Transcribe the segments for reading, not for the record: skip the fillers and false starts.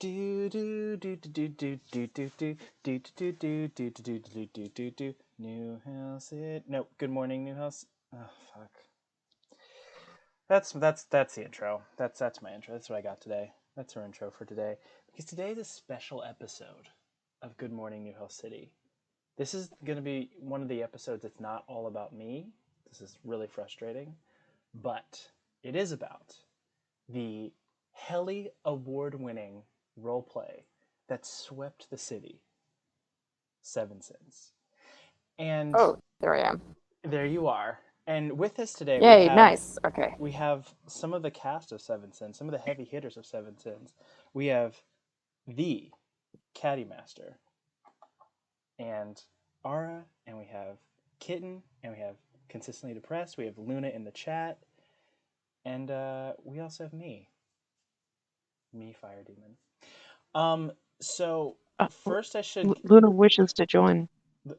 Do do do do do do do do do do do do do do do do do do. New house it. No, good morning, new house. Oh fuck. That's the intro. That's my intro. That's what I got today. That's our intro for today. Because today is a special episode of Good Morning New House City. This is gonna be one of the episodes that's not all about me. This is really frustrating, but it is about the Helly Award winning roleplay that swept the city, Seven Sins. And Oh, there I am. there you are. And with us today, Yay, nice. Okay. we have some of the cast of Seven Sins, some of the heavy hitters of Seven Sins. We have the Caddy Master and Ara, and we have Kitten, and we have Consistently Depressed. We have Luna in the chat, and we also have me, Fire Demon. So first I should. Luna wishes to join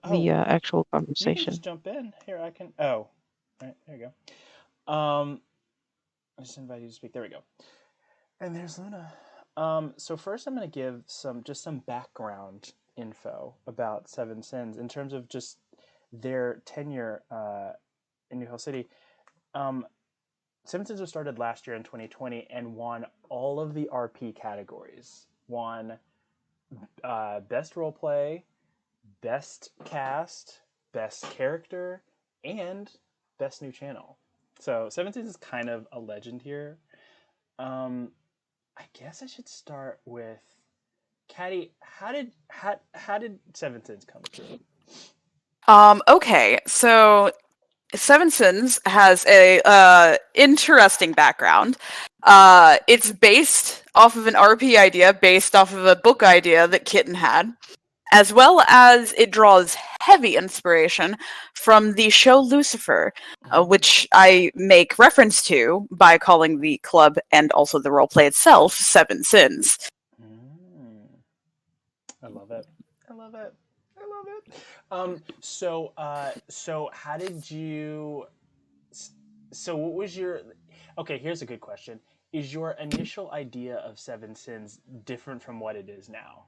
Oh, the actual you can conversation. just jump in. Here, I can. Oh, all right, there you go. I just invite you to speak. There we go. And there's Luna. So first I'm going to give some background info about Seven Sins in terms of just their tenure in New Hill City. Seven Sins was started last year in 2020 and won all of the RP categories. Won best roleplay, best cast, best character, and best new channel. So Seven Sins is kind of a legend here. I guess I should start with Caddy. How did Seven Sins come through? Okay, so Seven Sins has a interesting background. It's based off of an RP idea, based off of a book idea that Kitten had, as well as it draws heavy inspiration from the show Lucifer, which I make reference to by calling the club and also the roleplay itself Seven Sins. I love it. I love it. I love it. So how did you? So what was your? Okay, here's a good question. Is your initial idea of Seven Sins different from what it is now?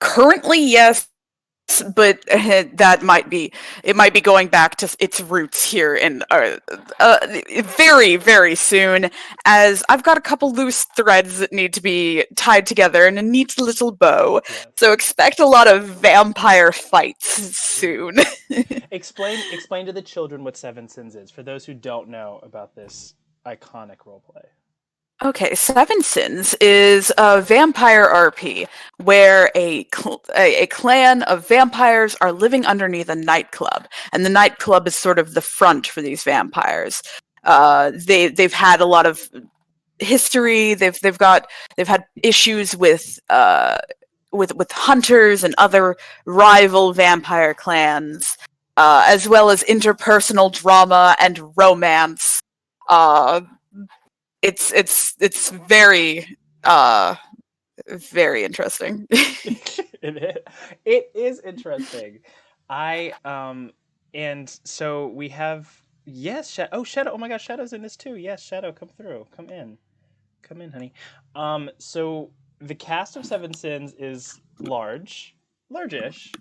Currently, yes, but that might be going back to its roots here in very, very soon, as I've got a couple loose threads that need to be tied together in a neat little bow. Yes. So expect a lot of vampire fights soon. Explain to the children what Seven Sins is, for those who don't know about this iconic roleplay. Okay, Seven Sins is a vampire RP where a clan of vampires are living underneath a nightclub, and the nightclub is sort of the front for these vampires. They've had a lot of history. They've had issues with hunters and other rival vampire clans, as well as interpersonal drama and romance. It's very very interesting. It is interesting. And so we have Shadow. Oh my gosh, Shadow's in this too. Yes, Shadow, come through. Come in, honey. So the cast of Seven Sins is large-ish.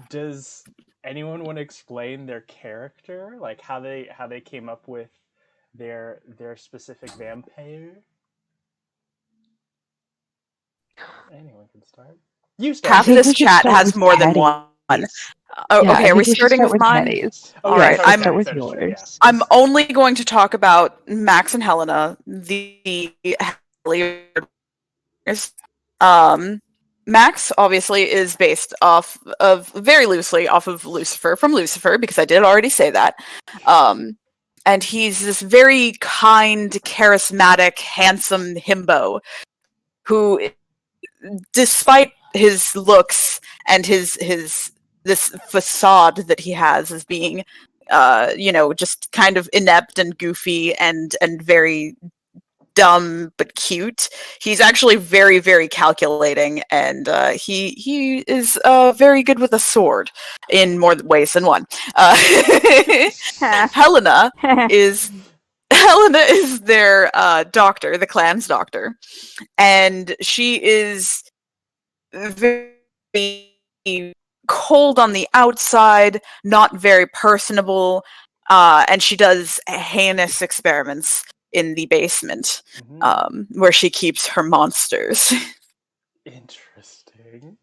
Does anyone want to explain their character, like how they came up with their specific vampire? Anyone can start. You start. Half of this chat has more than one. Oh, yeah, okay, are we starting with mine? All right, I'm only going to talk about Max and Helena, the Max obviously is based very loosely off of Lucifer, from Lucifer, because I did already say that. And he's this very kind, charismatic, handsome himbo who, despite his looks and this facade that he has as being, just kind of inept and goofy and very dumb but cute, he's actually very, very calculating, and he is very good with a sword in more ways than one. Helena is Helena is their doctor, the clan's doctor, and she is very cold on the outside, not very personable, and she does heinous experiments in the basement, where she keeps her monsters. Interesting.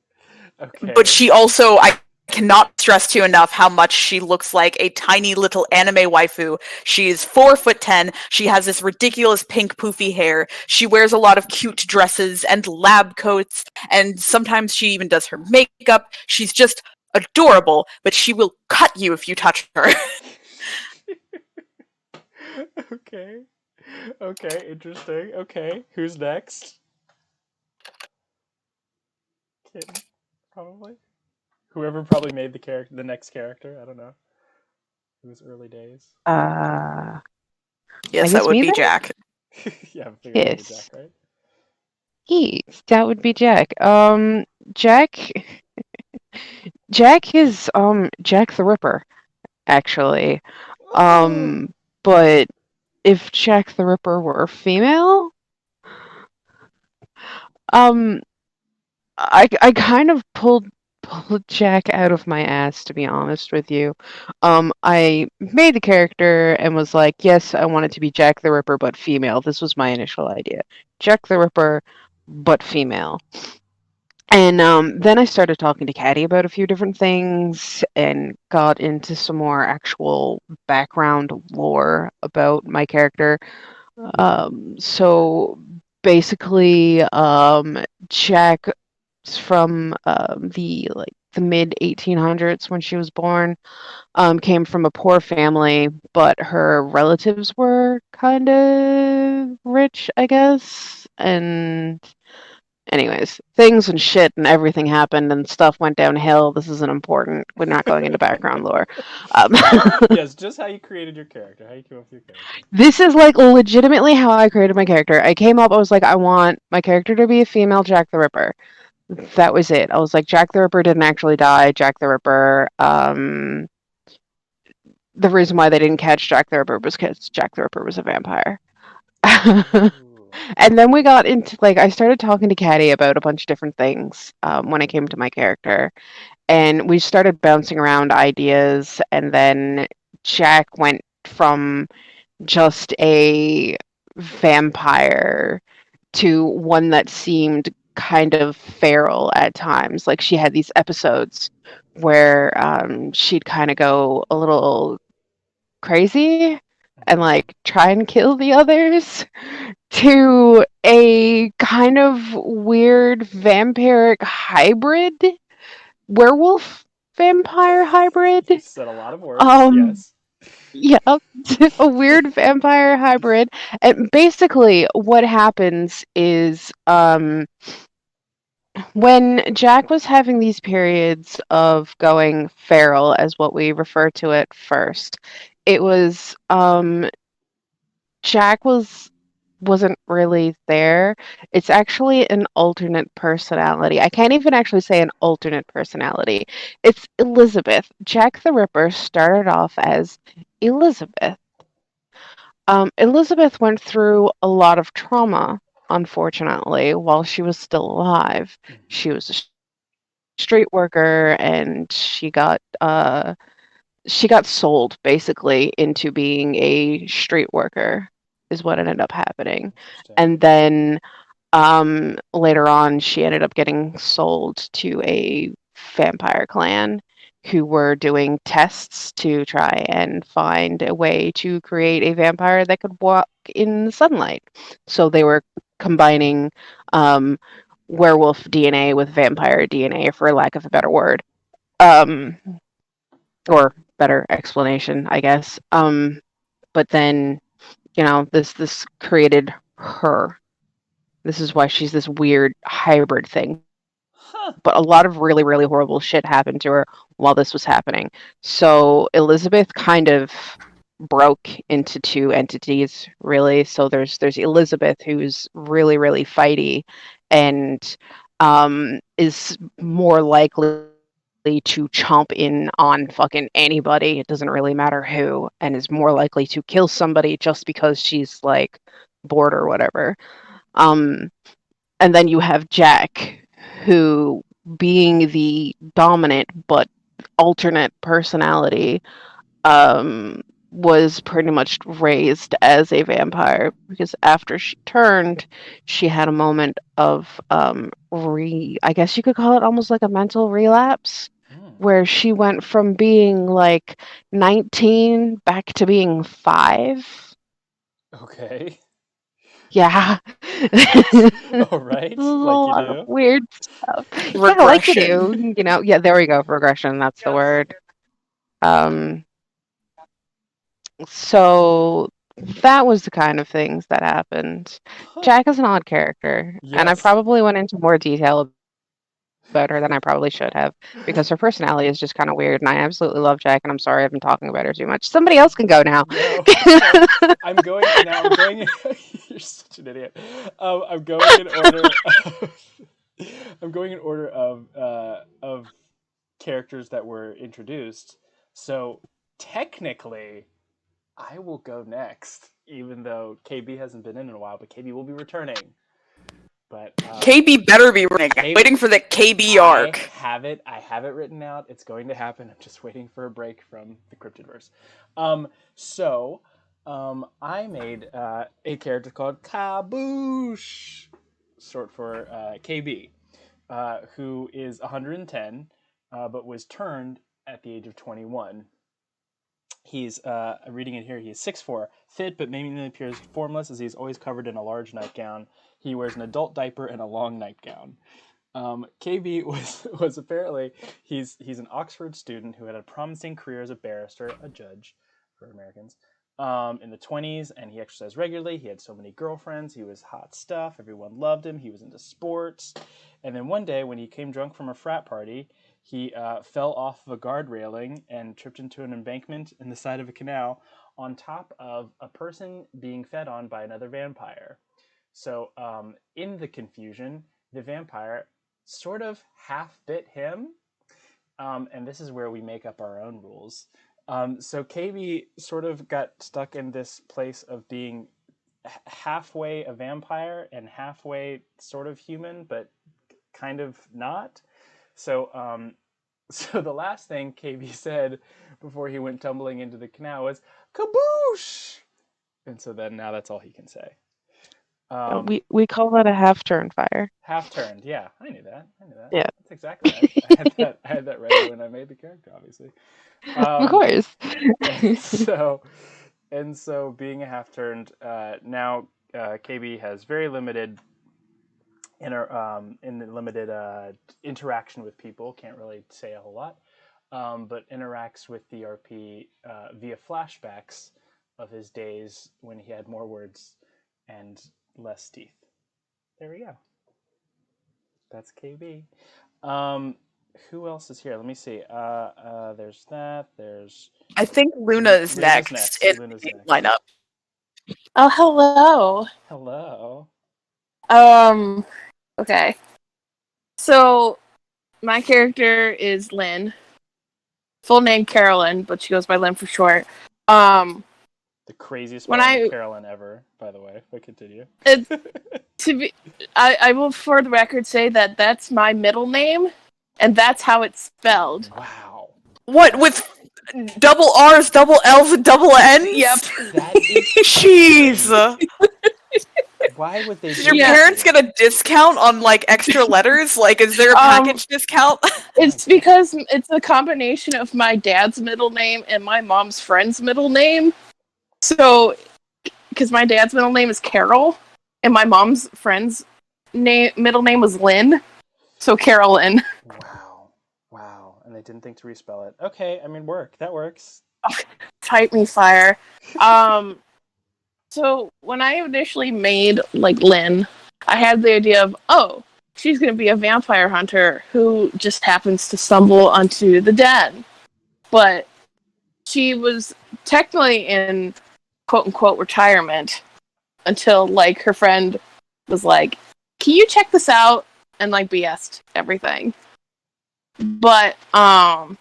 But Okay. she also, I cannot stress to you enough how much she looks like a tiny little anime waifu. She is 4'10". She has this ridiculous pink poofy hair. She wears a lot of cute dresses and lab coats, and sometimes she even does her makeup. She's just adorable, but she will cut you if you touch her. Okay. Okay, interesting. Okay, who's next? Kitten, probably. Whoever probably made the next character. I don't know. It was early days. I Yes, that guess would me be then? Jack. Yeah, I figured it'd be Jack, Yes. right? That would be Jack. Jack Jack is Jack the Ripper, actually. Oh. But if Jack the Ripper were female, um I kind of pulled Jack out of my ass, to be honest with you. I made the character and was like, yes, I want it to be Jack the Ripper, but female. This was my initial idea. Jack the Ripper, but female. And then I started talking to Caddy about a few different things and got into some more actual background lore about my character. So basically, Jack from the mid 1800s when she was born. Came from a poor family, but her relatives were kind of rich, I guess. And anyways, things and shit and everything happened and stuff went downhill. This isn't important. We're not going into background lore. Um, Yes, just how you created your character, how you came up with your character. this is like legitimately how I created my character. I came up, I was like, I want my character to be a female Jack the Ripper. That was it. I was like, Jack the Ripper didn't actually die. Jack the Ripper, the reason why they didn't catch Jack the Ripper was because Jack the Ripper was a vampire. Ooh. And then we got into like I started talking to Caddy about a bunch of different things when it came to my character, and we started bouncing around ideas. And then Jack went from just a vampire to one that seemed kind of feral at times. Like she had these episodes where she'd kind of go a little crazy and like try and kill the others to a kind of weird vampiric hybrid, werewolf vampire You hybrid. said a lot of words, Um, yes. yeah, a weird vampire hybrid. And basically, what happens is when Jack was having these periods of going feral, as what we refer to it first, it was Jack wasn't really there. It's actually an alternate personality. I can't even actually say an alternate personality. It's Elizabeth. Jack the Ripper started off as Elizabeth. Elizabeth went through a lot of trauma, unfortunately, while she was still alive. Mhm. She was a street worker, and she got sold basically into being a street worker, is what ended up happening. Interesting. And then later on, she ended up getting sold to a vampire clan who were doing tests to try and find a way to create a vampire that could walk in the sunlight. So they were combining um, werewolf DNA with vampire DNA, for lack of a better word. Um, or better explanation, I guess. But then, this created her. This is why she's this weird hybrid thing. Huh. But a lot of really, really horrible shit happened to her while this was happening. So Elizabeth kind of broke into two entities, really. So there's Elizabeth, who's really, really fighty and is more likely to chomp in on fucking anybody. It doesn't really matter who, and is more likely to kill somebody just because she's like bored or whatever. And then you have Jack, who, being the dominant but alternate personality, was pretty much raised as a vampire because after she turned, she had a moment of I guess you could call it almost like a mental relapse, where she went from being like 19 back to being 5. Okay. Yeah. All right. A Like you lot of do. weird stuff. Yeah, like you Regression. do. Yeah, there we go. Regression, that's the word. So that was the kind of things that happened. Jack is an odd character, and I Yes. probably went into more detail about her than I probably should have because her personality is just kind of weird, and I absolutely love Jack, and I'm sorry I've been talking about her too much. Somebody else can go now. No, no. I'm going now. I'm going. You're such an idiot. I'm going in order. I'm going in order of characters that were introduced. So technically, I will go next, even though KB hasn't been in a while. But KB will be returning. But KB better be running. I'm waiting for the KB arc. I have it written out. It's going to happen. I'm just waiting for a break from the Cryptidverse. I made a character called Kaboosh, short for KB, who is 110, but was turned at the age of 21. He's reading it here. He is 6'4", fit but mainly appears formless as he's always covered in a large nightgown. He wears an adult diaper and a long nightgown. KB was apparently he's an Oxford student who had a promising career as a barrister, a judge for Americans, in the 20s, and he exercised regularly. He had so many girlfriends. He was hot stuff. Everyone loved him. He was into sports. And then one day when he came drunk from a frat party, he fell off of a guard railing and tripped into an embankment in the side of a canal on top of a person being fed on by another vampire. So in the confusion, the vampire sort of half bit him. And this is where we make up our own rules. So KB sort of got stuck in this place of being halfway a vampire and halfway sort of human, but kind of not. So the last thing KB said before he went tumbling into the canal was "kaboosh," and so then now that's all he can say. We call that a half-turned fire. Half-turned, yeah, I knew that. Yeah, that's exactly right. I had that ready when I made the character, obviously. of course. And so being a half-turned, now KB has very limited interaction with people. Can't really say a whole lot, but interacts with the RP via flashbacks of his days when he had more words and less teeth. There we go. That's KB. Who else is here? Let me see. There's that. There's. I think Luna is next in Luna's the next. lineup. Oh, hello. Hello. Okay. So, my character is Lynn. Full name Carolyn, but she goes by Lynn for short. The craziest Carolyn ever, by the way. But continue. I will, for the record, say that that's my middle name, and that's how it's spelled. Wow. What, with double R's, double L's, and double N's? Yep. That is Jeez. Why would they? Did your parents get a discount on like extra letters? Like, is there a package discount? It's because it's a combination of my dad's middle name and my mom's friend's middle name. So, because my dad's middle name is Carol, and my mom's friend's middle name was Lynn, so Carolyn. Wow. And they didn't think to respell it. Okay, I mean, that works. Fight me, fire. So when I initially made Lynn, I had the idea of, she's going to be a vampire hunter who just happens to stumble onto the den. But she was technically in quote-unquote retirement until, her friend was like, can you check this out? And, BS'd everything. But and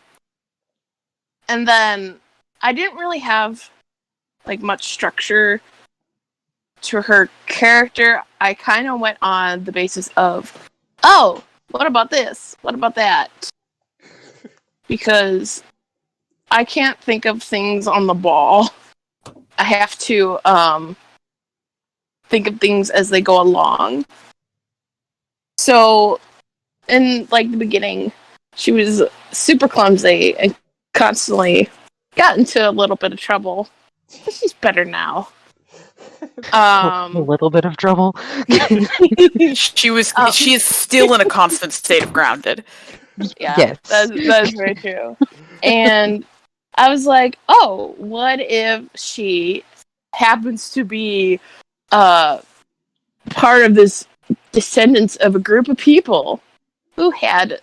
then I didn't really have like much structure to her character. I kind of went on the basis of, oh, what about this? What about that? Because I can't think of things on the ball. I have to think of things as they go along. So in like the beginning, she was super clumsy and constantly got into a little bit of trouble. But she's better now. A little bit of trouble. She is still in a constant state of grounded. Yeah, Yes. that's very true. And I was like, oh, what if she happens to be part of this descendants of a group of people who had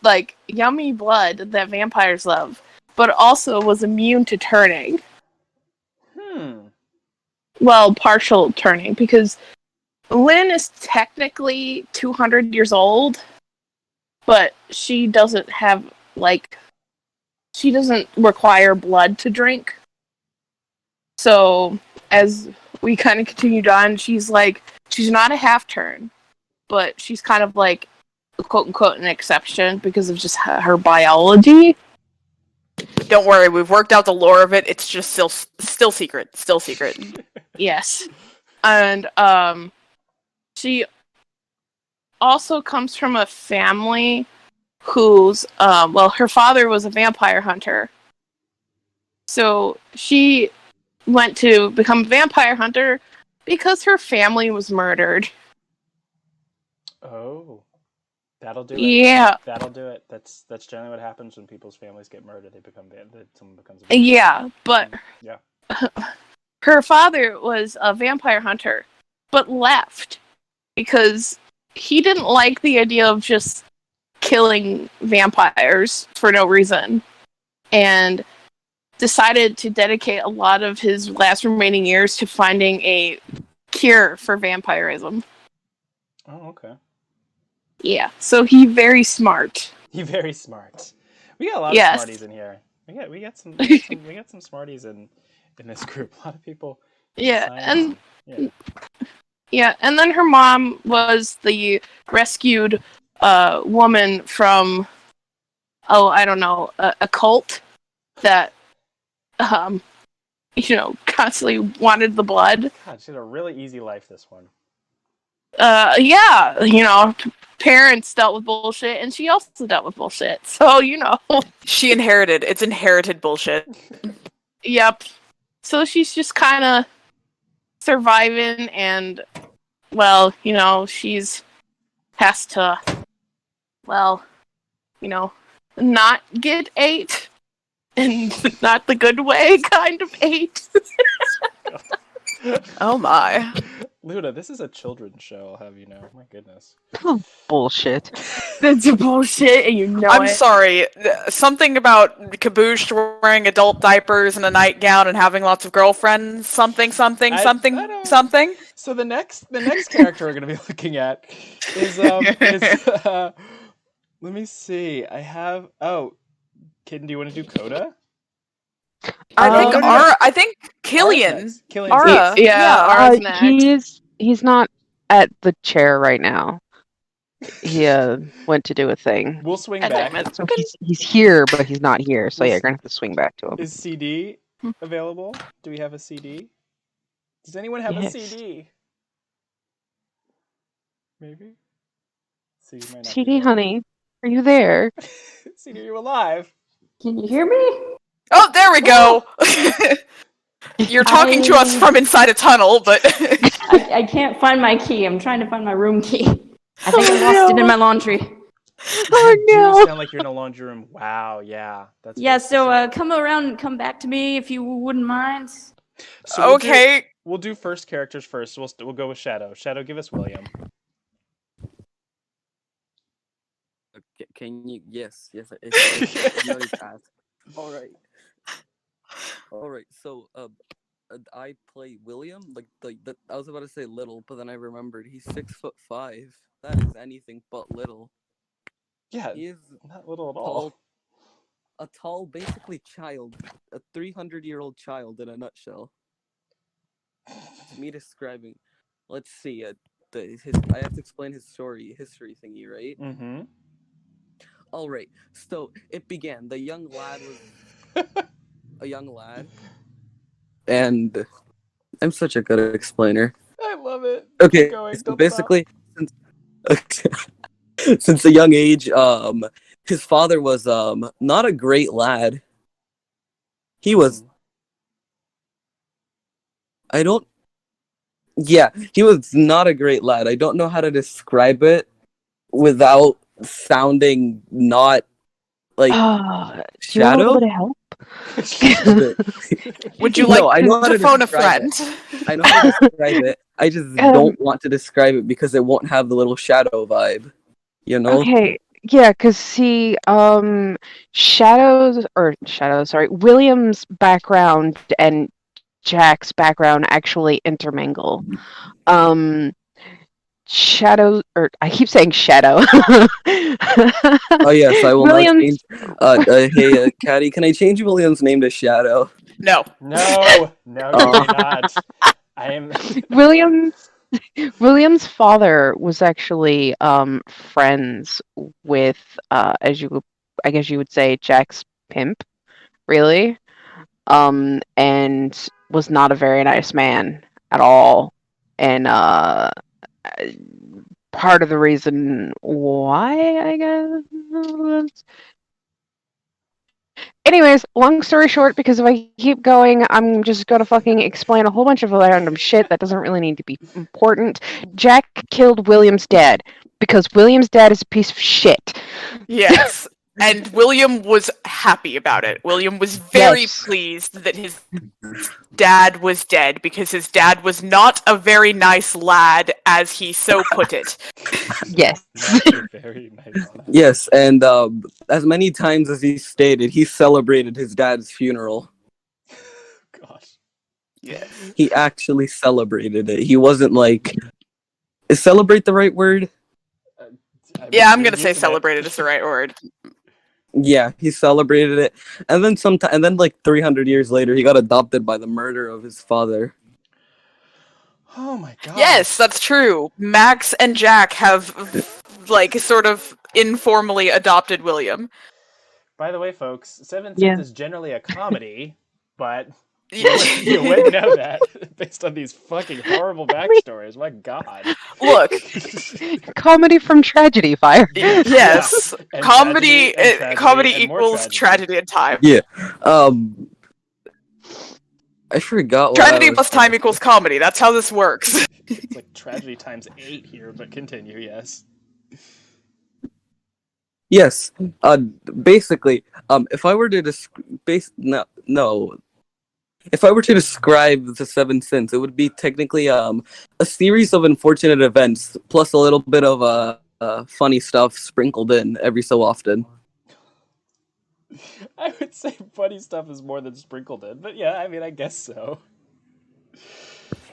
like yummy blood that vampires love, but also was immune to turning. Well, partial turning, because Lynn is technically 200 years old, but she doesn't have, like, she doesn't require blood to drink. So, as we kind of continued on, she's like, she's not a half-turn, but she's kind of like, quote-unquote, an exception because of just her biology. Don't worry, we've worked out the lore of it. It's just still secret. Still secret. Yes. And, she also comes from a family whose, her father was a vampire hunter. So she went to become a vampire hunter because her family was murdered. Oh, that'll do it. Yeah. That'll do it. That's generally what happens when people's families get murdered. Someone becomes a vampire. Yeah, but yeah. Her father was a vampire hunter, but left because he didn't like the idea of just killing vampires for no reason, and decided to dedicate a lot of his last remaining years to finding a cure for vampirism. Oh, okay. Yeah, so he very smart. He very smart. We got a lot of smarties in here. We got some smarties in this group. A lot of people. Yeah, and then her mom was the rescued woman from I don't know, a cult that constantly wanted the blood. God, she had a really easy life, this one. Parents dealt with bullshit, and she also dealt with bullshit. So, She inherited. It's inherited bullshit. Yep. So she's just kind of surviving, and, well, she's has to, well, not get ate, and not the good way kind of ate. Oh my. Luna, this is a children's show, I'll have you know. My goodness. Bullshit. That's a bullshit, and I'm sorry. Something about Caboose wearing adult diapers and a nightgown and having lots of girlfriends. Something. So the next character we're going to be looking at is let me see. I have Kitten, do you want to do Coda? I think Killian. Killian's Ara's next. He's not at the chair right now. He went to do a thing. We'll swing back. So he's here, but he's not here. So yeah, you're gonna have to swing back to him. Is CD available? Do we have a CD? Does anyone have a CD? Maybe. CD, honey, are you there? CD, are you alive? Can you hear me? Oh, there we go. You're talking to us from inside a tunnel, but I can't find my key. I'm trying to find my room key. I think I lost it in my laundry. Oh no! You sound like you're in a laundry room. Wow, yeah, that's So come around and come back to me if you wouldn't mind. So okay. We'll do first characters first. We'll go with Shadow. Shadow, give us William. Can you? Yes. It's really fast. All right. So, I play William. I was about to say little, but then I remembered he's 6'5". That is anything but little. Yeah, He is not little at all. a tall, basically child, a 300-year-old child in a nutshell. That's me describing. Let's see. I have to explain his history thingy, right? Mm-hmm. All right. So it began. The young lad was a young lad, and I'm such a good explainer. I love it. Okay, Keep going. so Don't basically, since a young age, his father was not a great lad. He was. stop. I don't. Yeah, he was not a great lad. I don't know how to describe it without sounding not like Do you want a little Shadow. bit of help? Would you No, like I know how to to phone a describe it. friend? I know how to describe it. I just don't want to describe it because it won't have the little Shadow vibe. You know? Okay, yeah, because see, sorry, William's background and Jack's background actually intermingle. Shadow, or I keep saying Shadow. Oh yes, I will now William's change. Hey, Caddy, can I change William's name to Shadow? No. No, you may not. I am. William's father was actually friends with I guess you would say Jack's pimp, really. And was not a very nice man at all. And part of the reason why, I guess. Anyways, long story short, because if I keep going, I'm just gonna fucking explain a whole bunch of random shit that doesn't really need to be important. Jack killed William's dad because William's dad is a piece of shit. Yes. And William was happy about it. William was very Yes. pleased that his dad was dead because his dad was not a very nice lad, as he so put it. Yes. Very nice. Yes, and as many times as he stated, he celebrated his dad's funeral. Gosh. Yes. He actually celebrated it. He wasn't like, is celebrate the right word? Yeah, I'm gonna say celebrated is the right word. Yeah, he celebrated it, and then like 300 years later, he got adopted by the murder of his father. Oh my god. Yes, that's true. Max and Jack have, like, sort of informally adopted William. By the way, folks, Seventh Yeah. Sense is generally a comedy, but you Yeah. wouldn't know that based on these fucking horrible backstories. My god. Look, Comedy from tragedy, Fire. yes, And comedy, tragedy and tragedy comedy and more equals tragedy and time. Yeah. I forgot. Tragedy plus time equals comedy. That's how this works. It's like tragedy times 8 here, but continue, yes. Yes. Basically, if I were to if I were to describe the Seven Sins, it would be technically a series of unfortunate events plus a little bit of funny stuff sprinkled in every so often. I would say funny stuff is more than sprinkled in, but yeah, I mean, I guess so.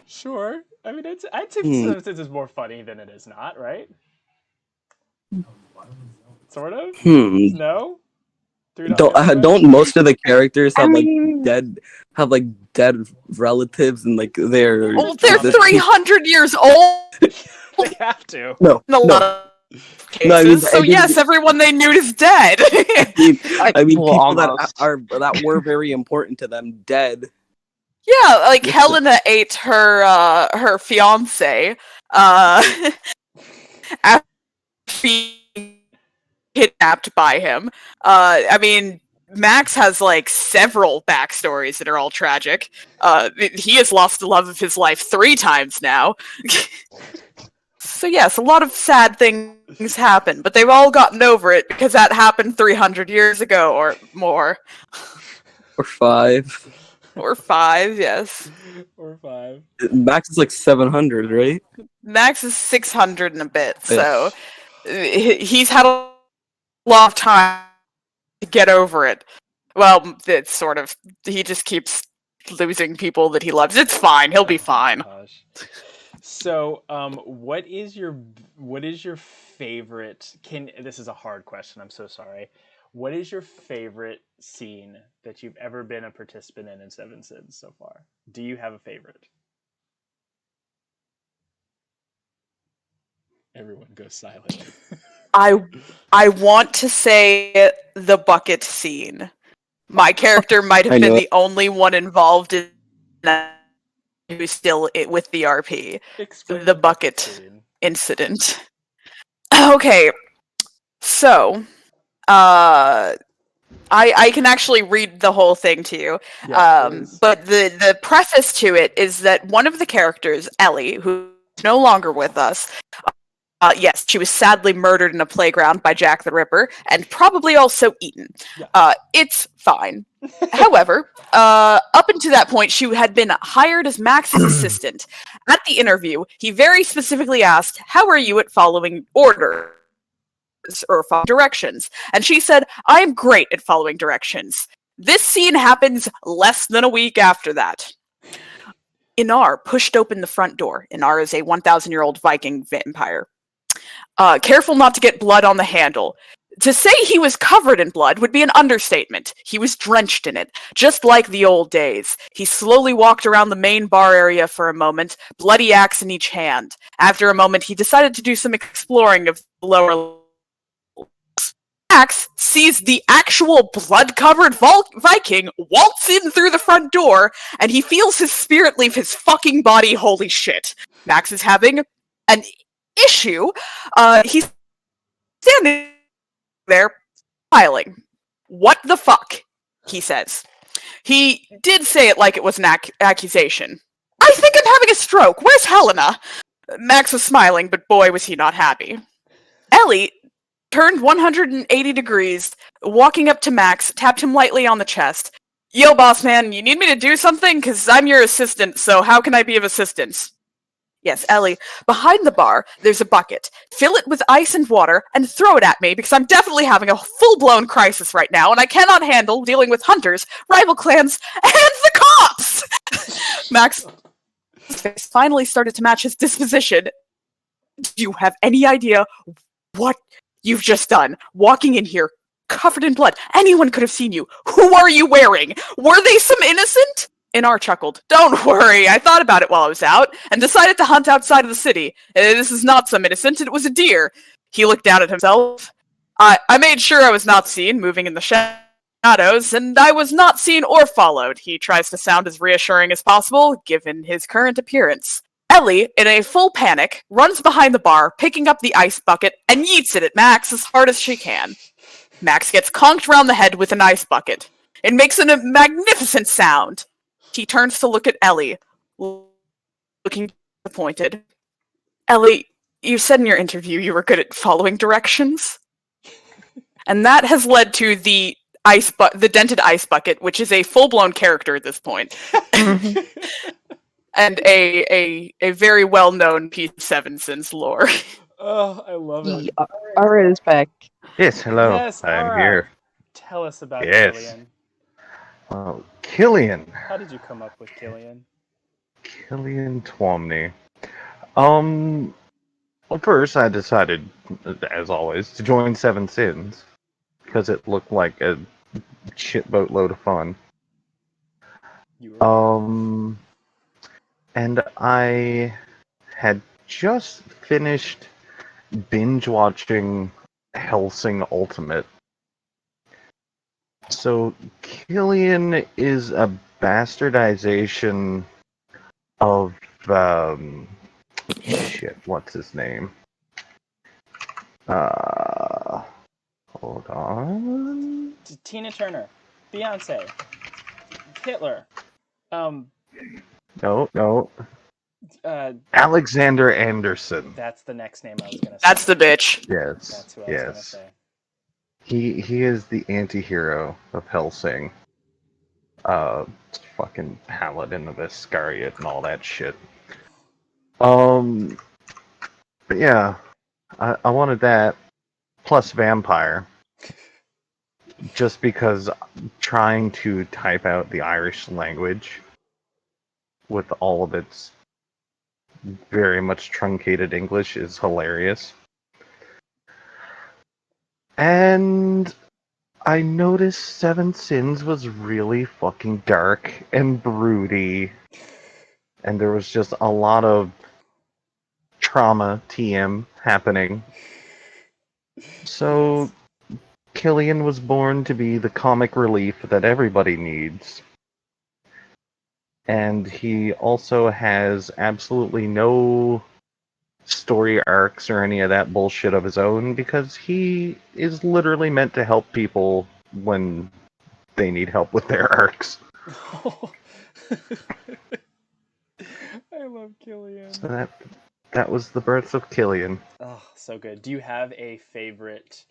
Sure. I mean, I'd say Seven Sins is more funny than it is not, right? Sort of? No? Don't most of the characters have mean- dead relatives and like they're Well, they're 300 years old They have to. no in a lot of cases. No, I mean- So yes, everyone they knew is dead. I mean Well, people almost. that were very important to them dead. Yeah, like Helena ate her fiance after being kidnapped by him. I mean, Max has like several backstories that are all tragic. He has lost the love of his life 3 times now. So yes, a lot of sad things happen, but they've all gotten over it because that happened 300 years ago or more. Or 5. Or 5, yes. Or 5. Max is like 700, right? Max is 600 and a bit, so he's had a lot of time to get over it. Well, it's sort of, he just keeps losing people that he loves. It's fine, he'll be fine. Gosh. So, what is your favorite? This is a hard question. I'm so sorry. What is your favorite scene that you've ever been a participant in Seven Sins so far? Do you have a favorite? Everyone goes silent. I want to say the bucket scene. My character might have been the only one involved in that who's still with the RP. Explain The bucket scene. incident. Okay, so I can actually read the whole thing to you. Yes, but the preface to it is that one of the characters, Ellie, who's no longer with us, yes, she was sadly murdered in a playground by Jack the Ripper, and probably also eaten. Yeah. It's fine. However, up until that point, she had been hired as Max's assistant. At the interview, he very specifically asked, "How are you at following orders or following directions?" And she said, "I am great at following directions." This scene happens less than a week after that. Inar pushed open the front door. Inar is a 1,000-year-old Viking vampire. Careful not to get blood on the handle. To say he was covered in blood would be an understatement. He was drenched in it, just like the old days. He slowly walked around the main bar area for a moment, bloody axe in each hand. After a moment, he decided to do some exploring of the lower levels. Max sees the actual blood-covered Viking waltz in through the front door, and he feels his spirit leave his fucking body. Holy shit. Max is having an issue. He's standing there smiling. "What the fuck?" he says. He did say it like it was an accusation. "I think I'm having a stroke. Where's Helena?" Max was smiling, but boy was he not happy. Ellie turned 180 degrees, walking up to Max, tapped him lightly on the chest. "Yo, boss man, you need me to do something? 'Cause I'm your assistant, so how can I be of assistance?" "Yes, Ellie, behind the bar, there's a bucket. Fill it with ice and water and throw it at me because I'm definitely having a full-blown crisis right now and I cannot handle dealing with hunters, rival clans, and the cops!" Max's face finally started to match his disposition. "Do you have any idea what you've just done? Walking in here, covered in blood. Anyone could have seen you. Who are you wearing? Were they some innocent?" Inar chuckled. "Don't worry, I thought about it while I was out, and decided to hunt outside of the city. This is not some innocent, it was a deer." He looked down at himself. I made sure I was not seen, moving in the shadows, and I was not seen or followed." He tries to sound as reassuring as possible, given his current appearance. Ellie, in a full panic, runs behind the bar, picking up the ice bucket, and yeets it at Max as hard as she can. Max gets conked round the head with an ice bucket. It makes a magnificent sound. He turns to look at Ellie, looking disappointed. "Ellie, you said in your interview you were good at following directions." And that has led to the dented ice bucket, which is a full-blown character at this point. And a very well-known piece of Seven Sins lore. Oh, I love it. Ara is back. Yes, hello. Yes, I'm Ara. here. Tell us about Yes. Killian. Killian. How did you come up with Killian? Killian Twomney. Well, first I decided, as always, to join Seven Sins because it looked like a shitboat load of fun. And I had just finished binge watching Hellsing Ultimate. So Killian is a bastardization of shit, what's his name? Hold on. Tina Turner, Beyonce, Hitler. No. Alexander Anderson. That's the next name I was gonna say. That's the bitch. Yes. That's who I was gonna say. He is the anti-hero of Hellsing. Fucking Paladin of Iscariot and all that shit. But yeah, I wanted that plus vampire, just because trying to type out the Irish language with all of its very much truncated English is hilarious. And I noticed Seven Sins was really fucking dark and broody. And there was just a lot of trauma TM happening. So Killian was born to be the comic relief that everybody needs. And he also has absolutely no story arcs or any of that bullshit of his own because he is literally meant to help people when they need help with their arcs. I love Killian. So that was the birth of Killian. Oh, so good. Do you have a favorite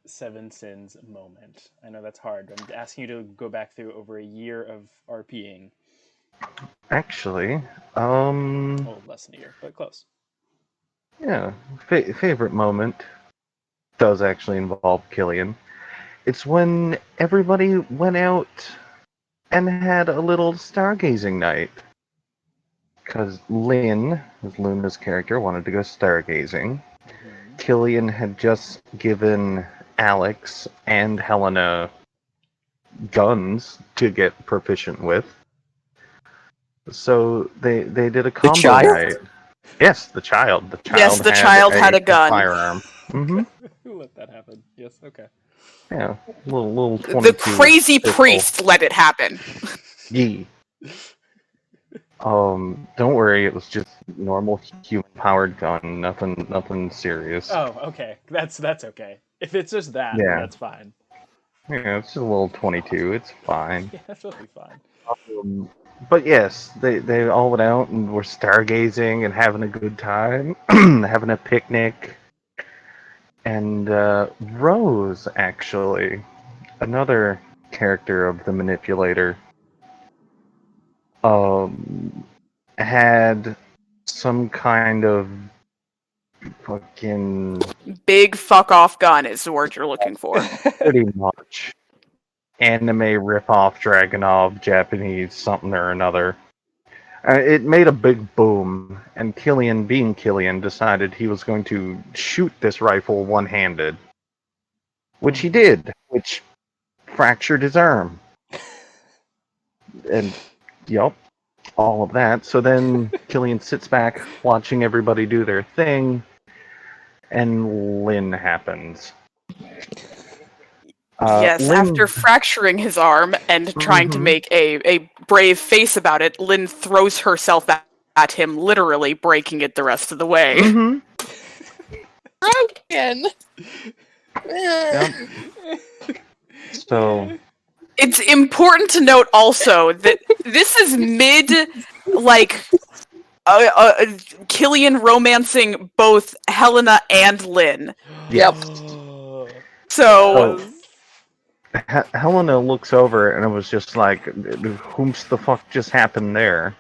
Seven Sins moment? I know that's hard. I'm asking you to go back through over a year of RPing. Actually, Well, less than a year, but close. yeah, favorite moment does actually involve Killian. It's when everybody went out and had a little stargazing night. Because Lynn, who's Luna's character, wanted to go stargazing. Killian had just given Alex and Helena guns to get proficient with. So they did a combo child? night. Yes, the child. The child Yes, the child had a gun. firearm. Mm-hmm. Who let that happen? Yes, okay. Yeah, little 22. The crazy pistol. priest let it happen. Yee. Don't worry, it was just normal human-powered gun, nothing serious. Oh, okay. That's okay. If it's just that, Yeah. that's fine. Yeah, it's just a little 22. It's fine. Yeah, that's totally fine. But yes, they all went out and were stargazing and having a good time, having a picnic. And Rose, actually, another character of the manipulator, had some kind of fucking Big fuck off gun is the word you're looking for. pretty much anime rip-off Dragunov Japanese something or another. It made a big boom, and Killian, being Killian, decided he was going to shoot this rifle one-handed. Which he did, which fractured his arm. And, yup, all of that. So then Killian sits back, watching everybody do their thing, and Lynn happens. Yes, Lynn, after fracturing his arm and trying to make a brave face about it, Lynn throws herself at him, literally breaking it the rest of the way. Mm-hmm. Broken. Yep. So It's important to note also that this is mid, like, Killian romancing both Helena and Lynn. Yep. So Helena looks over and it was just like, whom's the fuck just happened there?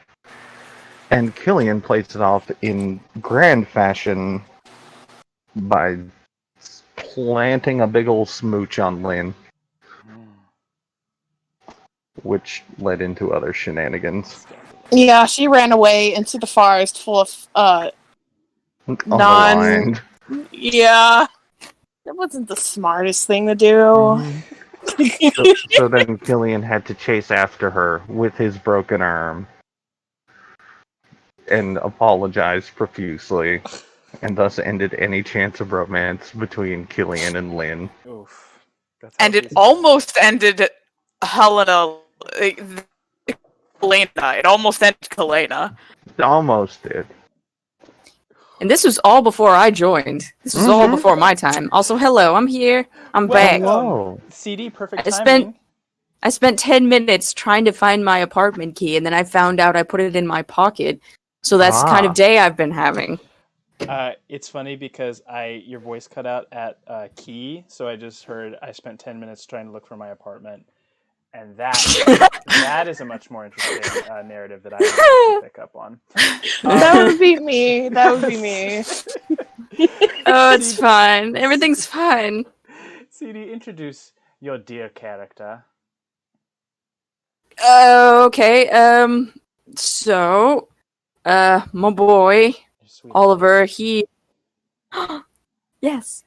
And Killian plays it off in grand fashion by planting a big old smooch on Lynn, which led into other shenanigans. Yeah, she ran away into the forest full of Unaligned. Yeah, that wasn't the smartest thing to do. So then Killian had to chase after her with his broken arm and apologize profusely, and thus ended any chance of romance between Killian and Lynn. Oof. and it almost ended Helena, Kalena. It almost ended Kalena. It almost did. And this was all before I joined. This was all before my time. Also, hello, I'm here. I'm back. Hello. CD, perfect timing. I spent 10 minutes trying to find my apartment key, and then I found out I put it in my pocket. So that's the kind of day I've been having. It's funny because your voice cut out at key, so I just heard I spent 10 minutes trying to look for my apartment, and that is a much more interesting narrative that I would pick up on. That would be me. That would be me. Oh, it's fine. Everything's fine. CD, introduce your dear character. Okay. So My boy Your sweet Oliver, he yes.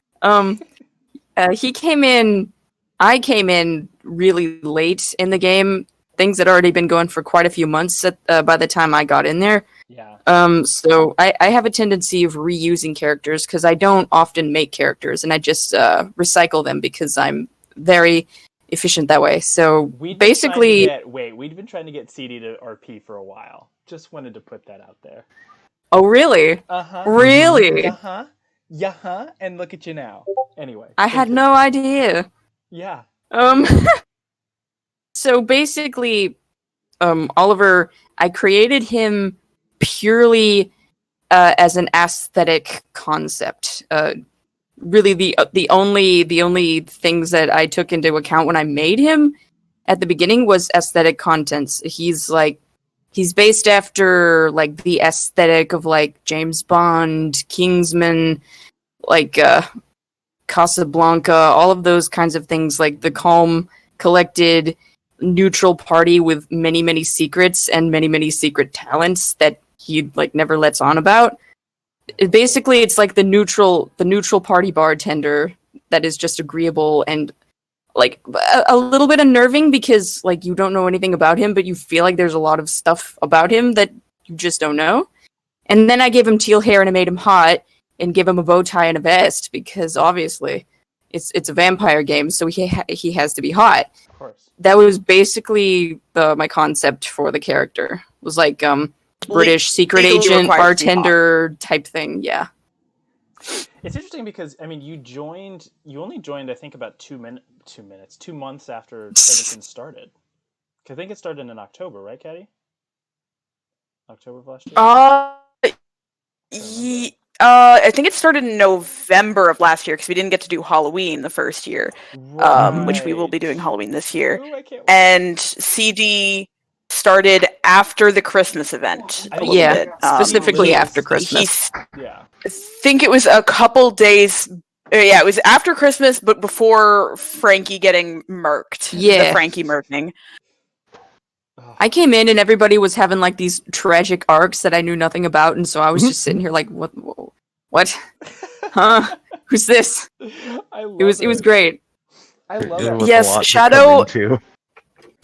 He came in. I came in really late in the game. Things had already been going for quite a few months by the time I got in there. Yeah. So I have a tendency of reusing characters because I don't often make characters, and I just recycle them because I'm very efficient that way. So We'd basically, been trying to get CD to RP for a while. Just wanted to put that out there. oh really? Uh-huh. Really? Uh-huh. Yeah, and look at you now. Anyway. I had no idea. Yeah. So basically, Oliver, I created him purely as an aesthetic concept. Really, the only things that I took into account when I made him at the beginning was aesthetic contents. He's based after like the aesthetic of like James Bond, Kingsman, like Casablanca, all of those kinds of things, like the calm, collected, neutral party with many, many secrets and many, many secret talents that he like never lets on about. Basically, it's like the neutral party bartender that is just agreeable and like a little bit unnerving because like you don't know anything about him, but you feel like there's a lot of stuff about him that you just don't know. And then I gave him teal hair and I made him hot and give him a bow tie and a vest because obviously it's a vampire game, so he has to be hot. Of course. That was basically my concept for the character. It was like British secret legally agent, required to be bartender type thing. Yeah. It's interesting because I mean you only joined I think about 2 months after 17 started. 'Cause I think it started in October, right, Caddy? October of last year? I think it started in November of last year because we didn't get to do Halloween the first year, which we will be doing Halloween this year. Ooh, I can't wait. And CD started after the Christmas event. a little Yeah, bit. specifically He- after Christmas. Yeah. I think it was a couple days. Yeah, it was after Christmas, but before Frankie getting murked. Yeah. The Frankie murking. I came in and everybody was having like these tragic arcs that I knew nothing about, and so I was just sitting here like, what? Huh? Who's this? It was great. I love There it. was Yes, a lot to Shadow- come into.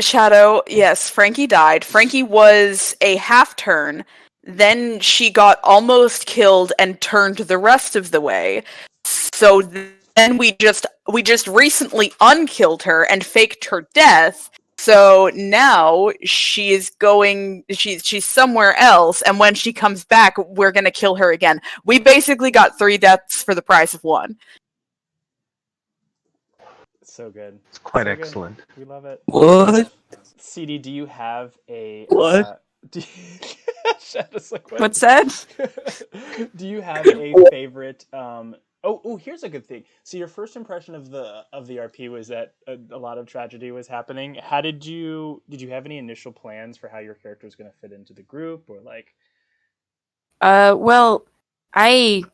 Shadow, yes, Frankie died. Frankie was a half turn. Then she got almost killed and turned the rest of the way. So then we just recently unkilled her and faked her death. So now she's somewhere else, and when she comes back, we're gonna kill her again. We basically got 3 deaths for the price of 1. So good. It's quite So good. excellent. We love it. What? CD, do you have a What? Shadow's like, what? What's that? Do you have a favorite? Here's a good thing. So your first impression of the RP was that a lot of tragedy was happening. How did you have any initial plans for how your character was going to fit into the group, or like? Well, I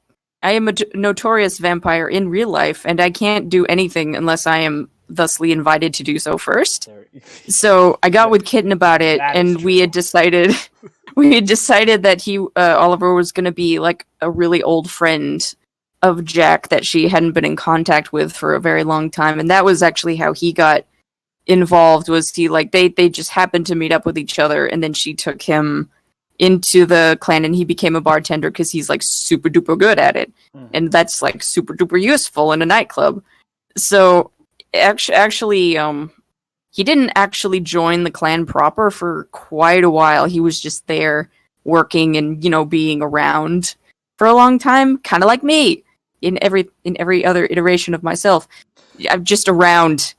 am a notorious vampire in real life, and I can't do anything unless I am thusly invited to do so first. So I got with Kitten about it, That is and we true. had decided that Oliver was going to be like a really old friend of Jack that she hadn't been in contact with for a very long time, and that was actually how he got involved. Was he like they just happened to meet up with each other, and then she took him into the clan, and he became a bartender because he's like super duper good at it, and that's like super duper useful in a nightclub. So actually, he didn't actually join the clan proper for quite a while. He was just there working and being around for a long time, kind of like me in every other iteration of myself. I'm just around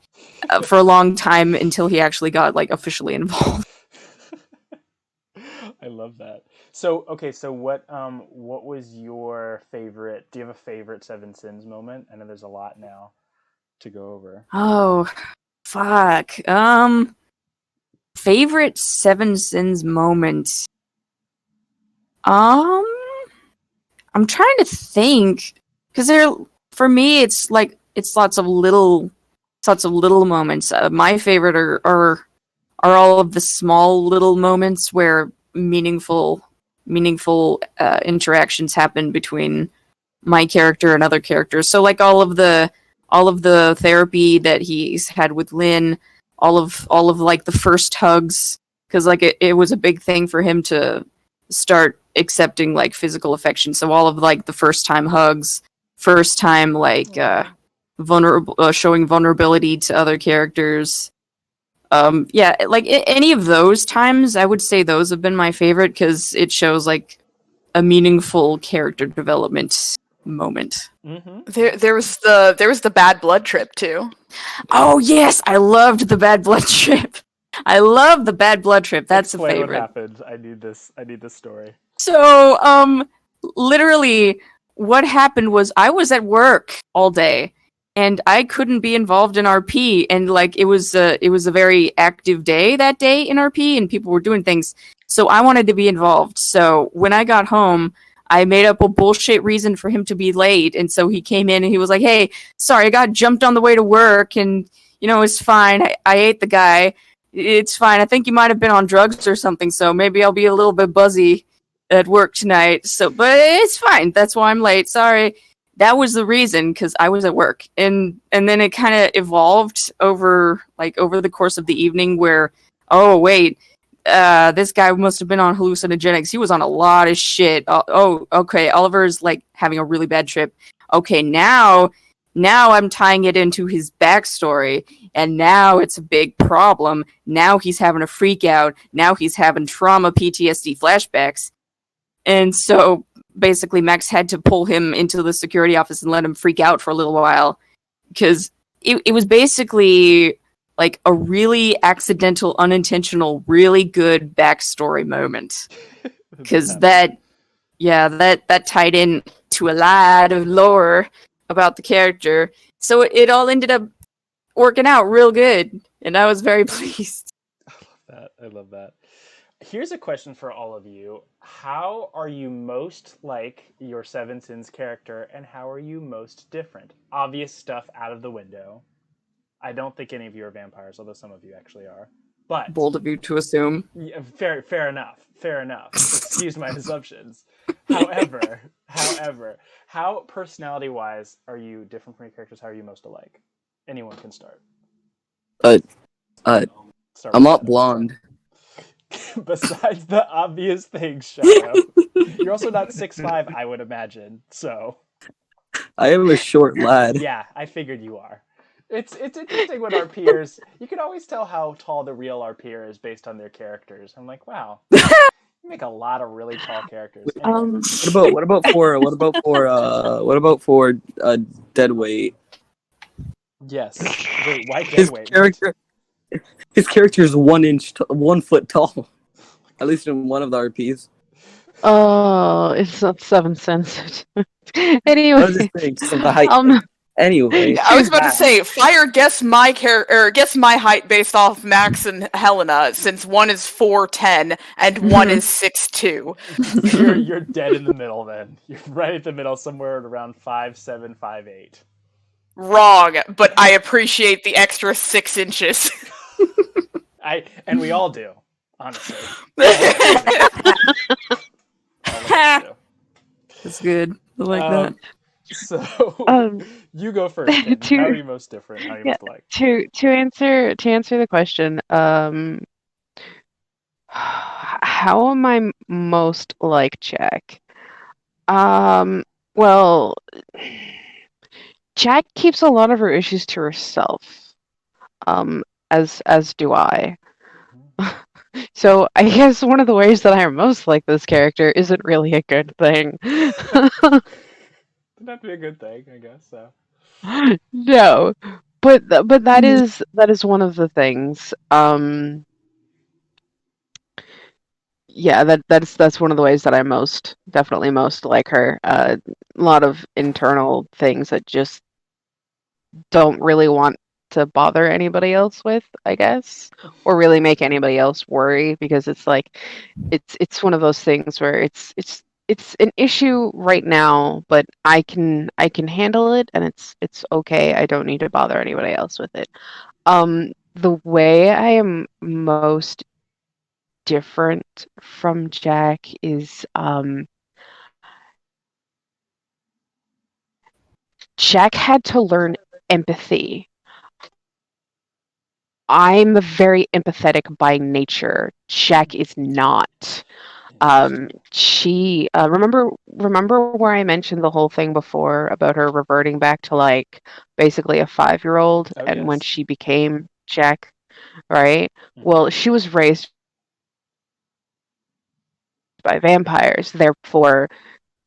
for a long time until he actually got like officially involved. I love that. So okay, so what was your favorite? Do you have a favorite Seven Sins moment? I know there's a lot now to go over. Oh, fuck. Favorite Seven Sins moment. I'm trying to think, because for me it's lots of little moments. My favorite are all of the small little moments where meaningful meaningful interactions happen between my character and other characters. So like all of the therapy that he's had with Lynn, all of like the first hugs, because like it was a big thing for him to start accepting like physical affection. So all of like the first time hugs, first time like showing vulnerability to other characters. Yeah, like any of those times, I would say those have been my favorite because it shows like a meaningful character development moment. There was the bad blood trip too. Oh yes, I loved the bad blood trip. I love the bad blood trip. That's Explain a favorite. what happened. I need this story. So, literally, what happened was I was at work all day, and I couldn't be involved in RP, and like it was a very active day that day in RP, and people were doing things. So I wanted to be involved. So when I got home, I made up a bullshit reason for him to be late, and so he came in and he was like, "Hey, sorry, I got jumped on the way to work, and it's fine. I ate the guy. It's fine. I think you might have been on drugs or something, so maybe I'll be a little bit buzzy at work tonight. So, but it's fine. That's why I'm late. Sorry." That was the reason, because I was at work, and then it kind of evolved over the course of the evening, where wait, this guy must have been on hallucinogenics. He was on a lot of shit. Okay, Oliver's like having a really bad trip. Okay, now I'm tying it into his backstory, and now it's a big problem. Now he's having a freak out. Now he's having trauma PTSD flashbacks. And so basically Max had to pull him into the security office and let him freak out for a little while, because it was basically like a really accidental, unintentional, really good backstory moment. Because that tied in to a lot of lore about the character. So it all ended up working out real good, and I was very pleased. I love that. Here's a question for all of you. How are you most like your Seven Sins character, and how are you most different? Obvious stuff out of the window. I don't think any of you are vampires, although some of you actually are. But bold of you to assume. Yeah, fair enough. Excuse my assumptions. However, how personality-wise are you different from your characters? How are you most alike? Anyone can start. I'm not blonde. Besides the obvious things, Shadow. You're also not 6'5", I would imagine. So I am a short lad. Yeah, I figured you are. It's interesting when our peers. You can always tell how tall the real our peer is based on their characters. I'm like, wow, you make a lot of really tall characters. Anyway. What about for deadweight? Yes. Wait, why deadweight? His character is 1 foot tall. At least in one of the RPs. Oh, it's not Seven Sins. Anyway, I was just saying, just the height. Anyway, I was about to say, Fire guess my height based off Max and Helena, since one is 4'10" and one is 6'2". You're dead in the middle then. You're right at the middle, somewhere around 5'7", 5'8". Wrong, but I appreciate the extra 6 inches. And we all do, honestly. That's good. I like that. So you go first. How are you most different? How are you most like? To answer the question, how am I most like Jack? Well, Jack keeps a lot of her issues to herself. As do I. So I guess one of the ways that I am most like this character isn't really a good thing. That'd be a good thing, I guess. So. No, but that is one of the things. Yeah, that's one of the ways that I'm definitely most like her. A lot of internal things that just don't really want to bother anybody else with, I guess, or really make anybody else worry, because it's like it's one of those things where it's an issue right now, but I can handle it, and it's okay. I don't need to bother anybody else with it. The way I am most different from Jack is Jack had to learn empathy. I'm very empathetic by nature. Jack is not. She remember where I mentioned the whole thing before about her reverting back to like basically a 5-year-old, Oh, and when yes. she became Jack, right? Mhm. Well, she was raised by vampires, therefore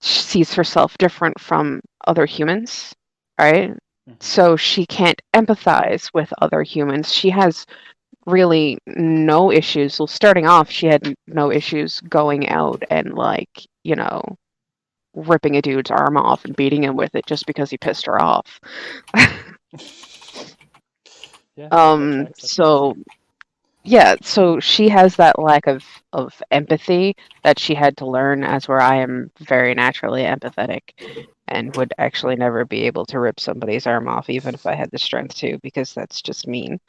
she sees herself different from other humans, right? Mhm. So she can't empathize with other humans. She has really no issues. Well, starting off, she had no issues going out and like, ripping a dude's arm off and beating him with it just because he pissed her off. Yeah, that tracks. That tracks. So yeah, so she has that lack of empathy that she had to learn, as where I am very naturally empathetic and would actually never be able to rip somebody's arm off even if I had the strength to, because that's just mean.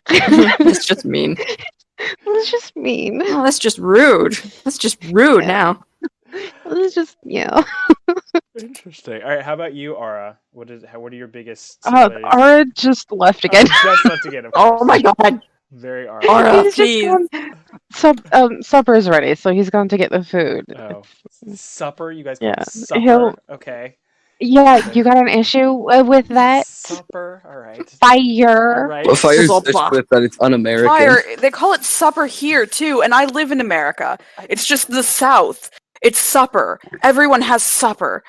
It's just mean. It's just mean. Oh, that's just rude. That's just rude Yeah. now. It's just, yeah. Interesting. All right, how about you, Aura? What are your biggest similarities? Ara just left again. Just left again, of course. Oh my god. Very Aura. Aura, He's just please. gone. Supper is ready, so he's going to get the food. Oh, supper? You guys call Yeah, it supper? he'll. Okay. Yeah, you got an issue with that? Supper. All right. Fire. Right. Well, fire's Supper. just with that it's un-American. Fire. They call it supper here too, and I live in America. It's just the South. It's supper. Everyone has supper.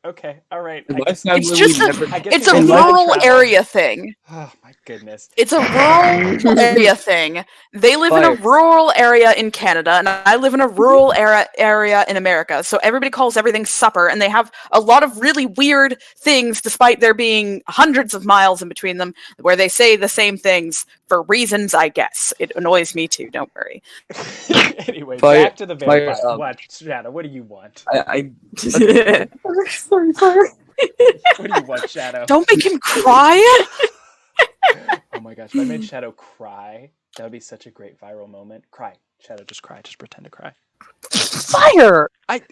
Okay. All right. In my I family, It's just we a- never. guess It's a we In my- rural travel. area thing. Oh my goodness. It's a rural area thing. They live in a Fire. rural area in Canada, and I live in a rural area in America. So everybody calls everything supper, and they have a lot of really weird things, despite there being hundreds of miles in between them, where they say the same things for reasons, I guess. It annoys me too, don't worry. Anyway, Fire- back to the fire, vampire. What, Shadow? What do you want? I Sorry. What do you want, Shadow? Don't make him cry! Oh my gosh, if I made Shadow cry, that would be such a great viral moment. Cry. Shadow, just cry. Just pretend to cry. Fire.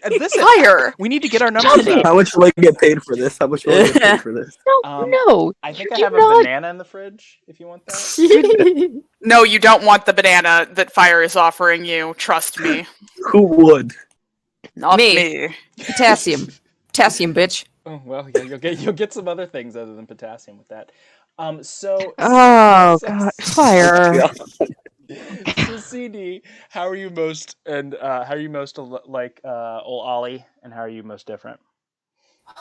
Listen. Fire! We need to get our numbers up. How much will I get paid for this? How much will I get paid for this? No, no. I think you I do have a not- banana in the fridge, if you want that. No, you don't want the banana that Fire is offering you. Trust me. Who would? Not Me. me. Potassium, bitch. Oh, well, yeah, you'll get some other things other than potassium with that. So Oh, so- God. Fire. So CD, how are you most like old Ollie, and how are you most different?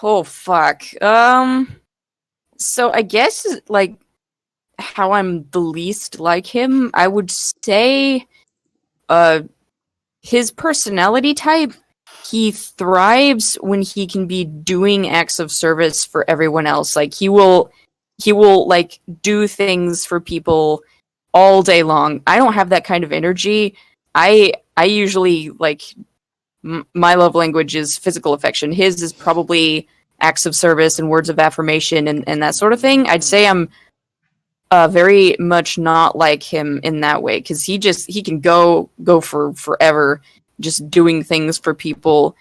Oh fuck. So I guess like how I'm the least like him, I would say his personality type, he thrives when he can be doing acts of service for everyone else. Like he will like do things for people all day long. I don't have that kind of energy. I usually like my love language is physical affection. His is probably acts of service and words of affirmation and that sort of thing. I'd say I'm very much not like him in that way, because he can go for forever just doing things for people.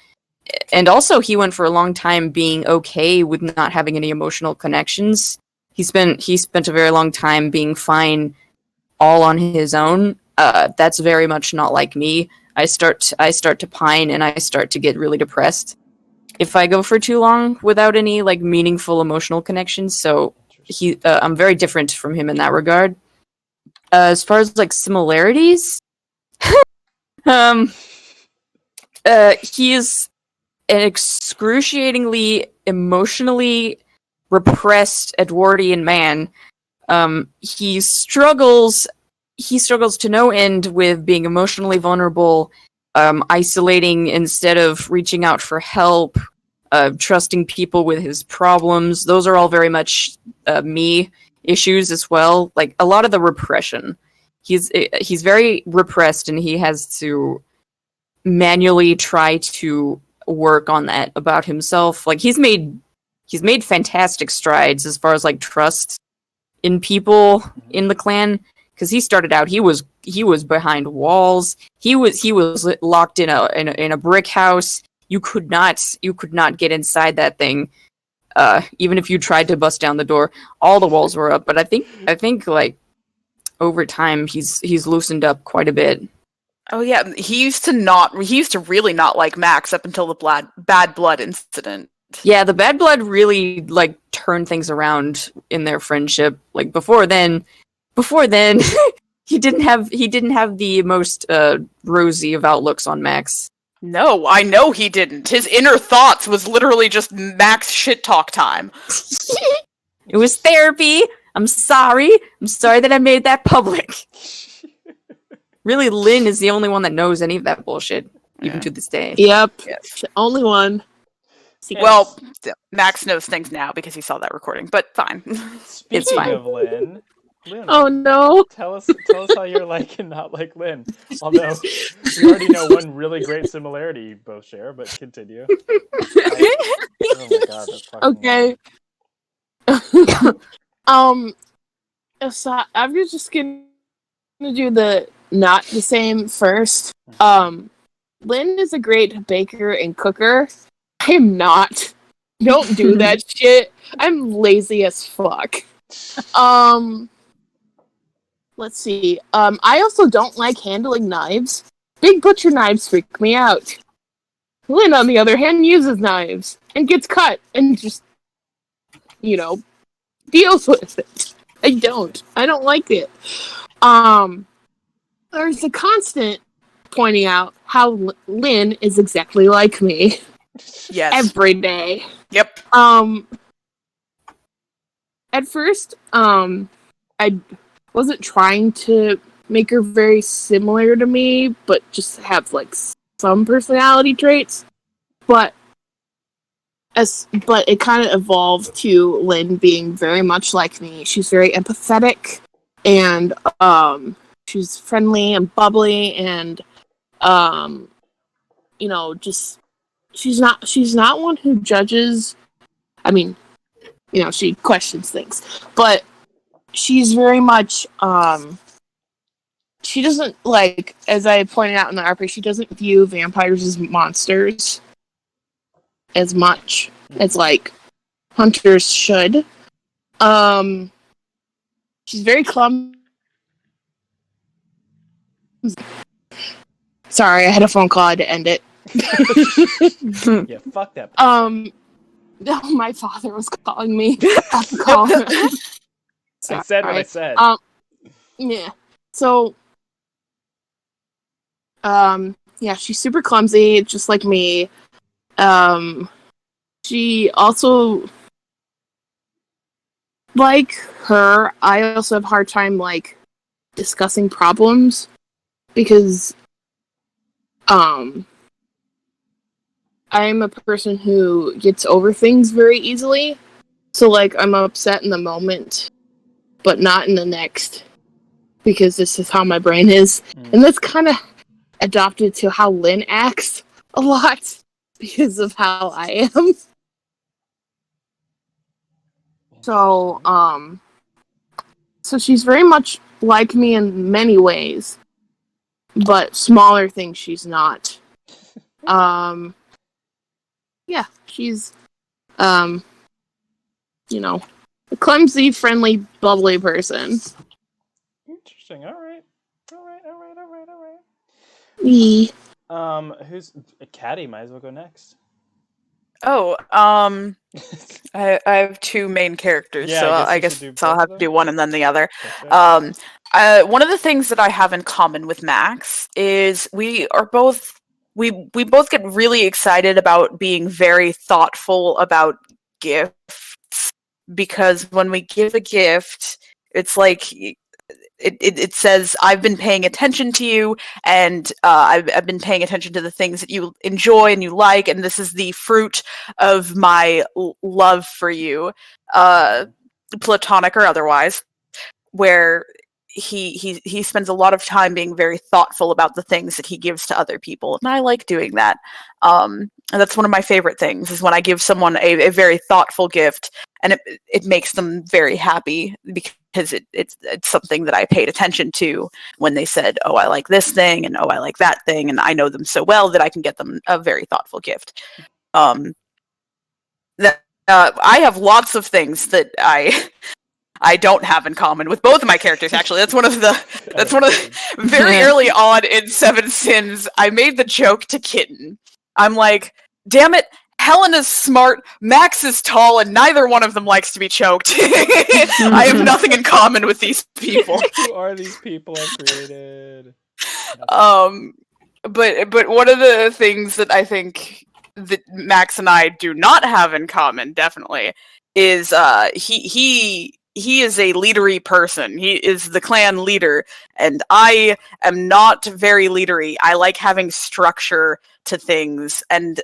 And also he went for a long time being okay with not having any emotional connections. He spent a very long time being fine all on his own. That's very much not like me. I start to pine and I start to get really depressed if I go for too long without any like meaningful emotional connections. So I'm very different from him in that regard. As far as like similarities, he is an excruciatingly emotionally repressed Edwardian man. He struggles to no end with being emotionally vulnerable, isolating instead of reaching out for help, trusting people with his problems. Those are all very much me issues as well. Like a lot of the repression. He's very repressed, and he has to manually try to work on that about himself. Like he's made fantastic strides as far as like trust in people in the clan, because he started out, he was behind walls. He was locked in a brick house. You could not get inside that thing. Even if you tried to bust down the door, all the walls were up. But I think like over time he's loosened up quite a bit. Oh yeah, he used to really not like Max up until the bad blood incident. Yeah, the bad blood really like turned things around in their friendship. Like before then, he didn't have the most rosy of outlooks on Max. No, I know he didn't. His inner thoughts was literally just Max shit talk time. It was therapy. I'm sorry that I made that public. Really, Lynn is the only one that knows any of that bullshit, even to this day. Yep. Yes. The only one. Well, Max knows things now because he saw that recording, but fine. Speaking fine. of Lynn, Oh no. tell us how you're like and not like Lynn. Although we already know one really great similarity you both share, but continue. Oh my god, that's fucking Okay. So I'm just gonna do the not the same first. Lynn is a great baker and cooker. I am not. Don't do that shit. I'm lazy as fuck. Let's see. I also don't like handling knives. Big butcher knives freak me out. Lynn, on the other hand, uses knives and gets cut and just, deals with it. I don't like it. There's a constant pointing out how Lynn is exactly like me. Yes. Every day. Yep. At first, I wasn't trying to make her very similar to me, but just have like some personality traits. But it kind of evolved to Lynn being very much like me. She's very empathetic, and she's friendly and bubbly, and just she's not one who judges. I mean, she questions things, but she's very much she doesn't, like, as I pointed out in the RP, she doesn't view vampires as monsters as much as like hunters should. She's very clumsy. Sorry, I had a phone call, I had to end it. Yeah, fuck that. My father was calling me. I have to call him. I said what I said. Yeah. So, yeah, she's super clumsy, just like me. She also, like her, I also have a hard time, like, discussing problems, because, I'm a person who gets over things very easily. So, like, I'm upset in the moment, but not in the next, because this is how my brain is. And that's kind of adopted to how Lynn acts a lot, because of how I am. So, so she's very much like me in many ways, but smaller things she's not. Yeah, she's, a clumsy, friendly, bubbly person. Interesting. All right. Me. Who's Caddy? Might as well go next. Oh, I have two main characters, Yeah, so I I guess guess we should do I'll both have of to do one and then the other. Okay. One of the things that I have in common with Max is we both get really excited about being very thoughtful about gifts, because when we give a gift, it's like it says, I've been paying attention to you, and I've been paying attention to the things that you enjoy and you like, and this is the fruit of my love for you, platonic or otherwise, where he spends a lot of time being very thoughtful about the things that he gives to other people, and I like doing that. And that's one of my favorite things, is when I give someone a very thoughtful gift, and it makes them very happy, because because it's something that I paid attention to when they said, oh, I like this thing, and oh, I like that thing, and I know them so well that I can get them a very thoughtful gift. I have lots of things that I don't have in common with both of my characters. Actually, that's one of the very early on in Seven Sins. I made the joke to Kitten. I'm like, damn it, Helena's smart, Max is tall, and neither one of them likes to be choked. I have nothing in common with these people. Who are these people I've created? But one of the things that I think that Max and I do not have in common, definitely, is he is a leadery person. He is the clan leader, and I am not very leadery. I like having structure to things and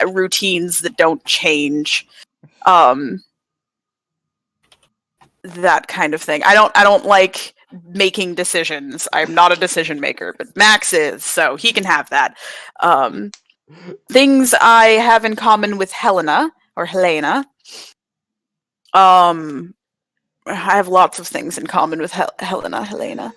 routines that don't change. That kind of thing. I don't like making decisions. I'm not a decision maker, but Max is, so he can have that. Things I have in common with Helena. I have lots of things in common with Helena.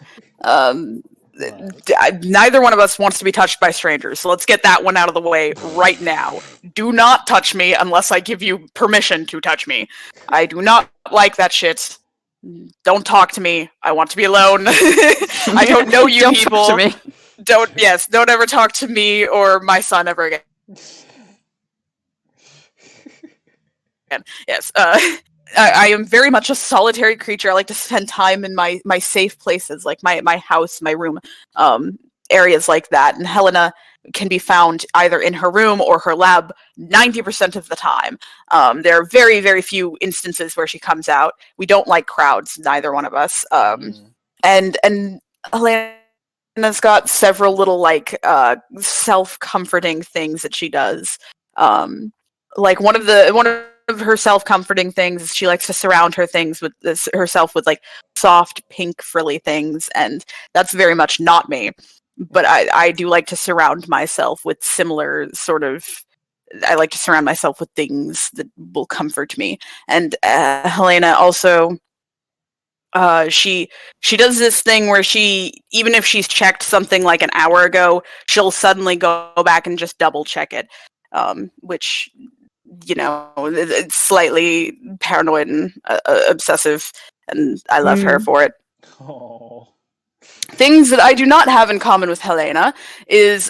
Neither one of us wants to be touched by strangers, so let's get that one out of the way right now. Do not touch me unless I give you permission to touch me. I do not like that shit. Don't talk to me. I want to be alone. I don't know you Don't people. talk to me. Don't ever talk to me or my son ever again. Yes. I am very much a solitary creature. I like to spend time in my safe places, like my house, my room, areas like that. And Helena can be found either in her room or her lab 90% of the time. There are very, very few instances where she comes out. We don't like crowds, neither one of us. And Helena's got several little like self-comforting things that she does. Like one of her self-comforting things is she likes to surround herself with like soft pink frilly things, and that's very much not me. But I do like to surround myself with similar sort of. I like to surround myself with things that will comfort me. And Helena also, she does this thing where even if she's checked something like an hour ago, she'll suddenly go back and just double check it, which. It's slightly paranoid and obsessive, and I love her for it. Oh. Things that I do not have in common with Helena is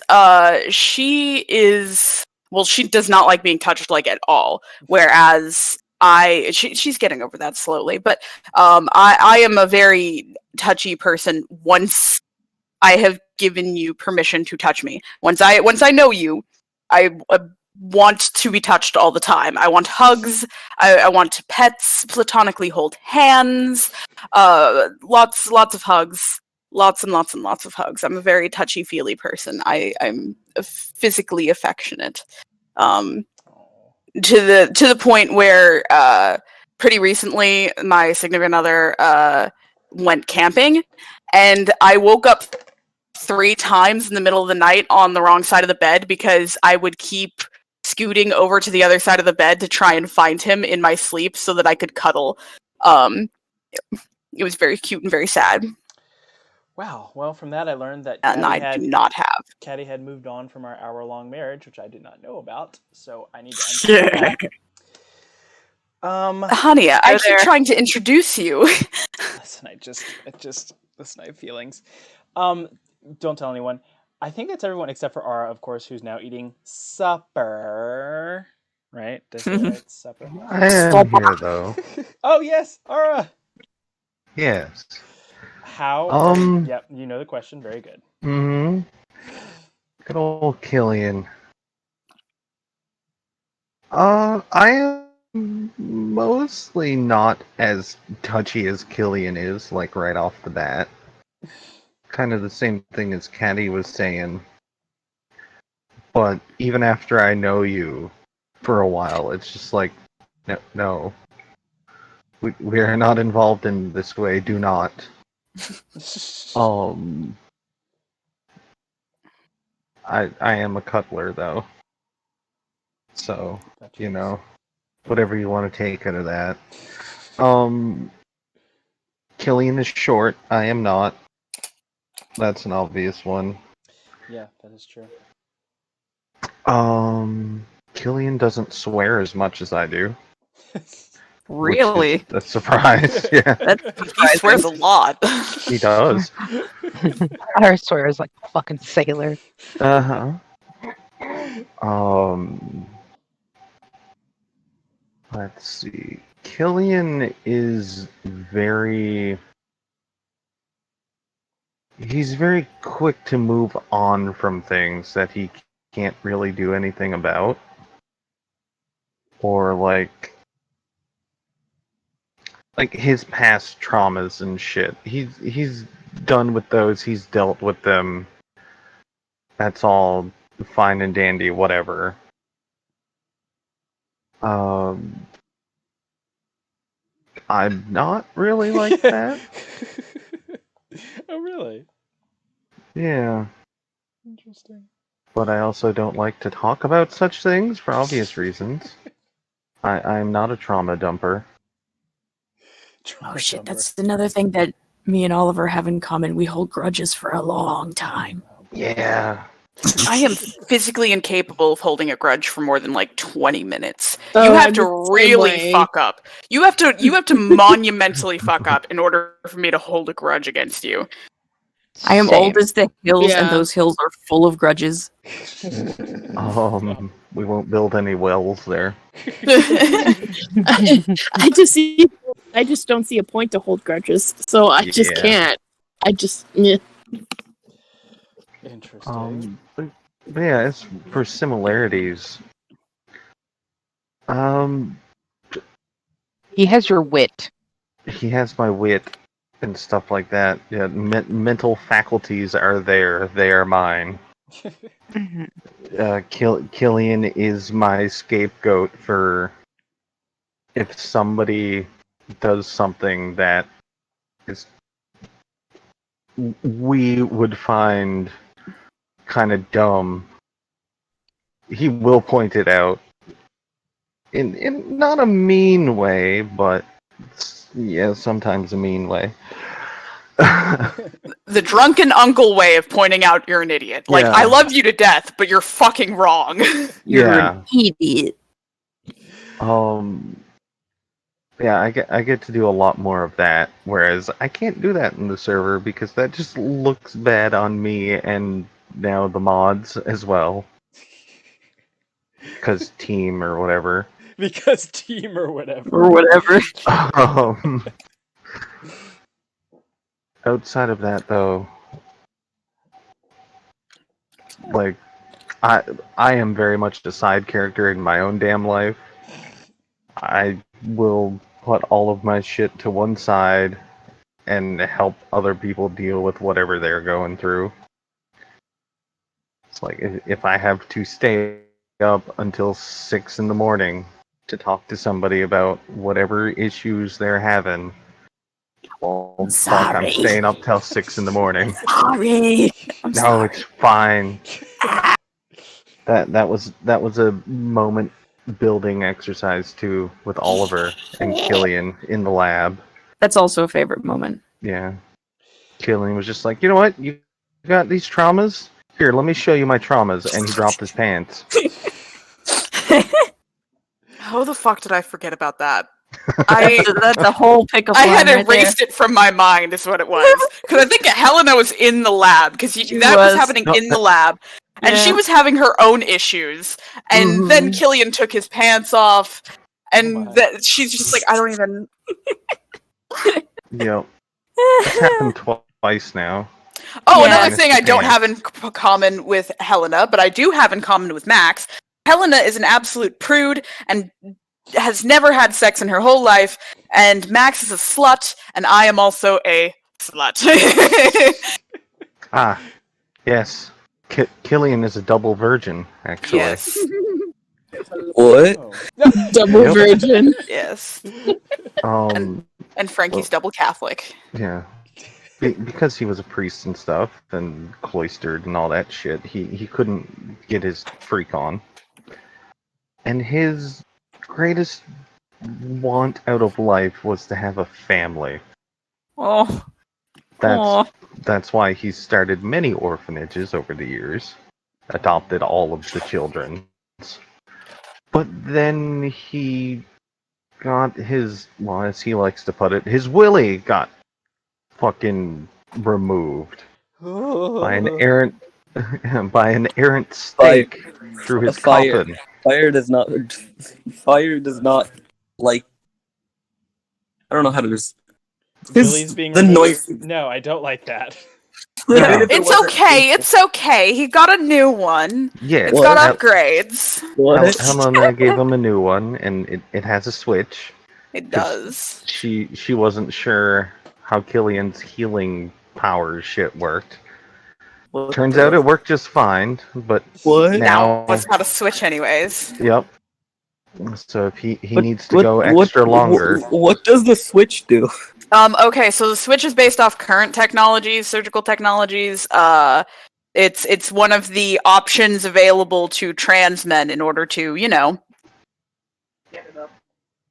she does not like being touched like at all, whereas she's getting over that slowly, but I am a very touchy person once I have given you permission to touch me. Once I know you, I want to be touched all the time. I want hugs. I want pets, platonically hold hands. Lots of hugs. Lots and lots and lots of hugs. I'm a very touchy-feely person. I'm physically affectionate. To the point where pretty recently my significant other went camping, and I woke up 3 times in the middle of the night on the wrong side of the bed because I would keep scooting over to the other side of the bed to try and find him in my sleep so that I could cuddle. It was very cute and very sad. Wow. Well, from that I learned that Do not have. Caddy had moved on from our hour-long marriage, which I did not know about. So I need to unpack that. Honey, I keep trying to introduce you. Listen, listen, I have feelings. Don't tell anyone. I think that's everyone except for Ara, of course, who's now eating supper. Right? Did I say that right? Supper. I am here though. Oh yes, Ara. Yes. How? Yep, you know the question. Very good. Good old Killian. I am mostly not as touchy as Killian is, like right off the bat. Kind of the same thing as Caddy was saying. But even after I know you for a while, it's just like, no. We are not involved in this way. Do not. I am a cuddler though. So, whatever you want to take out of that. Killian is short. I am not. That's an obvious one. Yeah, that is true. Killian doesn't swear as much as I do, which Really? is a surprise. Yeah, That's He surprising. swears a lot. he does. I swear is like a fucking sailor. Uh huh. Let's see. Killian is very. He's very quick to move on from things that he can't really do anything about. Or like his past traumas and shit. He's done with those, he's dealt with them. That's all fine and dandy, whatever. I'm not really like that. Oh, really? Yeah. Interesting. But I also don't like to talk about such things for obvious reasons. I'm not a trauma dumper. Oh shit, that's another thing that me and Oliver have in common. We hold grudges for a long time. Yeah. I am physically incapable of holding a grudge for more than like 20 minutes. Oh, You have I'm to the same really way. fuck up. You have to monumentally fuck up in order for me to hold a grudge against you. I am Same. old as the hills, Yeah. and those hills are full of grudges. We won't build any wells there. I just don't see a point to hold grudges, so I just Yeah. can't. I just yeah. Interesting. But yeah, as for similarities, He has your wit. he has my wit and stuff like that. Yeah, mental faculties are there. They are mine. Killian is my scapegoat for if somebody does something that is we would find kind of dumb. He will point it out in not a mean way, but yeah, sometimes a mean way. The drunken uncle way of pointing out you're an idiot. Like, Yeah. I love you to death, but you're fucking wrong. You're Yeah. an idiot. Yeah, I get to do a lot more of that, whereas I can't do that in the server because that just looks bad on me and now the mods as well. Because team or whatever. Because team or whatever. Or whatever. Outside of that, though, like I am very much a side character in my own damn life. I will put all of my shit to one side and help other people deal with whatever they're going through. It's like if I have to stay up until 6 in the morning to talk to somebody about whatever issues they're having, well, fuck, I'm Sorry. staying up till 6 in the morning. Sorry. I'm No, sorry. it's fine. That was a moment building exercise too with Oliver and Killian in the lab. That's also a favorite moment. Yeah. Killian was just like, you know what? You got these traumas? Here, let me show you my traumas. And he dropped his pants. How the fuck did I forget about that? That's a whole pickup I line had right erased it from my mind, is what it was. Because I think Helena was in the lab, because that was was. happening No, in the lab. And she Yeah. was having her own issues. And then Killian took his pants off. And my. she's just like, I don't even... Yep. It's happened twice now. Oh, Yeah. another thing I don't have in common with Helena, but I do have in common with Max. Helena is an absolute prude and has never had sex in her whole life, and Max is a slut, and I am also a slut. Ah, yes. Killian is a double virgin, actually. Yes. What? Oh. Double Yep. virgin. Yes. Um, And Frankie's double Catholic. yeah. Because he was a priest and stuff, and cloistered and all that shit, he couldn't get his freak on. And his greatest want out of life was to have a family. Oh, That's that's why he started many orphanages over the years, adopted all of the children. But then he got his, well, as he likes to put it, his willy got fucking removed by an errant by an errant stake through his Fire. coffin. Fire does not. Fire does not like. I don't know how to. Billy's being the removed. noise. No, I don't like that. Even if it It's wasn't okay. painful. It's okay. He got a new one. Yeah, It's What? got upgrades. What? Helena gave him a new one, and it has a switch. It does. She wasn't sure how Killian's healing powers shit worked. What Turns the- out it worked just fine, but What? Now now, it's got a switch anyways. yep. So if he What- needs to go what- extra longer. What does the switch do? Okay, so the switch is based off current technologies, surgical technologies. It's one of the options available to trans men in order to,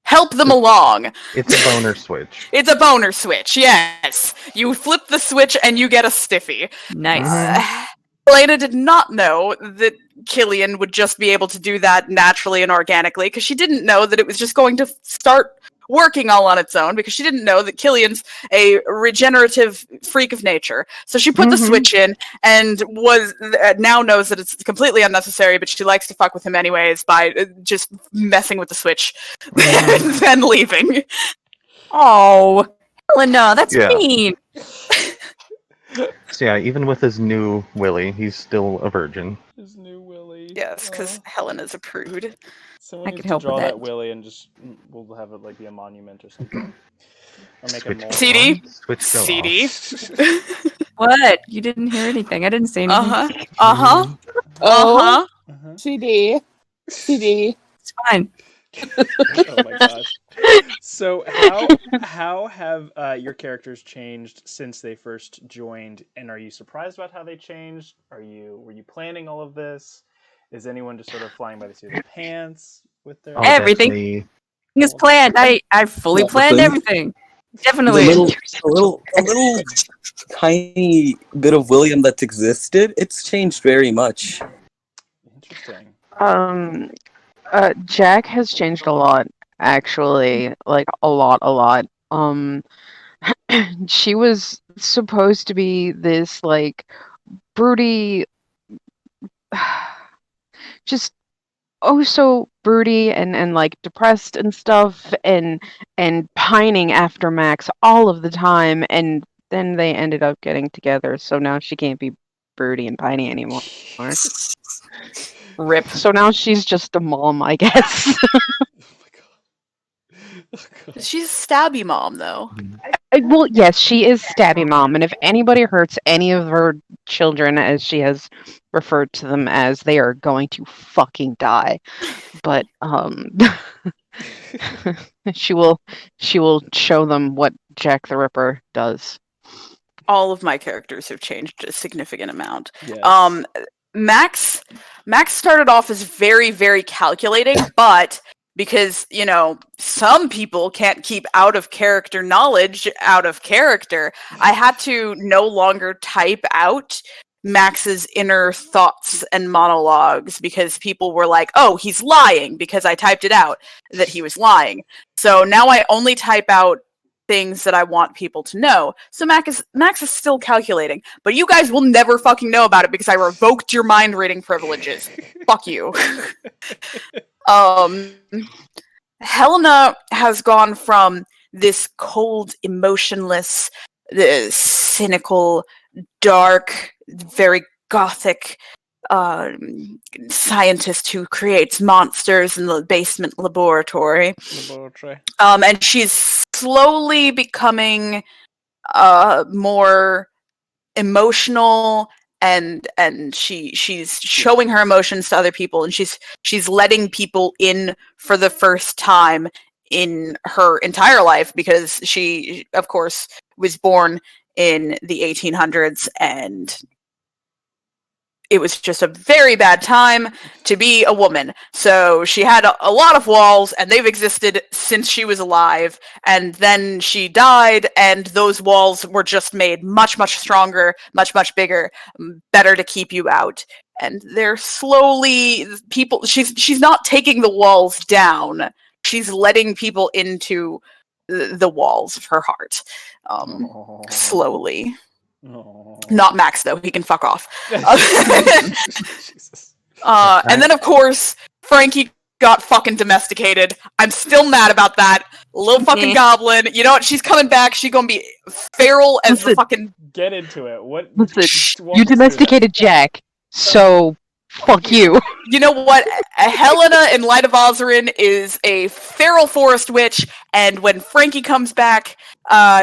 help them along. It's a boner switch. It's a boner switch, yes. You flip the switch and you get a stiffy. nice. Elena did not know that Killian would just be able to do that naturally and organically, because she didn't know that it was just going to start working all on its own, because she didn't know that Killian's a regenerative freak of nature. So she put the switch in and now knows that it's completely unnecessary, but she likes to fuck with him anyways by just messing with the switch and then leaving. Oh, Helena, that's Yeah. mean. So yeah, even with his new Willy, he's still a virgin. His new Willy. Yes, because Helena's a prude. Someone I needs could to help draw with that that. Willy and just we'll have it like be a monument or something. Or make a Switch mold. CD? Switch go off. CD. What? You didn't hear anything. I didn't say anything. Uh-huh. Uh-huh. Uh-huh. CD. It's fine. Oh my gosh. So how have your characters changed since they first joined, and are you surprised about how they changed? Were you planning all of this? Is anyone just sort of flying by the seat of their pants with their Oh, Everything. definitely. It's planned. I fully planned everything. Definitely. The little tiny bit of William that's existed, it's changed very much. Interesting. Jack has changed a lot, actually, like a lot. She was supposed to be this like broody, just so broody and like depressed and stuff, and pining after Max all of the time, and then they ended up getting together, so now she can't be broody and piney anymore. Rip. So now she's just a mom, I guess. Oh my god. She's a stabby mom, though. Well, yes, she is stabby mom, and if anybody hurts any of her children, as she has referred to them as, they are going to fucking die. But she will show them what Jack the Ripper does. All of my characters have changed a significant amount. Yes. Max started off as very, very calculating, but because, some people can't keep out of character knowledge out of character, I had to no longer type out Max's inner thoughts and monologues, because people were like, oh, he's lying, because I typed it out that he was lying. So now I only type out things that I want people to know. So Max is still calculating, but you guys will never fucking know about it because I revoked your mind reading privileges. Fuck you. Helena has gone from this cold, emotionless, cynical, dark, very gothic scientist who creates monsters in the basement laboratory. And she's slowly becoming more emotional, and she's showing her emotions to other people, and she's letting people in for the first time in her entire life, because she, of course, was born in the 1800s, and it was just a very bad time to be a woman. So she had a lot of walls, and they've existed since she was alive. And then she died, and those walls were just made much, much stronger, much, much bigger, better to keep you out. And they're slowly she's not taking the walls down. She's letting people into the walls of her heart, slowly. Not Max, though. He can fuck off. Jesus. And then, of course, Frankie got fucking domesticated. I'm still mad about that. Little fucking goblin. You know what? She's coming back. She's gonna be feral as the fucking... Get into it. What? Listen, you domesticated Jack, so fuck you. You know what? Helena in Light of Ozarin is a feral forest witch, and when Frankie comes back,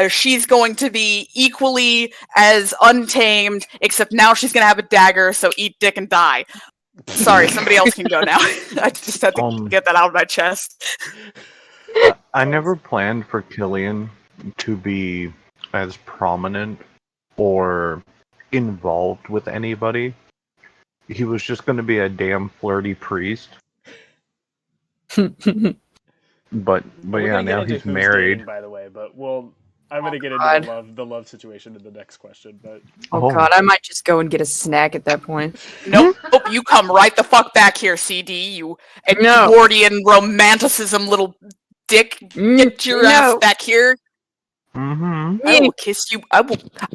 she's going to be equally as untamed, except now she's going to have a dagger, so eat dick and die. Sorry, somebody else can go now. I just had to get that out of my chest. I never planned for Killian to be as prominent or involved with anybody. He was just going to be a damn flirty priest. But yeah, now he's married. Dating, by the way, but I'm going to get into the love situation in the next question. But God, I might just go and get a snack at that point. Nope, you come right the fuck back here, CD. You Edwardian romanticism little dick. Get your ass back here. Mm-hmm. I will kiss you. I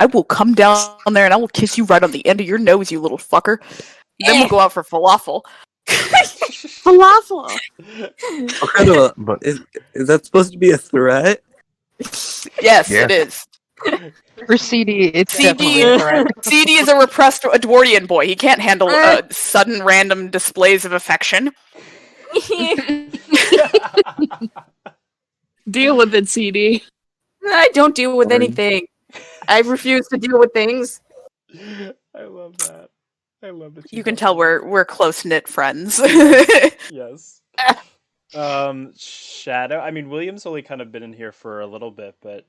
will come down there and I will kiss you right on the end of your nose, you little fucker. Then we'll go out for falafel. Falafel. What kind of is that supposed to be a threat? Yes, it is. For CD, it's CD, definitely a threat. CD is a repressed Edwardian boy. He can't handle sudden random displays of affection. Deal with it, CD. I don't deal with anything. I refuse to deal with things. I love that. I love that. You can tell we're close-knit friends. Yes. Shadow. I mean, William's only kind of been in here for a little bit, but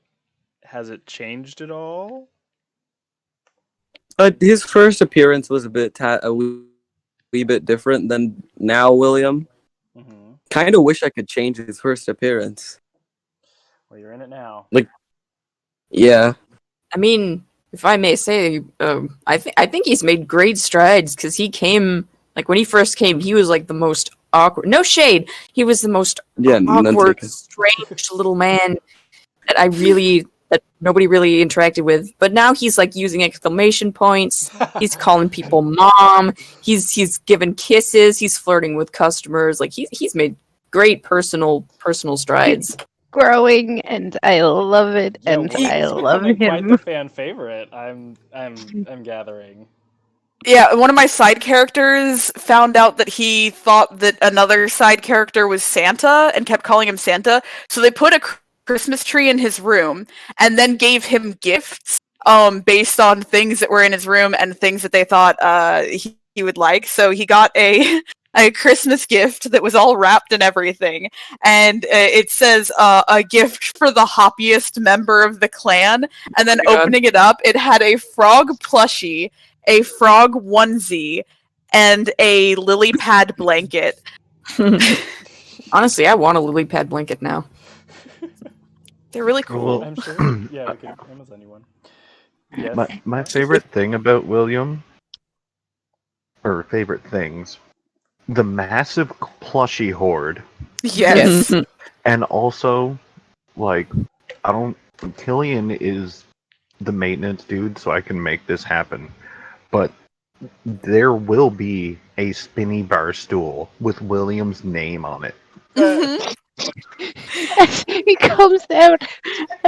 has it changed at all? His first appearance was a wee bit different than now William. Mm-hmm. Kind of wish I could change his first appearance. Well, you're in it now. Yeah. I mean, if I may say, I think he's made great strides because he came when he first came, he was the most awkward. No shade, he was the most awkward, strange little man that nobody really interacted with. But now he's using exclamation points. He's calling people mom. He's giving kisses. He's flirting with customers. He's made great personal strides. Growing, and I love it, and I love him. Quite the fan favorite. I'm gathering. Yeah, one of my side characters found out that he thought that another side character was Santa and kept calling him Santa. So they put a Christmas tree in his room and then gave him gifts based on things that were in his room and things that they thought he would like. So he got a Christmas gift that was all wrapped and everything, and it says a gift for the hoppiest member of the clan, and then opening it up, it had a frog plushie, a frog onesie, and a lily pad blanket. Honestly, I want a lily pad blanket now. They're really cool. Well, I'm sure. Yeah, we could Amazon you one. Yes. My favorite thing about William, or favorite things, the massive plushie hoard. Yes. And also, Killian is the maintenance dude, so I can make this happen. But there will be a spinny bar stool with William's name on it. He comes out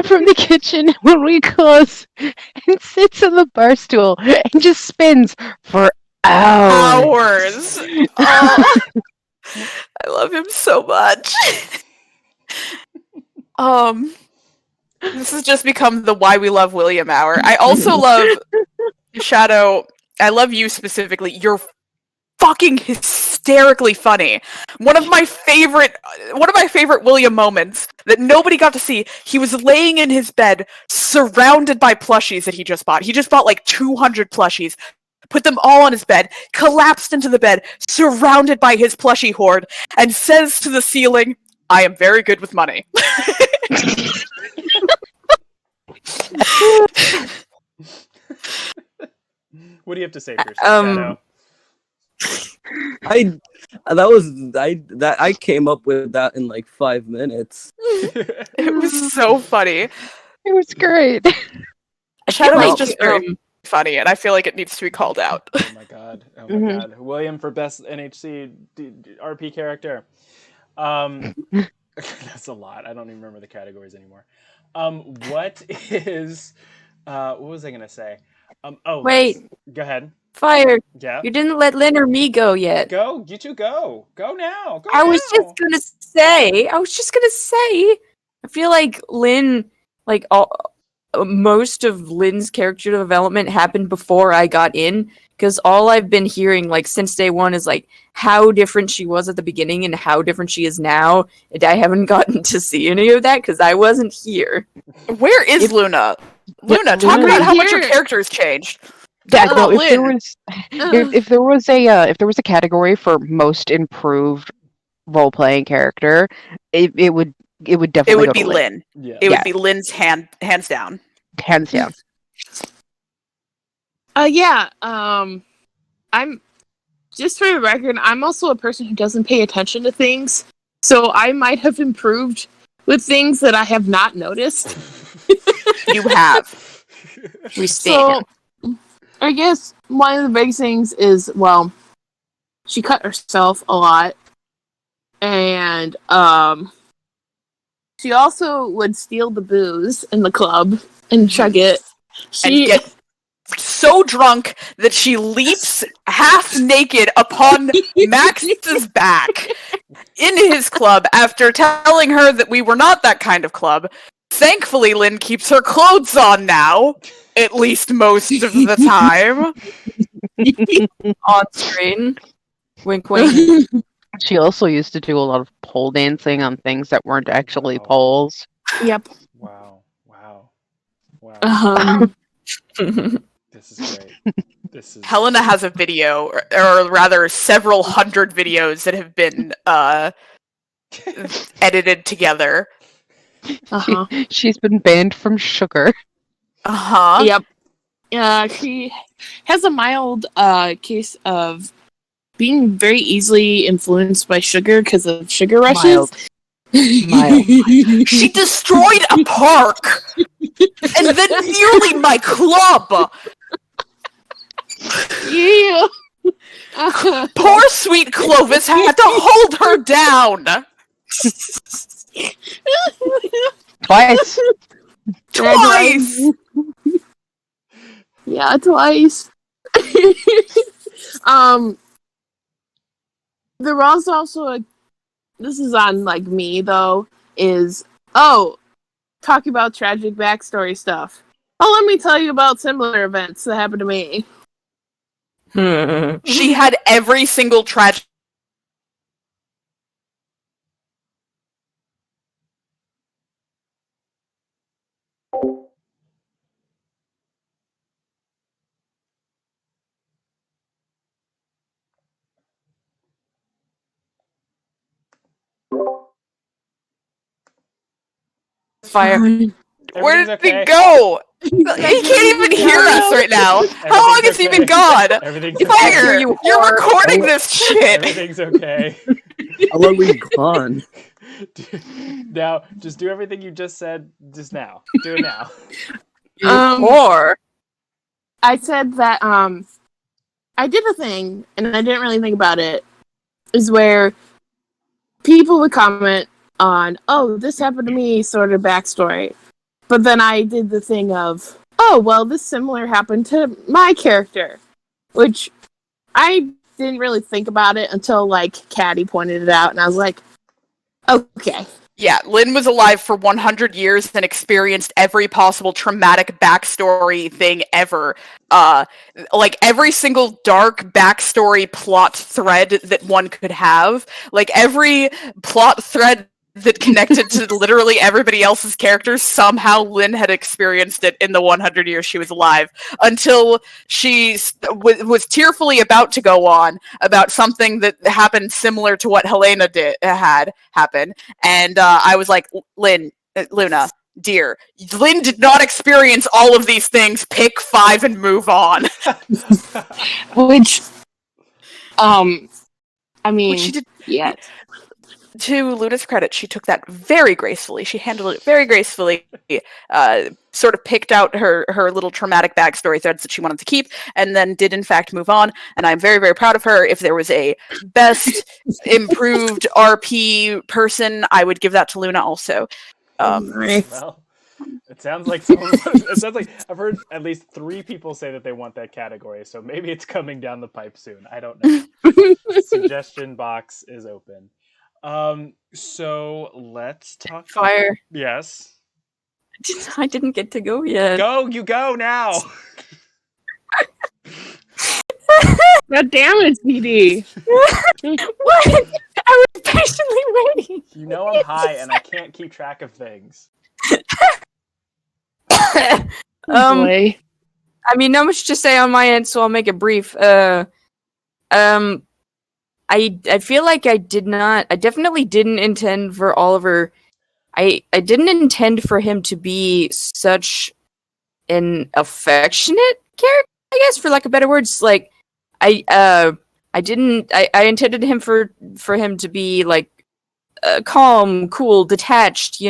from the kitchen when we close and sits on the bar stool and just spins for hours. Oh, I love him so much. This has just become the Why We Love William hour. I also love Shadow. I love you specifically. You're fucking hysterically funny. One of my favorite William moments that nobody got to see. He was laying in his bed, surrounded by plushies that he just bought. He just bought 200 plushies, put them all on his bed, collapsed into the bed, surrounded by his plushie horde, and says to the ceiling, "I am very good with money." What do you have to say for yourself, Shadow? I came up with that in like 5 minutes. It was so funny. It was great. Shadow like, is just very funny, and I feel like it needs to be called out. Oh my god! Oh my god! William for best NHC RP character. That's a lot. I don't even remember the categories anymore. What is? What was I gonna say? Wait. Go ahead. Fire. Yeah. You didn't let Lynn or me go yet. Go. You two go. Go now. Go I now. was just gonna say. I feel like Lynn, like most of Lynn's character development happened before I got in, because all I've been hearing like since day one is like how different she was at the beginning and how different she is now. And I haven't gotten to see any of that because I wasn't here. Where is Luna? Luna, talk Luna about how much here. your character has changed. Yeah, Talk no, about if there Lynn. was if there was a category for most improved role playing character, it would definitely It would go be to Lynn. Yeah. It Yeah. would be Lynn's hands down. Hands down. I'm just for the record, I'm also a person who doesn't pay attention to things, so I might have improved with things that I have not noticed. You have. We stand. So, I guess one of the big things is, well, she cut herself a lot, and she also would steal the booze in the club and chug it. And get so drunk that she leaps half naked upon Max's back in his club after telling her that we were not that kind of club. Thankfully, Lynn keeps her clothes on now, at least most of the time. On screen. Wink, wink. She also used to do a lot of pole dancing on things that weren't actually Wow. poles. Yep. Wow. This is great. This is Helena has a video, or rather several hundred videos that have been edited together. Uh-huh. She's been banned from sugar. Uh-huh. Yep. She has a mild case of being very easily influenced by sugar because of sugar rushes. Mild. She destroyed a park! And then nearly my club! Yeah. Poor sweet Clovis had to hold her down! Twice. Twice! Yeah, twice. There was also this is on like me though, is talking about tragic backstory stuff. Oh, let me tell you about similar events that happened to me. She had every single tragic. Fire. Where did okay. he go? He can't even hear us right now. How long has he been gone? Everything's Fire! You You're are. recording this shit! Everything's okay. How long we gone? Now, just do everything you just said just now. Do it now. Or I said that I did a thing and I didn't really think about it, is where people would comment on, oh, this happened to me, sort of backstory. But then I did the thing of, oh, well, this similar happened to my character. Which I didn't really think about it until, like, Caddy pointed it out, and I was like, okay. Yeah, Lynn was alive for 100 years and experienced every possible traumatic backstory thing ever. Like, every single dark backstory plot thread that one could have. Like, every plot thread that connected to literally everybody else's characters. Somehow Lynn had experienced it in the 100 years she was alive, until she was tearfully about to go on about something that happened similar to what Helena had happen. And I was like, Luna, dear, Lynn did not experience all of these things. Pick 5 and move on. Which, I mean, Which she did. yes. To Luna's credit, she took that very gracefully. She handled it very gracefully. Sort of picked out her little traumatic backstory threads that she wanted to keep, and then did in fact move on. And I'm very, very proud of her. If there was a best improved RP person, I would give that to Luna also. Well, it sounds like it sounds like I've heard at least 3 people say that they want that category. So maybe it's coming down the pipe soon. I don't know. Suggestion box is open. So let's talk. Fire. Yes. I didn't get to go yet. Go, you go now. God damn it, CD. What? I was patiently waiting. You know I'm high and I can't keep track of things. Boy. I mean, not much to say on my end, so I'll make it brief. I feel like I definitely didn't intend for Oliver. I didn't intend for him to be such an affectionate character, I guess, for lack of better words. Like, I intended him for him to be like calm, cool, detached,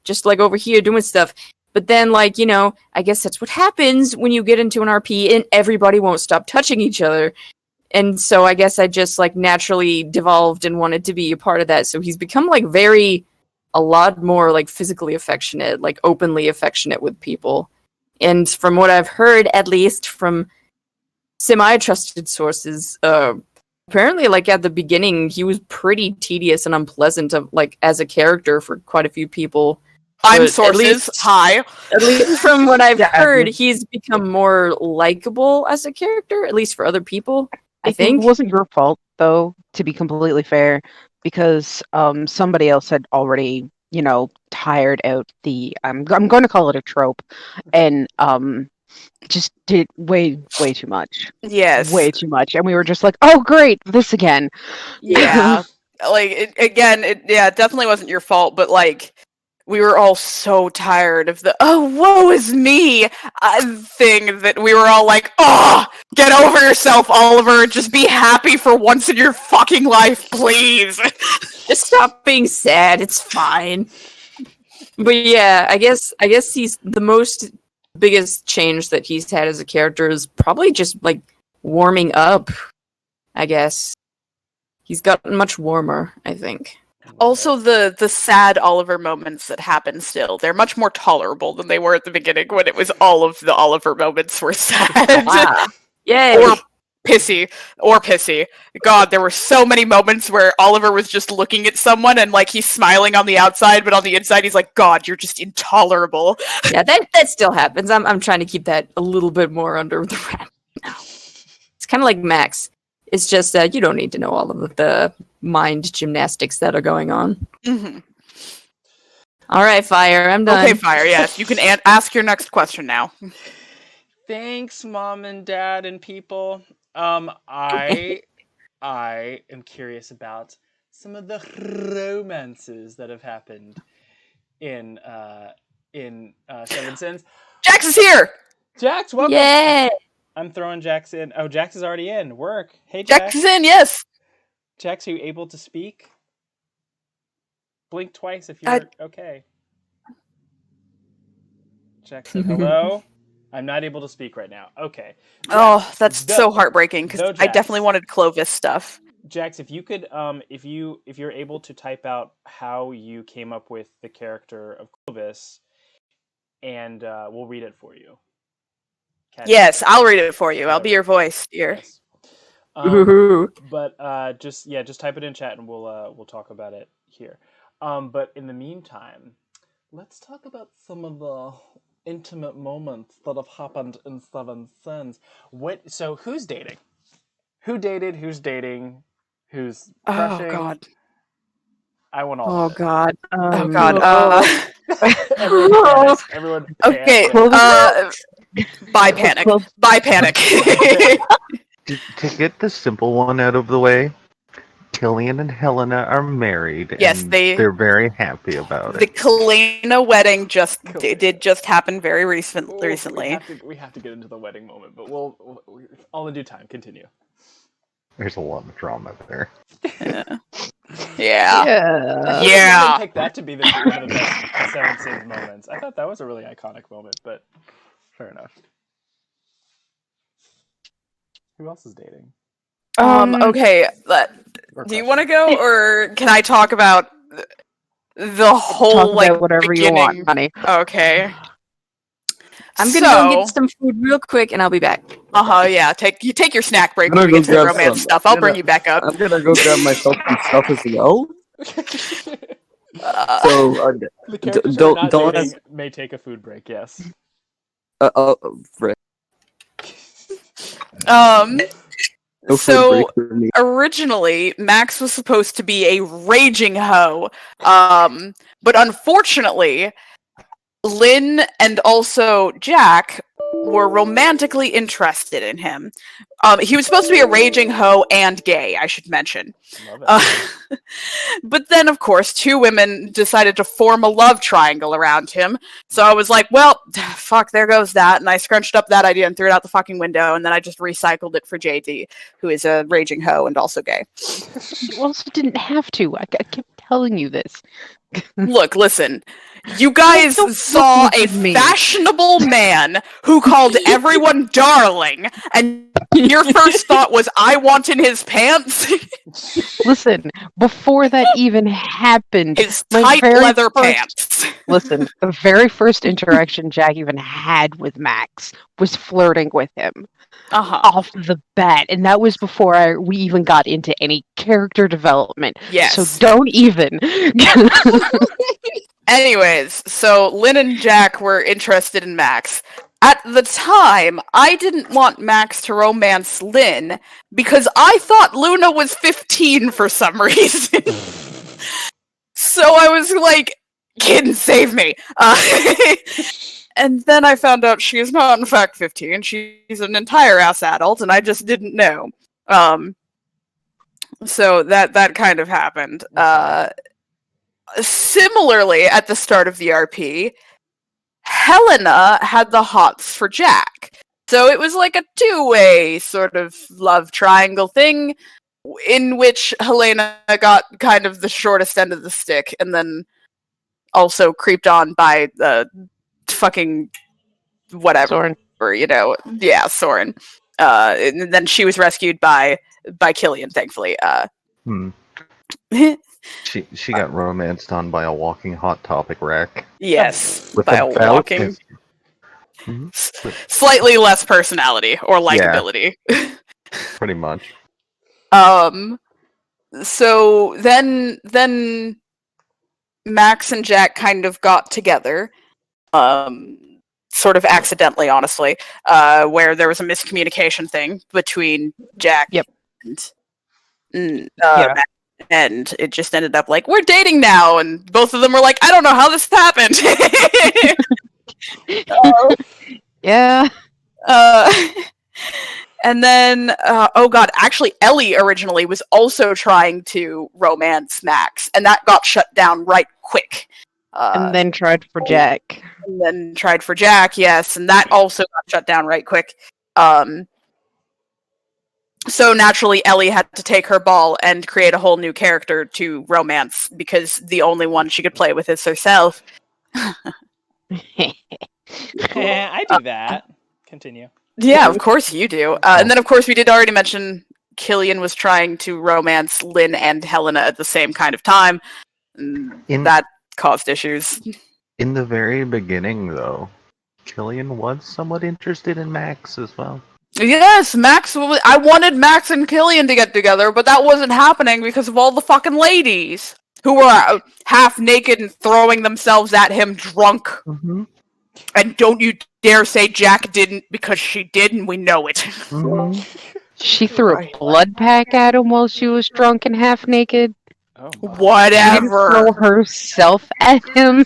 just like over here doing stuff. But then, like, I guess that's what happens when you get into an RP and everybody won't stop touching each other. And so I guess I just like naturally devolved and wanted to be a part of that. So he's become like a lot more like physically affectionate, like openly affectionate with people. And from what I've heard, at least from semi-trusted sources, apparently like at the beginning he was pretty tedious and unpleasant as a character for quite a few people. I'm But sources. Hi. At least from what I've Yeah, heard, he's become more likable as a character, at least for other people. I think. It wasn't your fault, though, to be completely fair, because somebody else had already, tired out the I'm going to call it a trope, and just did way too much. Yes. Way too much, and we were just like, oh great, this again. Yeah. Like, it definitely wasn't your fault, but like, we were all so tired of the "oh, woe is me" thing that we were all like, "Oh, get over yourself, Oliver. Just be happy for once in your fucking life, please." Just stop being sad. It's fine. But yeah, I guess he's the biggest change that he's had as a character is probably just like warming up. I guess he's gotten much warmer, I think. Also, the sad Oliver moments that happen still, they're much more tolerable than they were at the beginning when it was all of the Oliver moments were sad. Yay! Or pissy. God, there were so many moments where Oliver was just looking at someone and like he's smiling on the outside, but on the inside he's like, God, you're just intolerable. Yeah, that still happens. I'm trying to keep that a little bit more under the wrap now. It's kind of like Max. It's just that you don't need to know all of the mind gymnastics that are going on. Mm-hmm. All right, Fire, I'm done. Okay, Fire, yes. You can ask your next question now. Thanks, Mom and Dad and people. I am curious about some of the romances that have happened in Seven Sins. Jax is here! Jax, welcome! Yeah! I'm throwing Jax in. Oh, Jax is already in. Work. Hey, Jax. Jax is in, yes! Jax, are you able to speak? Blink twice if you're okay. Jax said hello. I'm not able to speak right now. Okay. Jax, oh, that's so heartbreaking because I definitely wanted Clovis stuff. Jax, if you could, if you're able to type out how you came up with the character of Clovis, and we'll read it for you. Yes, I'll read it for you. I'll be your voice, dear. Yes. But just type it in chat and we'll talk about it here. But in the meantime, let's talk about some of the intimate moments that have happened in Seven Sins. So who's dating? Who dated? Who's dating? Who's crushing? Oh God. I want all Oh of it. God. Oh God. Everyone panic. Everyone Okay. panic. Buy panic. Well, Buy panic. To get the simple one out of the way, Killian and Helena are married, Yes, and they- they're very happy about The it. Kalena wedding did just happen very Well, recently. we have to get into the wedding moment, but we'll all in due time. Continue. There's a lot of drama there. Yeah. yeah. Yeah. I didn't pick that to be one of the best Seven Sins moments. I thought that was a really iconic moment, but fair enough. Who else is dating? Okay. Or Do you question? want to go, or can I talk about the whole Talk like about whatever beginning? you want, honey. Okay. I'm gonna go get some food real quick, and I'll be back. Yeah. You take your snack break I'm when we gonna get to the go grab romance some. stuff. I'll bring you back up. I'm gonna go grab myself some stuff as well. Uh, So The characters who are not don't dating ask- may take a food break. Yes. right. No food So break for me. originally, Max was supposed to be a raging hoe, but unfortunately, Lynn and also Jack were romantically interested in him. He was supposed to be a raging hoe and gay, I should mention. Love it. But then, of course, two women decided to form a love triangle around him. So I was like, well, fuck, there goes that. And I scrunched up that idea and threw it out the fucking window. And then I just recycled it for JD, who is a raging hoe and also gay. You also didn't have to. I kept telling you this. Look, listen. You guys Don't saw look a at me. fashionable man who called everyone darling, and your first thought was, I want in his pants? Listen, before that even happened, His my tight very leather first- pants. Listen, the very first interaction Jack even had with Max was flirting with him Uh-huh. off the bat, and that was before we even got into any character development. Yes. So don't even. Anyways, so Lynn and Jack were interested in Max. At the time, I didn't want Max to romance Lynn because I thought Luna was 15 for some reason. So I was like, kid, save me. And then I found out she is not, in fact, 15. She's an entire ass adult, and I just didn't know. So that kind of happened. Similarly, at the start of the RP, Helena had the hots for Jack. So it was like a two-way sort of love triangle thing in which Helena got kind of the shortest end of the stick and then also creeped on by the fucking whatever, Soren. you know. Yeah, Soren. And then she was rescued by Killian, thankfully. She got romanced on by a walking Hot Topic rack. Yes, With by a about walking... as- Mhm. Slightly less personality or likability. Pretty much. So then Max and Jack kind of got together, sort of accidentally, honestly, where there was a miscommunication thing between Jack and Max, and it just ended up like, we're dating now, and both of them were like, I don't know how this happened. Yeah. And then, oh god, actually, Ellie originally was also trying to romance Max, and that got shut down right quick. And then tried for Jack. And then tried for Jack, yes, and that also got shut down right quick. So naturally, Ellie had to take her ball and create a whole new character to romance, because the only one she could play with is herself. I do that. Continue. Yeah, of course you do. And then, of course, we did already mention Killian was trying to romance Lynn and Helena at the same kind of time. That caused issues. In the very beginning, though, Killian was somewhat interested in Max as well. Yes, I wanted Max and Killian to get together, but that wasn't happening because of all the fucking ladies who were half naked and throwing themselves at him drunk. Mm-hmm. And don't you dare say Jack didn't, because she did, and we know it. Mm-hmm. She threw a blood pack at him while she was drunk and half naked. Oh my. Whatever. Throw herself at him.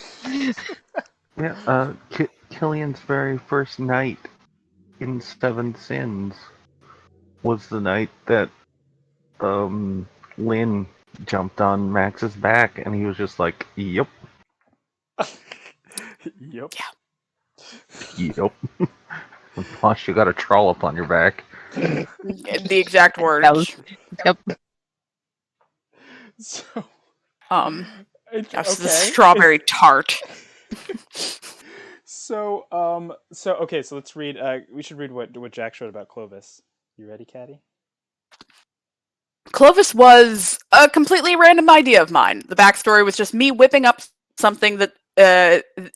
Yeah, Killian's very first night in Seven Sins was the night that Lynn jumped on Max's back, and he was just like, "Yep, Yep. yep." Plus, you got a trollop on your back. The exact words. That was- Yep. So. That's the strawberry tart. So okay. So let's read. We should read what Jack showed about Clovis. You ready, Caddy? Clovis was a completely random idea of mine. The backstory was just me whipping up something that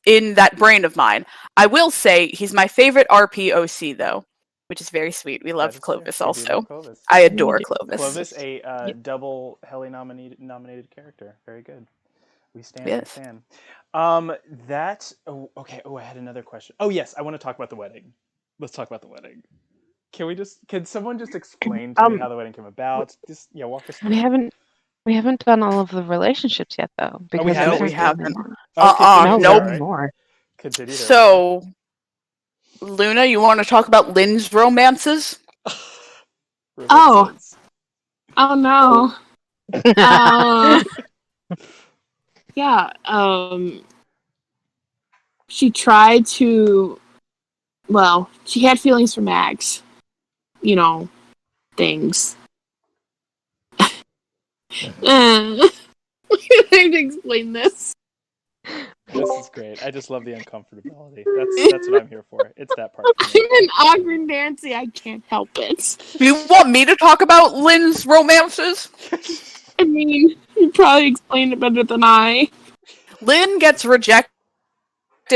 in that brain of mine. I will say he's my favorite RPOC though, which is very sweet. We love Clovis also. Clovis. I adore Clovis. Clovis, a double Helly nominated character. Very good. We stand. Yes. We stand. That. Oh, okay. Oh, I had another question. Oh, yes. I want to talk about the wedding. Let's talk about the wedding. Can someone just explain to me how the wedding came about? Just walk us through. We haven't done all of the relationships yet, though. we haven't? We haven't. Okay, nope. right. More. Continue. So, Luna, you want to talk about Lynn's romances? Oh no. Yeah. She tried to. Well, she had feelings for Max. You know, things. I have to explain this. This is great. I just love the uncomfortability. That's what I'm here for. It's that part. I'm an awkward Nancy. I can't help it. Do you want me to talk about Lynn's romances? I mean, you probably explained it better than I. Lynn gets rejected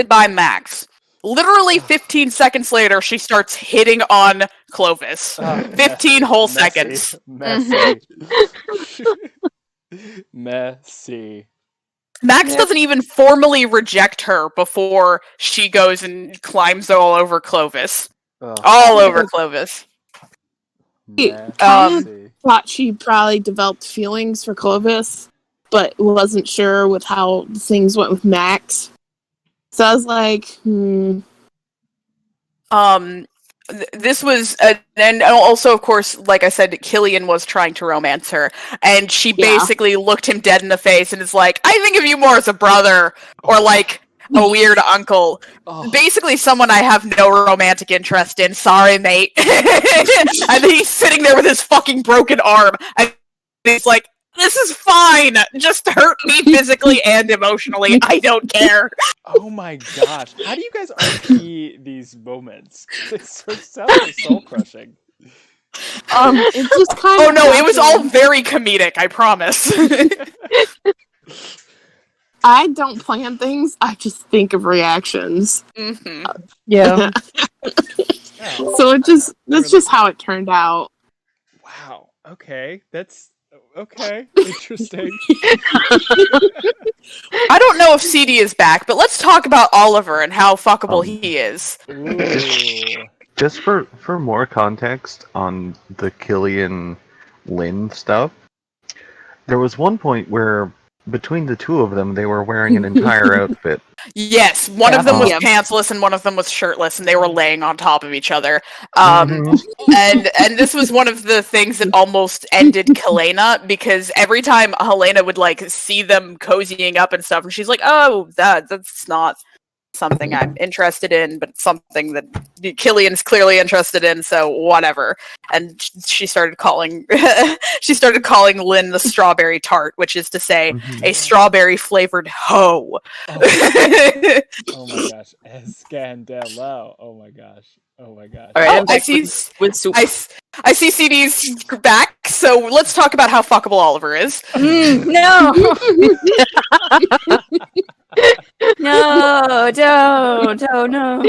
by Max. Literally 15 seconds later, she starts hitting on Clovis. 15 whole seconds. Messy. Messy. Max doesn't even formally reject her before she goes and climbs all over Clovis. All over Clovis. Messy. Thought she probably developed feelings for Clovis, but wasn't sure with how things went with Max. So I was like, This was, and also, of course, like I said, Killian was trying to romance her, and she basically looked him dead in the face and is like, I think of you more as a brother, or like a weird uncle. Basically, someone I have no romantic interest in. Sorry, mate. And then he's sitting there with his fucking broken arm, and he's like, this is fine. Just hurt me physically and emotionally. I don't care. Oh my gosh. How do you guys RP these moments? It's so soul crushing. it's just kind Oh of. no, it was all very comedic, I promise. I don't plan things. I just think of reactions. Mm-hmm. Yeah. So that's just how it turned out. Wow. Okay. That's okay. Interesting. I don't know if CD is back, but let's talk about Oliver and how fuckable he is. Ooh. Just for more context on the Killian Lynn stuff, there was one point where between the two of them, they were wearing an entire outfit. Yes, one of them was Yeah. pantsless and one of them was shirtless, and they were laying on top of each other. Mhm. And this was one of the things that almost ended Helena, because every time Helena would like see them cozying up and stuff, and she's like, "Oh, that's not something I'm interested in, but something that Killian's clearly interested in, so whatever." And she started calling Lynn the strawberry tart, which is to say a strawberry flavored hoe. Oh my gosh. Escandalo. Oh my gosh. Oh my gosh. All right, I'm I back see. with soup. I see CD's back, so let's talk about how fuckable Oliver is. No, no, don't, no.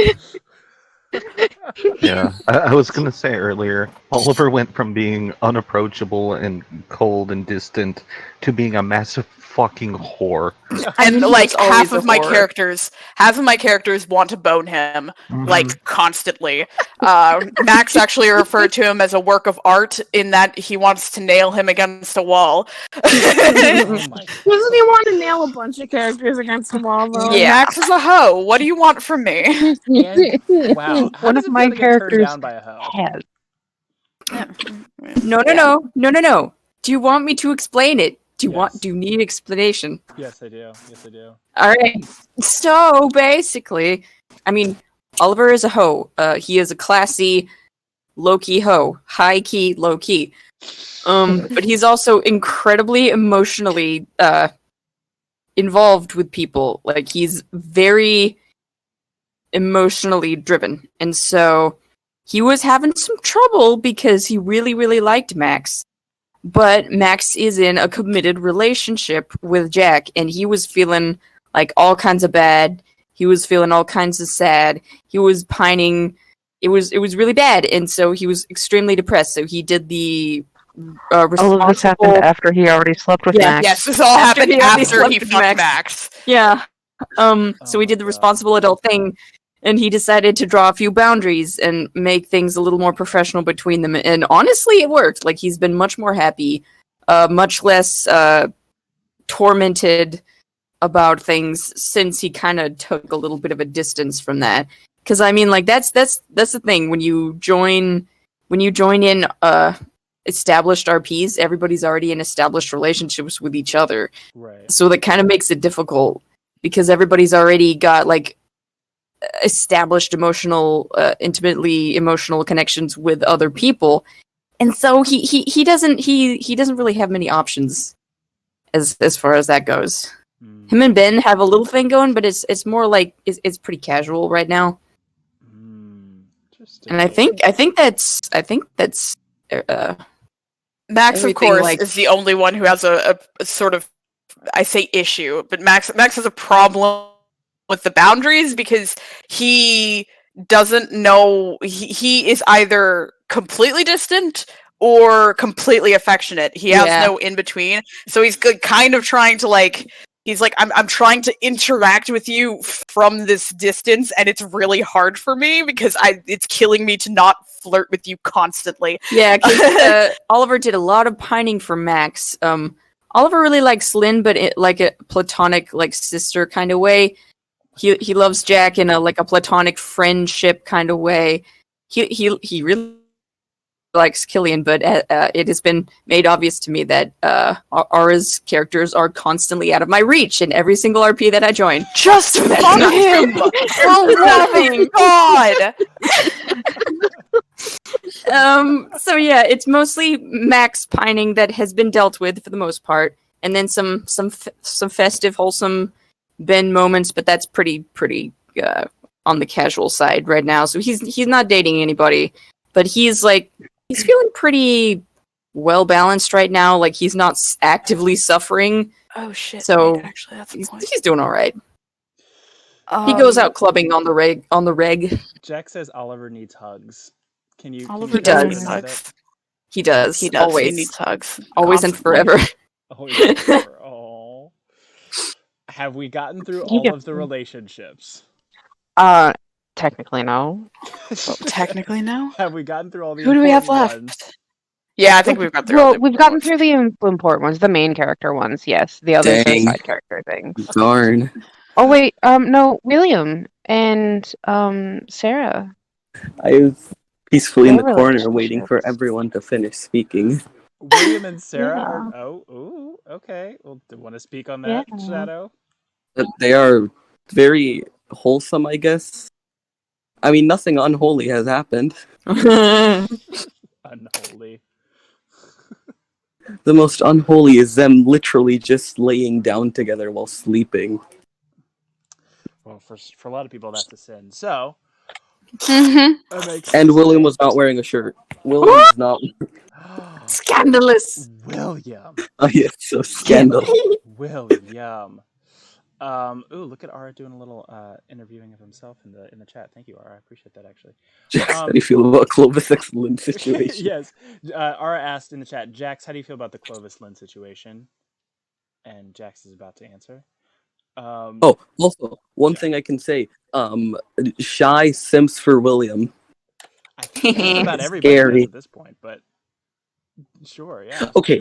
Yeah, I was gonna say earlier, Oliver went from being unapproachable and cold and distant to being a massive fucking whore. I And mean, he like was always half a of my whore. characters want to bone him Mhm. like constantly. Max actually referred to him as a work of art in that he wants to nail him against a wall. Oh my Doesn't he want to nail a bunch of characters against the wall, though? Yeah. Max is a hoe. What do you want from me? And wow, how One does of it my feel to get turned characters down by a hoe? has. No. Do you want me to explain it? Do Yes. you need explanation? Yes, I do. Yes, I do. All right. So basically, I mean, Oliver is a hoe. He is a classy, low-key hoe. High-key, low-key. But he's also incredibly emotionally involved with people. Like, he's very emotionally driven. And so he was having some trouble because he really, really liked Max. But Max is in a committed relationship with Jack, and he was feeling like all kinds of bad. He was feeling all kinds of sad. He was pining. It was really bad, and so he was extremely depressed. So he did the All of this happened after he already slept with Max. Yes, this all After happened he already after slept he with fucked Max. Yeah. So Oh he my did the God. responsible adult thing, and he decided to draw a few boundaries and make things a little more professional between them. And honestly, it worked. Like, he's been much more happy, much less tormented about things since he kind of took a little bit of a distance from that. Because I mean, like, that's the thing when you join in established RPs, everybody's already in established relationships with each other. Right. So that kind of makes it difficult because everybody's already got like established intimately emotional connections with other people, and so he doesn't really have many options as far as that goes. Him and Ben have a little thing going, but it's more like it's pretty casual right now. Interesting. And I think that's Max, of everything, course, like- is the only one who has a sort of, I say issue, but Max has a problem with the boundaries because he doesn't know, he is either completely distant or completely affectionate. He has Yeah. no in between. So he's kind of trying to he's like, I'm trying to interact with you from this distance, and it's really hard for me because it's killing me to not flirt with you constantly. Yeah, 'cause, Oliver did a lot of pining for Max. Oliver really likes Lynn, but like a platonic, like sister kind of way. He loves Jack in a platonic friendship kind of way. He really likes Killian, but it has been made obvious to me that Aura's characters are constantly out of my reach in every single RP that I join. Just fuck him! For nothing. God! So yeah, it's mostly Max pining that has been dealt with for the most part, and then some festive, wholesome Ben moments, but that's pretty on the casual side right now. So he's not dating anybody, but he's feeling pretty well balanced right now. Like, he's not actively suffering. Oh shit! So wait, actually, that's the point. he's doing all right. He goes out clubbing on the reg. Jack says Oliver needs hugs. Can you? Oliver can you does explain need that? hugs. He does. He does. Always. He needs hugs. Always and Constantly. forever. Always and forever. Oh. Have we gotten through all Yeah. of the relationships? Technically no. Well, technically, no. Have we gotten through all the Who do we have important left? ones? Yeah, I think we've got through. all Well, the we've gotten important through the important ones, the main character ones, yes. The others are Dang. side character things. Darn. Oh wait, no, William and Sarah. I was peacefully in the Their corner waiting for relationships. everyone to finish speaking. William and Sarah Yeah. are. Oh, ooh, okay. Well, do you want to speak on that, Yeah. Shadow? But they are very wholesome, I guess. I mean, nothing unholy has happened. Unholy. The most unholy is them literally just laying down together while sleeping. Well, for a lot of people, that's a sin. So. Mm-hmm. That makes And sense. William was not wearing a shirt. William is not. Scandalous. William. Oh, yeah, so scandal. William. Ooh, look at Ara doing a little interviewing of himself in the chat. Thank you, Ara. I appreciate that actually. Jax, how do you feel about Clovis X Lynn situation? Yes. Ara asked in the chat, Jax, how do you feel about the Clovis Lynn situation? And Jax is about to answer. Oh, also, one thing I can say, Shy simps for William. I think just about It's everybody does scary. at this point, but sure, yeah. Okay,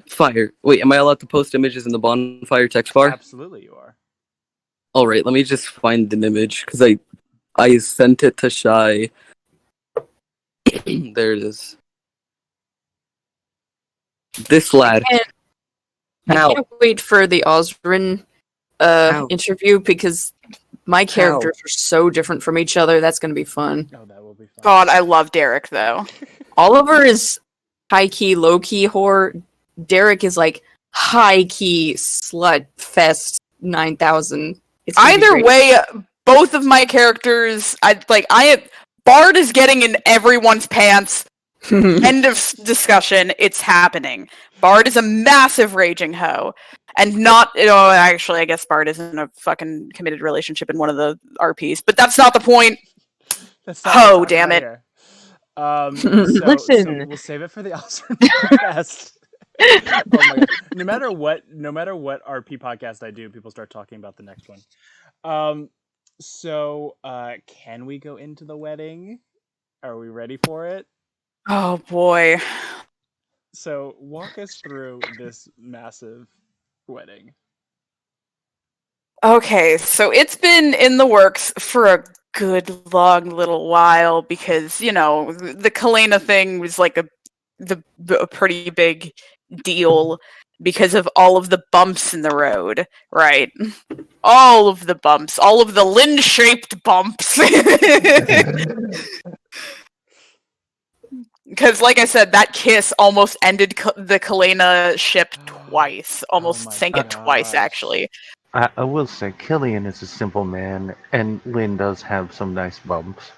fire. Wait, am I allowed to post images in the bonfire text bar? Absolutely you are. Alright, let me just find an image, because I sent it to Shy. There it is. This lad. I How? can't wait for the Osrin How? interview because my characters are so different from each other. That's going to be fun. Oh, that will be fun. God, I love Derek though. Oliver is high key, low key whore. Derek is like high key slut fest 9000. Either way, both of my characters, Bard is getting in everyone's pants. End of discussion. It's happening. Bard is a massive raging hoe. And not, actually, I guess Bard is in a fucking committed relationship in one of the RPs, but that's not the point. That's not Ho, damn it. Listen. We'll save it for the Oscar podcast. Oh my God. No matter what RP podcast I do, people start talking about the next one. Can we go into the wedding? Are we ready for it? Oh boy. So walk us through this massive wedding. Okay, so it's been in the works for a good long little while because, the Kalena thing was like a pretty big deal because of all of the bumps in the road, right? All of the bumps, all of the Lynn-shaped bumps. Because, like I said, that kiss almost ended the Kalena ship twice. Almost sank it twice, actually. I will say, Killian is a simple man, and Lynn does have some nice bumps.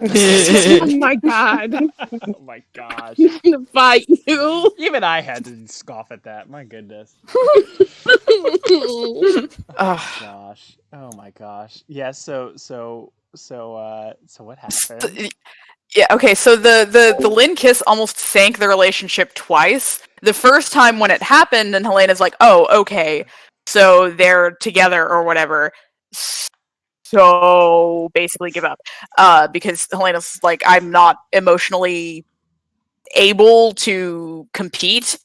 Oh my god. Oh my gosh. I'm gonna fight you. Even I had to scoff at that. My goodness. Ugh. Gosh. Oh my gosh. Yeah, so what happened? Yeah, okay, so the Lynn kiss almost sank the relationship twice. The first time when it happened, and Helena's like, oh, okay, so they're together or whatever. So basically give up. Because Helena's like, I'm not emotionally able to compete,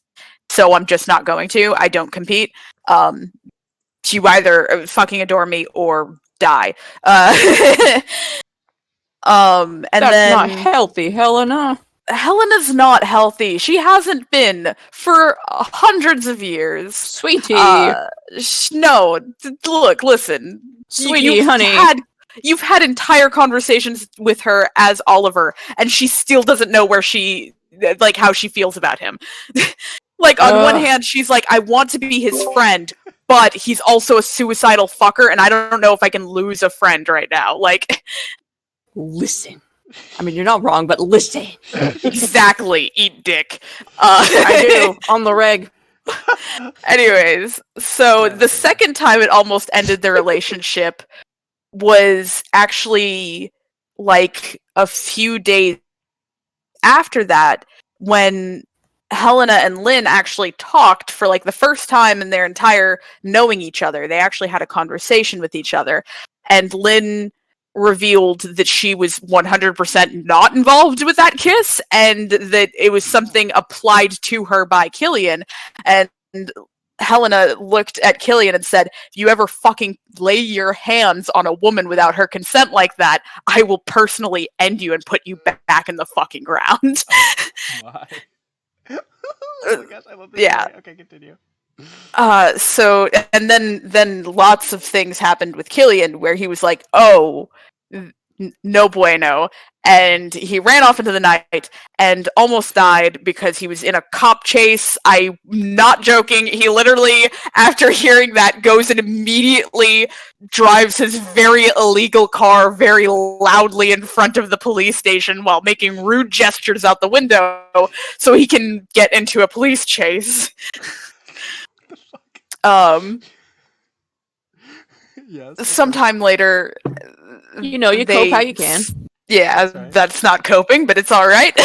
so I'm just not going to. I don't compete. You either fucking adore me or die. And That's then not healthy, Helena. Helena's not healthy. She hasn't been for hundreds of years. Sweetie. No, look, listen. Sweetie, honey. You've had entire conversations with her as Oliver, and she still doesn't know how she feels about him. Like, on one hand, she's like, I want to be his friend, but he's also a suicidal fucker, and I don't know if I can lose a friend right now. Like... Listen. I mean, you're not wrong, but listen. Exactly. Eat dick. I do. On the reg. Anyways, so the second time it almost ended the relationship was actually like a few days after that when Helena and Lynn actually talked for like the first time in their entire knowing each other. They actually had a conversation with each other, and Lynn revealed that she was 100% not involved with that kiss, and that it was something applied to her by Killian. And Helena looked at Killian and said, if you ever fucking lay your hands on a woman without her consent like that, I will personally end you and put you back in the fucking ground. Why? Oh my gosh, I love this. Yeah. Story. Okay, continue. So, and then lots of things happened with Killian where he was like, oh, no bueno. And he ran off into the night and almost died because he was in a cop chase. I'm not joking. He literally, after hearing that, goes and immediately drives his very illegal car very loudly in front of the police station while making rude gestures out the window so he can get into a police chase. Yes. sometime later, You know, you they- cope how you can. Yeah, That's right. that's not coping, but it's all right.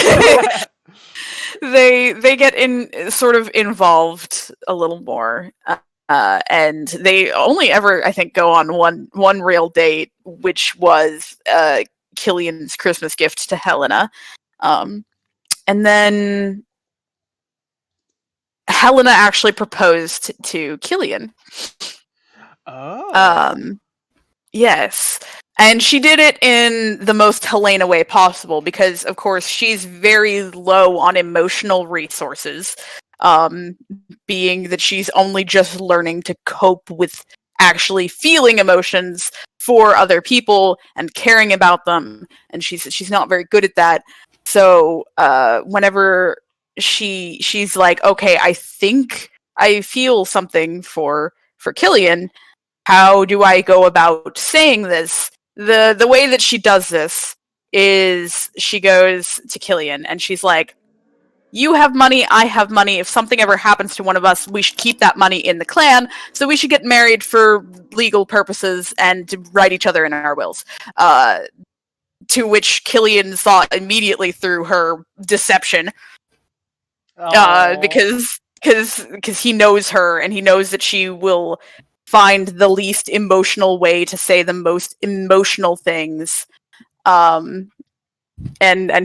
They get sort of involved a little more, and they only ever, I think, go on one real date, which was Killian's Christmas gift to Helena, and then Helena actually proposed to Killian. Oh. Yes. And she did it in the most Helena way possible because, of course, she's very low on emotional resources, being that she's only just learning to cope with actually feeling emotions for other people and caring about them, and she's not very good at that. So whenever she's like, okay, I think I feel something for Killian, how do I go about saying this? The way that she does this is she goes to Killian and she's like, you have money, I have money. If something ever happens to one of us, we should keep that money in the clan, so we should get married for legal purposes and to write each other in our wills. To which Killian saw immediately through her deception, because he knows her and he knows that she will find the least emotional way to say the most emotional things, and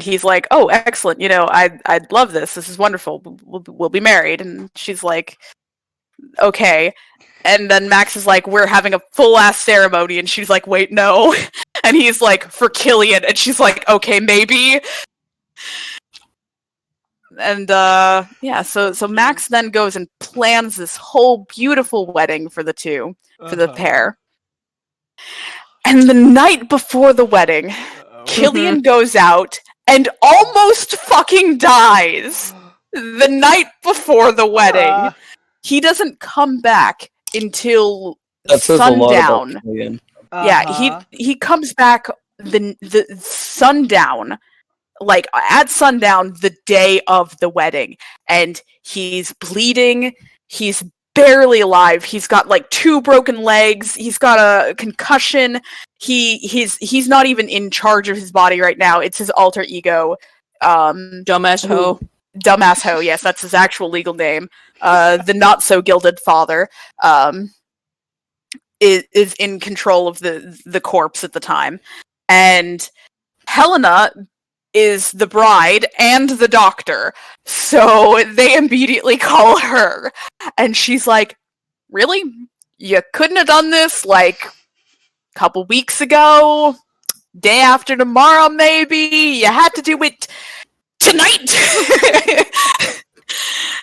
he's like, oh, excellent, I'd love this is wonderful, we'll be married. And she's like, okay. And then Max is like, we're having a full ass ceremony, and she's like, wait, no. And he's like, for Killian, and she's like, okay, maybe. And yeah, so Max then goes and plans this whole beautiful wedding for the two, for the pair. And the night before the wedding, Killian goes out and almost fucking dies. The night before the wedding. He doesn't come back until That says a lot sundown. about Killian. Yeah, he comes back the sundown, like at sundown the day of the wedding, and he's bleeding, he's barely alive, he's got like 2 broken legs, he's got a concussion, he's not even in charge of his body right now. It's his alter ego, Dumbass hoe. Dumbass Ho, yes, that's his actual legal name. The not so gilded father is in control of the corpse at the time, and Helena is the bride and the doctor, so they immediately call her, and she's like, really? You couldn't have done this like a couple weeks ago? Day after tomorrow, maybe? You had to do it tonight?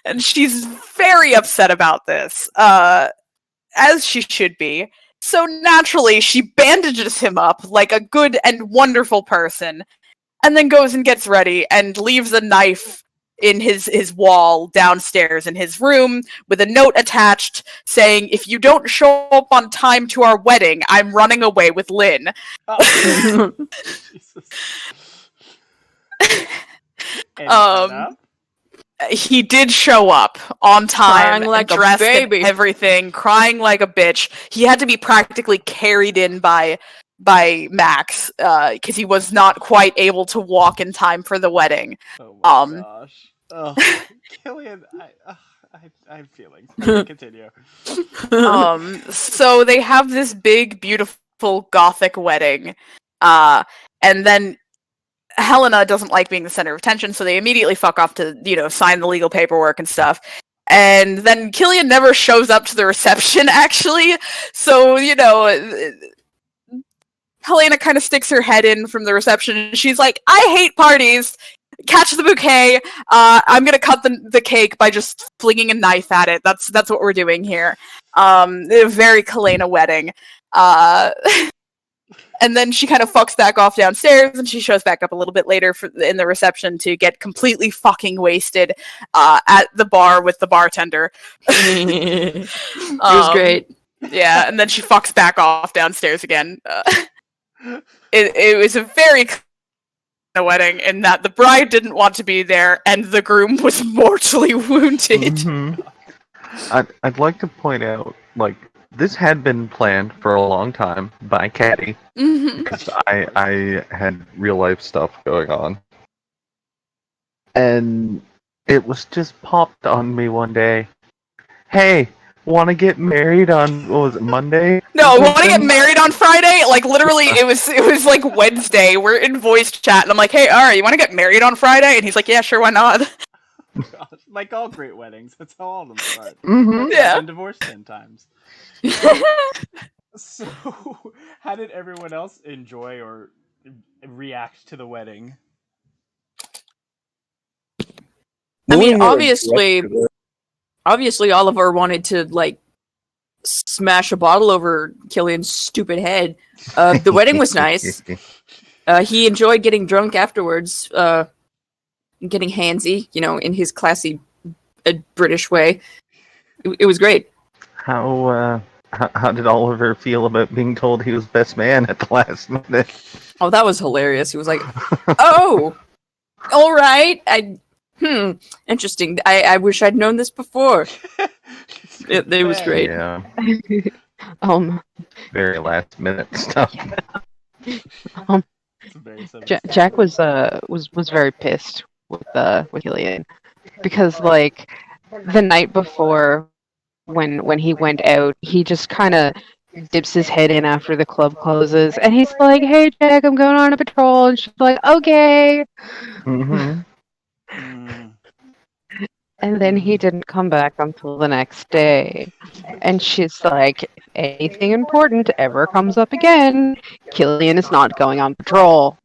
And she's very upset about this, as she should be. So naturally, she bandages him up like a good and wonderful person, and then goes and gets ready and leaves a knife in his wall downstairs in his room with a note attached saying, if you don't show up on time to our wedding, I'm running away with Lynn. Oh. Jesus. And He did show up on time, Crying like a dressed baby. and everything, crying like a bitch. He had to be practically carried in by Max, because he was not quite able to walk in time for the wedding. Oh my gosh. Oh, Killian, I have feelings. Okay, continue. So they have this big, beautiful gothic wedding, and then Helena doesn't like being the center of attention, so they immediately fuck off to, sign the legal paperwork and stuff. And then Killian never shows up to the reception, actually. So, Helena kind of sticks her head in from the reception, and she's like, I hate parties! Catch the bouquet! I'm gonna cut the cake by just flinging a knife at it. That's what we're doing here. A very Helena wedding. And then she kind of fucks back off downstairs, and she shows back up a little bit later in the reception to get completely fucking wasted at the bar with the bartender. It was great. Yeah, and then she fucks back off downstairs again. It was a very wedding in that the bride didn't want to be there, and the groom was mortally wounded. I'd like to point out, like, this had been planned for a long time by Caddy Mhm. because I had real life stuff going on, and it was just popped on me one day. Hey, want to get married on what was it, Monday? No, or I want to get something? married on Friday. Like literally, it was like Wednesday. We're in voice chat, and I'm like, "Hey, Ara, you want to get married on Friday?" And he's like, "Yeah, sure, why not?" Gosh, like all great weddings, that's how all of them start. Mhm. Yeah. I've been divorced 10 times. So, how did everyone else enjoy or react to the wedding? I mean, More obviously, aggressive. Oliver wanted to like smash a bottle over Killian's stupid head. The wedding was nice. He enjoyed getting drunk afterwards, getting handsy, in his classy British way. It was great. How did Oliver feel about being told he was best man at the last minute? Oh, that was hilarious. He was like, "Oh, all right. Interesting. I wish I'd known this before." It was great. Yeah, Um, very last minute stuff. It's very similar. Jack was very pissed with Killian because like the night before when he went out, he just kind of dips his head in after the club closes, and he's like, "Hey Jack, I'm going on a patrol," and she's like, "Okay," Hmm. Mm. and then he didn't come back until the next day, and she's like, "If anything important ever comes up again, Killian is not going on patrol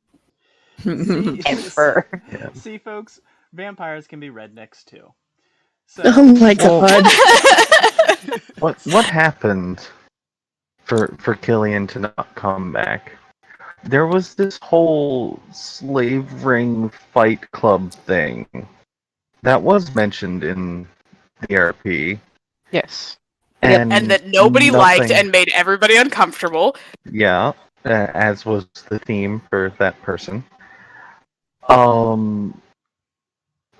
See, ever." see, folks, vampires can be rednecks too. So, Oh my god. What happened for Killian to not come back? There was this whole slave ring fight club thing that was mentioned in the RP, Yes. and And that nobody liked nothing- and made everybody uncomfortable. Yeah, as was the theme for that person.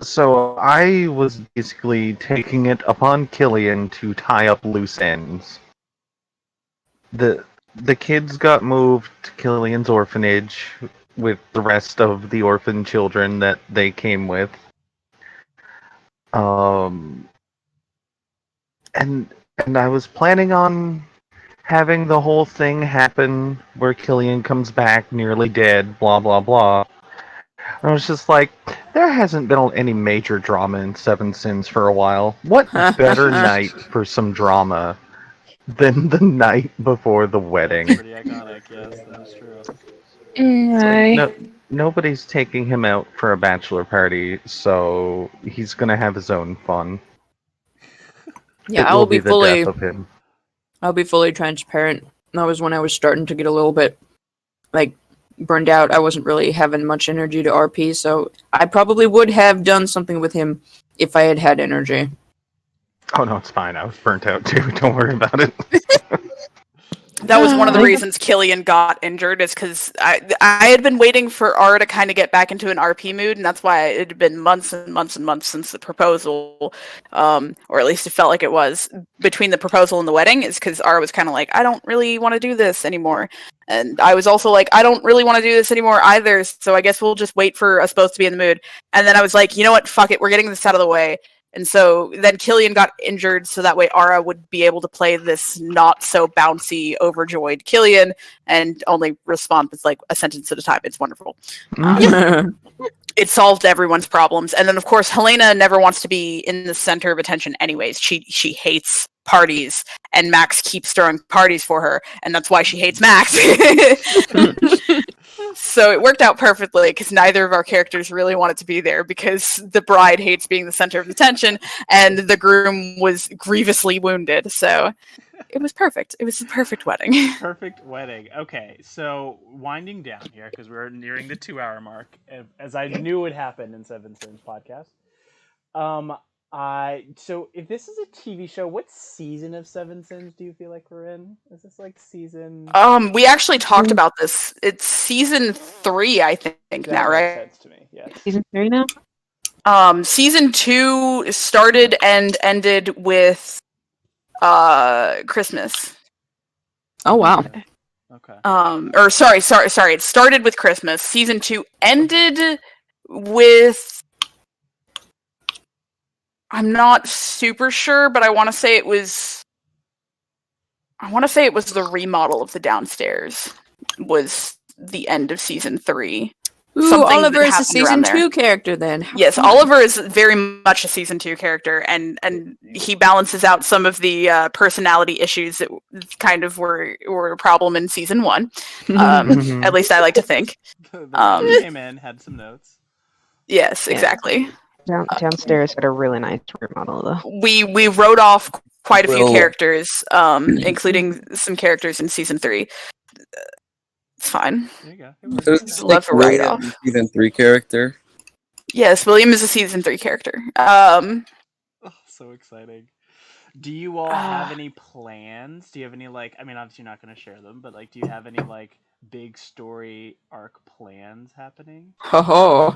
So I was basically taking it upon Killian to tie up loose ends. The kids got moved to Killian's orphanage with the rest of the orphan children that they came with. And I was planning on having the whole thing happen where Killian comes back nearly dead, blah blah blah. And I was just like, there hasn't been any major drama in Seven Sins for a while. What better night for some drama than the night before the wedding? pretty iconic, yes, that's true. Nobody's taking him out for a bachelor party, so he's gonna have his own fun. Yeah, It I will will be be the fully. death of him. I'll be fully transparent. That was when I was starting to get a little bit like burned out. I wasn't really having much energy to RP, so I probably would have done something with him if I had had energy. Oh no, it's fine. I was burnt out too. Don't worry about it. That was one of the reasons Killian got injured, is because I had been waiting for Ara to kind of get back into an RP mood, and that's why it had been months and months and months since the proposal, or at least it felt like it was, between the proposal and the wedding, is because Ara was kind of like, I don't really want to do this anymore. And I was also like, I don't really want to do this anymore either, so I guess we'll just wait for us both to be in the mood. And then I was like, you know what, fuck it, we're getting this out of the way. And so then Killian got injured, so that way Ara would be able to play this not so bouncy, overjoyed Killian, and only respond with like a sentence at a time. It's wonderful. It solved everyone's problems. And then of course Helena never wants to be in the center of attention anyways. She hates parties, and Max keeps throwing parties for her, and that's why she hates Max. So it worked out perfectly, because neither of our characters really wanted to be there, because the bride hates being the center of attention and the groom was grievously wounded. So it was perfect. It was the perfect wedding. Perfect wedding. Okay, so winding down here, because we're nearing the 2-hour mark, as I knew would happen in Seven Sins podcast. So if this is a TV show, what season of Seven Sins do you feel like we're in? Is this like season? We actually talked about this. It's season 3, I think, That now, makes right? sense to me. Yes. Season 3 now? Season 2 started and ended with Christmas. Oh wow. Okay. Or sorry. It started with Christmas. Season 2 ended with. I'm not super sure, but I want to say it was the remodel of the downstairs was the end of season 3. Ooh, Something Oliver that is a happened season around there. 2 character then. How Yes, fun. Oliver is very much a season 2 character, and he balances out some of the personality issues that kind of were a problem in season 1. At least I like to think. The man came in, had some notes. Yes, Yeah. exactly. Downstairs had a really nice remodel, though. We wrote off quite a few Well- characters, including some characters in season 3. It's fine. There you go. There's Love to write William, off. season 3 character. Yes, William is a season 3 character. Oh, so exciting. Do you all have any plans? Do you have any, like, I mean, obviously you're not going to share them, but, like, do you have any, like, big story arc plans happening? Oh!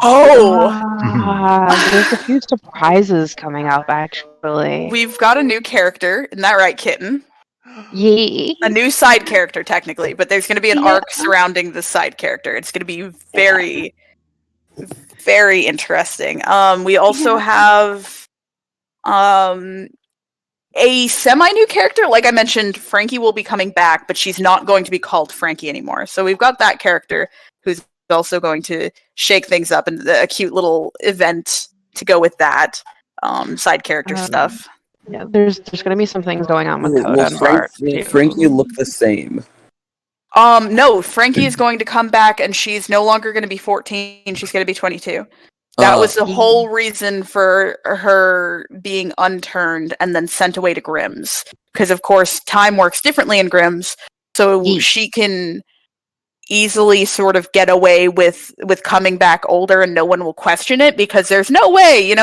There's a few surprises coming up, actually. We've got a new character, isn't that right, Kitten? Yee. A new side character, technically, but there's going to be an arc surrounding this side character. It's going to be very, very interesting. We also have a semi-new character. Like I mentioned, Frankie will be coming back, but she's not going to be called Frankie anymore. So we've got that character who's also going to shake things up, and a cute little event to go with that side character stuff. Yeah, there's going to be some things going on with Coda Will and Bart, too. Frankie look the same? No, Frankie is going to come back, and she's no longer going to be 14. She's going to be 22. That was the whole reason for her being unturned and then sent away to Grimm's. Because, of course, time works differently in Grimm's, so she can easily sort of get away with coming back older and no one will question it, because there's no way,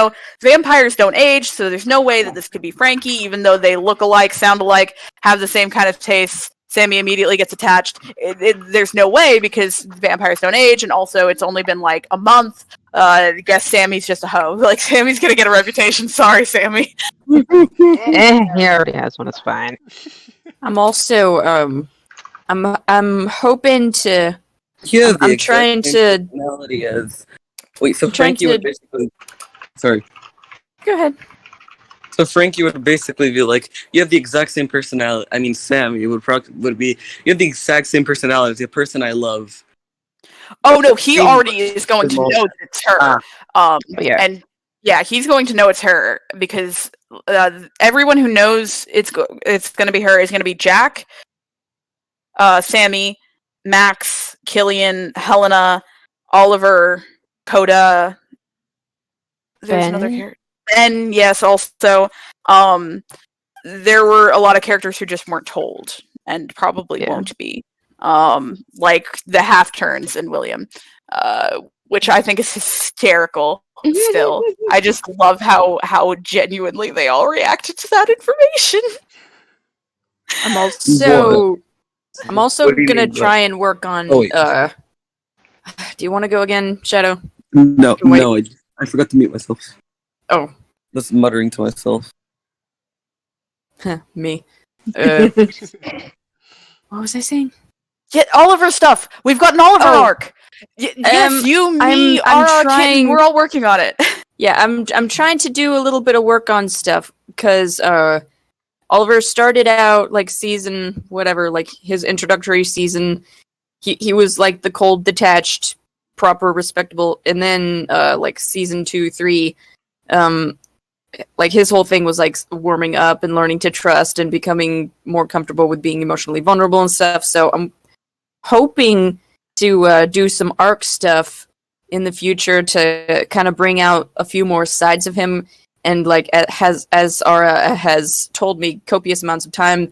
vampires don't age, so there's no way that this could be Frankie, even though they look alike, sound alike, have the same kind of tastes. Sammy immediately gets attached. There's no way, because vampires don't age, and also it's only been like a month. I guess Sammy's just a hoe. Like, Sammy's gonna get a reputation. Sorry, Sammy. He already has one. It's fine. I'm also I'm hoping to. Yeah, I'm trying to. Personality as. Wait, so I'm trying Frankie would to- basically. Sorry. Go ahead. So Frankie would basically be like, you have the exact same personality. I mean, Sammy would be. You have the exact same personality as the person I love. Oh no, he already is going to know that it's her. Yeah. And yeah, he's going to know it's her, because everyone who knows it's going to be her is going to be Jack, Sammy, Max, Killian, Helena, Oliver, Coda. There's another character. Ben, yes, also. There were a lot of characters who just weren't told, and probably won't be. Like the half turns in William, which I think is hysterical. Still, I just love how genuinely they all reacted to that information. I'm also What do you gonna mean, try and work on. Oh, wait. Do you want to go again, Shadow? No, Wait. no, I forgot to mute myself. Oh, Just muttering to myself. me. What was I saying? Get Oliver stuff. We've got an Oliver arc. Yes, you, me, I'm Ara, trying- Kitten, we're all working on it. Yeah, I'm trying to do a little bit of work on stuff, because Oliver started out like season whatever, like his introductory season. He was like the cold, detached, proper, respectable, and then like season 2, 3, like his whole thing was like warming up and learning to trust and becoming more comfortable with being emotionally vulnerable and stuff. So I'm hoping to do some arc stuff in the future to kind of bring out a few more sides of him. And like as Ara has told me copious amounts of time,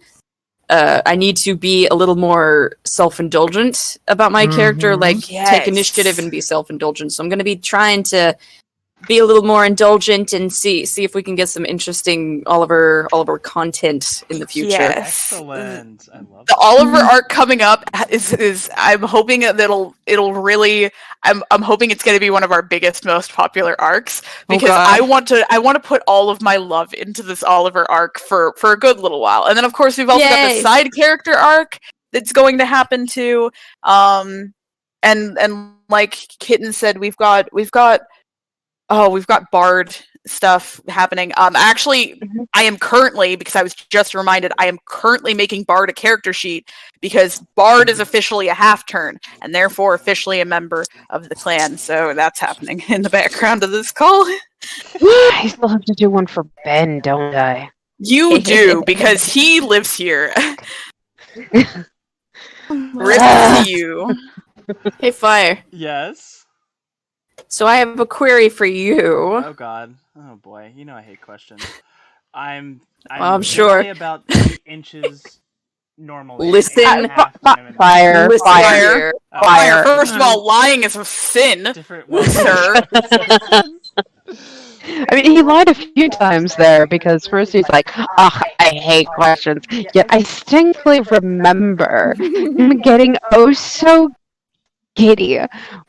I need to be a little more self-indulgent about my character, like take initiative and be self-indulgent. So I'm going to be trying to be a little more indulgent and see if we can get some interesting Oliver content in the future. Yes. Excellent. I love The Oliver arc coming up is I'm hoping that it'll really I'm hoping it's going to be one of our biggest, most popular arcs, because God. I want to put all of my love into this Oliver arc for a good little while. And then of course we've also got the Yay. side character arc, that's going to happen to. And like Kitten said, we've got Bard stuff happening. Actually, I am currently, because I was just reminded, I am currently making Bard a character sheet because Bard is officially a half turn and therefore officially a member of the clan. So that's happening in the background of this call. I still have to do one for Ben, don't I? You do, because he lives here. Rip to you. Hey, Fire. Yes. So I have a query for you. Oh God. Oh boy. You know I hate questions. I'm sure. roughly about 3 inches normally. Listen, 8.5 women. Fire. Fire. First of all, lying is a sin, Different sir. I mean, he lied a few times there because first he's like, "Oh, I hate questions." Yet I distinctly remember him getting so giddy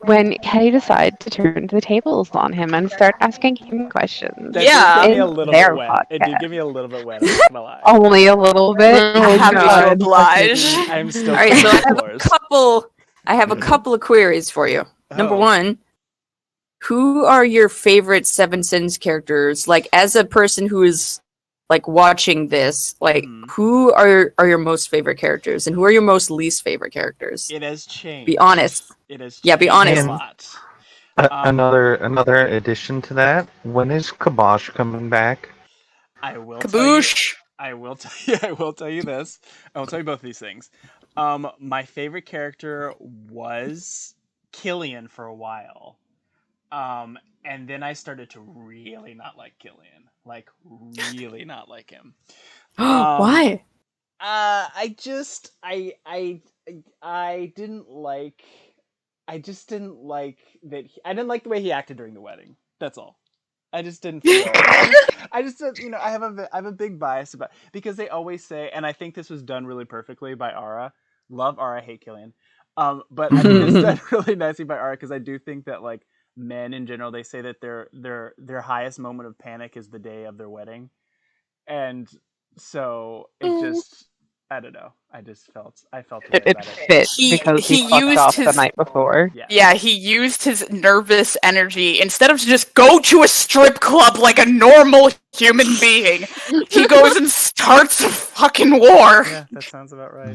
when Kenny decided to turn the tables on him and start asking him questions. That Yeah. did give me a in little their bit wet. It did podcast. give me a little bit wet. I'm not gonna lie. Only a little bit. Oh, Happy to God. oblige. I'm still. All right, so I have floors. I have a couple of queries for you. Number Oh. one, who are your favorite Seven Sins characters? Like, as a person who is like watching this, like, who are your most favorite characters, and who are your most least favorite characters? It has changed. Be honest. It has. Yeah, be changed honest. A lot. Another addition to that. When is Kabosh coming back? I will. Kaboosh. I will tell you. I will tell you this. I will tell you both these things. My favorite character was Killian for a while. And then I started to really not like Killian. Like, really not like him. Why? I just didn't like. I just didn't like that. I didn't like the way he acted during the wedding. That's all. I just didn't feel. I just I have a big bias about, because they always say, and I think this was done really perfectly by Ara. Love Ara, hate Killian. But I think it's done really nicely by Ara, because I do think that, like, men in general, they say that their highest moment of panic is the day of their wedding, and so it just, I don't know. I felt It about it. fits He- because he he fucked used off the his- night before. Yeah, he used his nervous energy. Instead of just go to a strip club like a normal human being, he goes and starts a fucking war. Yeah, that sounds about right.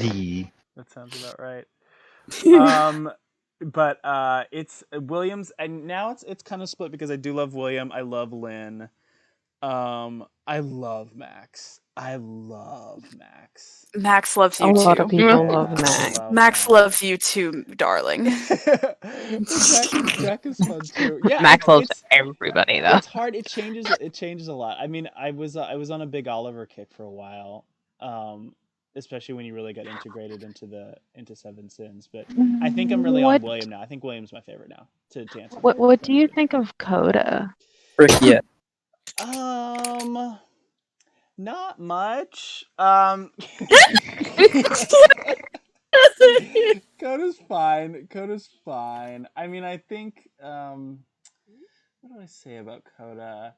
That sounds about right. But it's Williams, and now it's kind of split, because I do love William. I love Lynn. I love Max. Max loves A you lot too. of people love Max. Max loves you too, darling. Jack is fun too. Yeah, Max loves it's, everybody though. it's hard. It changes a lot. I mean, I was on a big Oliver kick for a while, especially when you really got integrated into Seven Sins. But I think I'm really on William now. I think William's my favorite now. To answer. What do you think of Coda? Frick yeah. Not much. Coda's fine. I mean, I think, what do I say about Coda?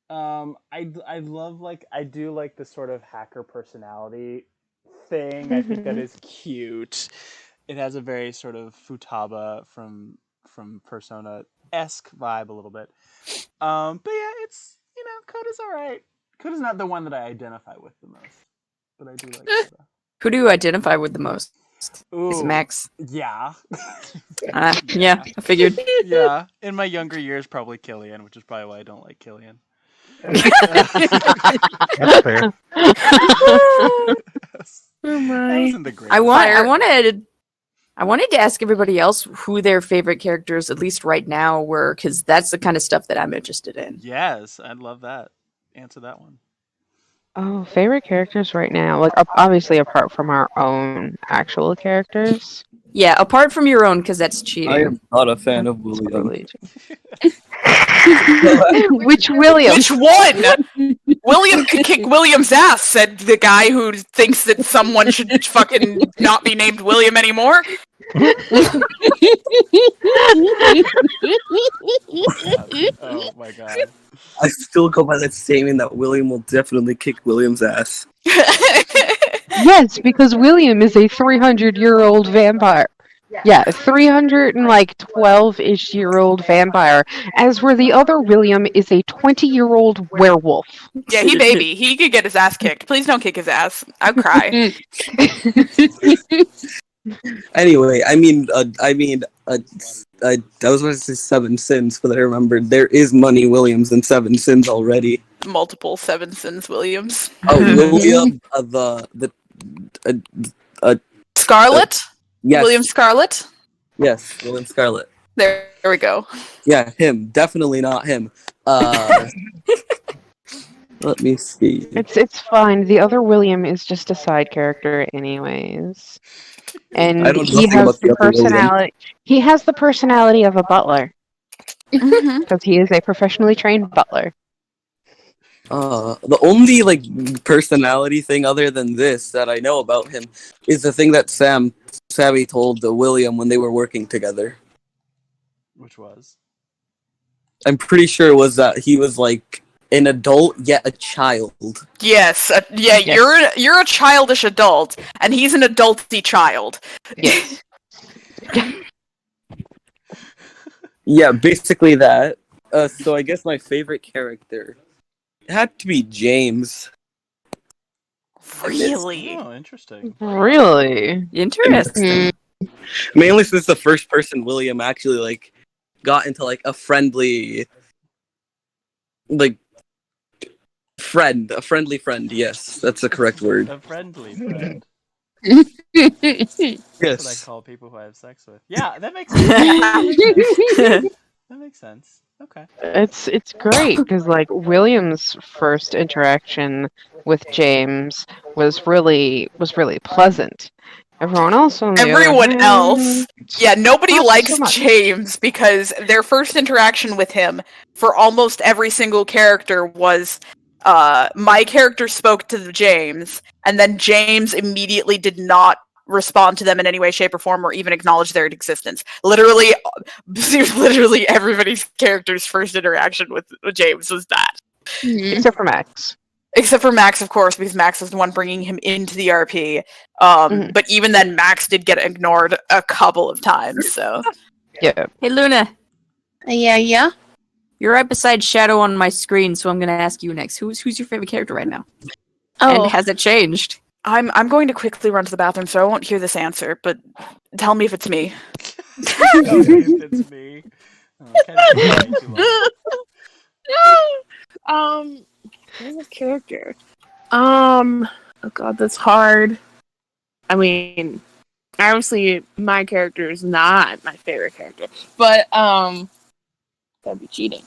I love, like, I do like the sort of hacker personality thing. I think that is cute. It has a very sort of Futaba from Persona-esque vibe a little bit. But yeah, it's, Coda's alright. Coda's not the one that I identify with the most, but I do like Coda. Who do you identify with the most? Is Ooh, Max? yeah. Yeah, I figured. Yeah, in my younger years, probably Killian, which is probably why I don't like Killian. That's fair. Oh my! That wasn't the great. I wanted to ask everybody else who their favorite characters, at least right now, were, because that's the kind of stuff that I'm interested in. Yes, I'd love that. Answer that one. Oh, favorite characters right now, like obviously apart from our own actual characters. Yeah, apart from your own, because that's cheating. I am not a fan of William. Totally. Which William? Which one? William could kick William's ass, said the guy who thinks that someone should fucking not be named William anymore. Oh my god. I still go by that statement that William will definitely kick William's ass. Yes, because William is a 300-year-old vampire. Yeah, 312-ish-year-old vampire, as where the other William is a 20-year-old werewolf. Yeah, he baby. He could get his ass kicked. Please don't kick his ass. I'd cry. Anyway, I was going to say Seven Sins, but I remembered there is Money Williams in Seven Sins already. Multiple Seven Sins Williams. Oh, William, Scarlet? yes, William Scarlet? yes, William Scarlet. There we go. Yeah, him. Definitely not him. Let me see. It's fine. The other William is just a side character, anyways, and I don't know he nothing has about the the other William. personality. He has the personality of a butler Mhm. because he is a professionally trained butler. The only personality thing other than this that I know about him is the thing that Sammy told William when they were working together. Which was? I'm pretty sure it was that he was an adult yet a child. Yes. Yes. You're a childish adult, and he's an adulty child. Yes. Yeah, basically that. So I guess my favorite character had to be James. Really? Oh, interesting. Really? Interesting. Mainly since the first person William actually got into a friendly a friendly friend. Yes, that's the correct word. A friendly friend. That's what I Yes. call people who I have sex with. Yeah, that makes sense. That makes sense. Okay. It's great because William's first interaction with James was really pleasant. Everyone else on the other Everyone hand, else. Yeah, nobody not likes so much. James because their first interaction with him for almost every single character was my character spoke to James, and then James immediately did not respond to them in any way, shape, or form, or even acknowledge their existence. Literally everybody's character's first interaction with James was that. Except for Max. Except for Max, of course, because Max was the one bringing him into the RP. But even then, Max did get ignored a couple of times, so... Yeah. Hey, Luna. Yeah. You're right beside Shadow on my screen, so I'm gonna ask you next. Who's your favorite character right now? Oh, And has it changed? I'm going to quickly run to the bathroom, so I won't hear this answer, but tell me if it's me. Oh, it's me. Oh, Ken's been waiting too long. favorite character. Oh god, that's hard. I mean, obviously my character is not my favorite character, but that'd be cheating.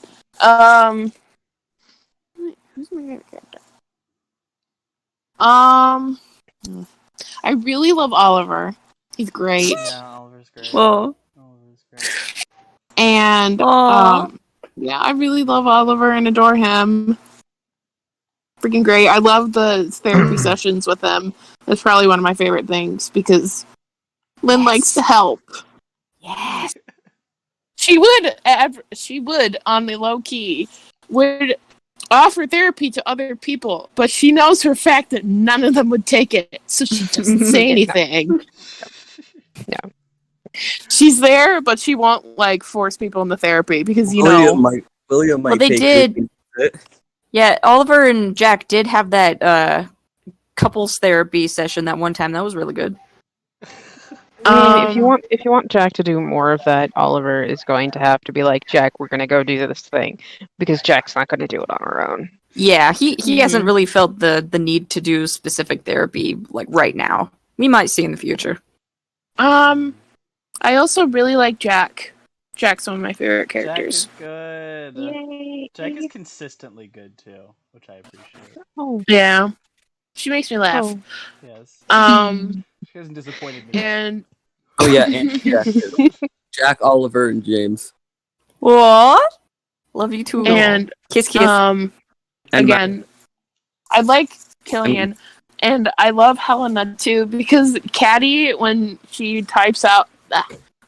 Who's my favorite character? I really love Oliver. He's great. Yeah, Oliver's great. Well, Oliver's great. And Aw. yeah, I really love Oliver and adore him. Freaking great. I love the therapy sessions with him. That's probably one of my favorite things because Lynn likes to help. yes. She would on the low key would offer therapy to other people, but she knows for a fact that none of them would take it, so she doesn't say anything. Yeah. She's there, but she won't force people into therapy because William might Well, they take did. it. Yeah, Oliver and Jack did have that couples therapy session that one time. That was really good. I mean, if you want Jack to do more of that, Oliver is going to have to be like, Jack, we're gonna go do this thing, because Jack's not gonna do it on her own. Yeah, he hasn't really felt the need to do specific therapy right now. We might see in the future. I also really like Jack. Jack's one of my favorite Jack characters. is good. Yay. Jack is consistently good too, which I appreciate. Oh, Yeah. She makes me laugh. oh. Yes. She hasn't disappointed me. And Oh yeah, and Jack, too. Jack, Oliver, and James. What? Love you too. and Kiss, kiss. And again, I like Killian, and I love Helena too because Caddy, when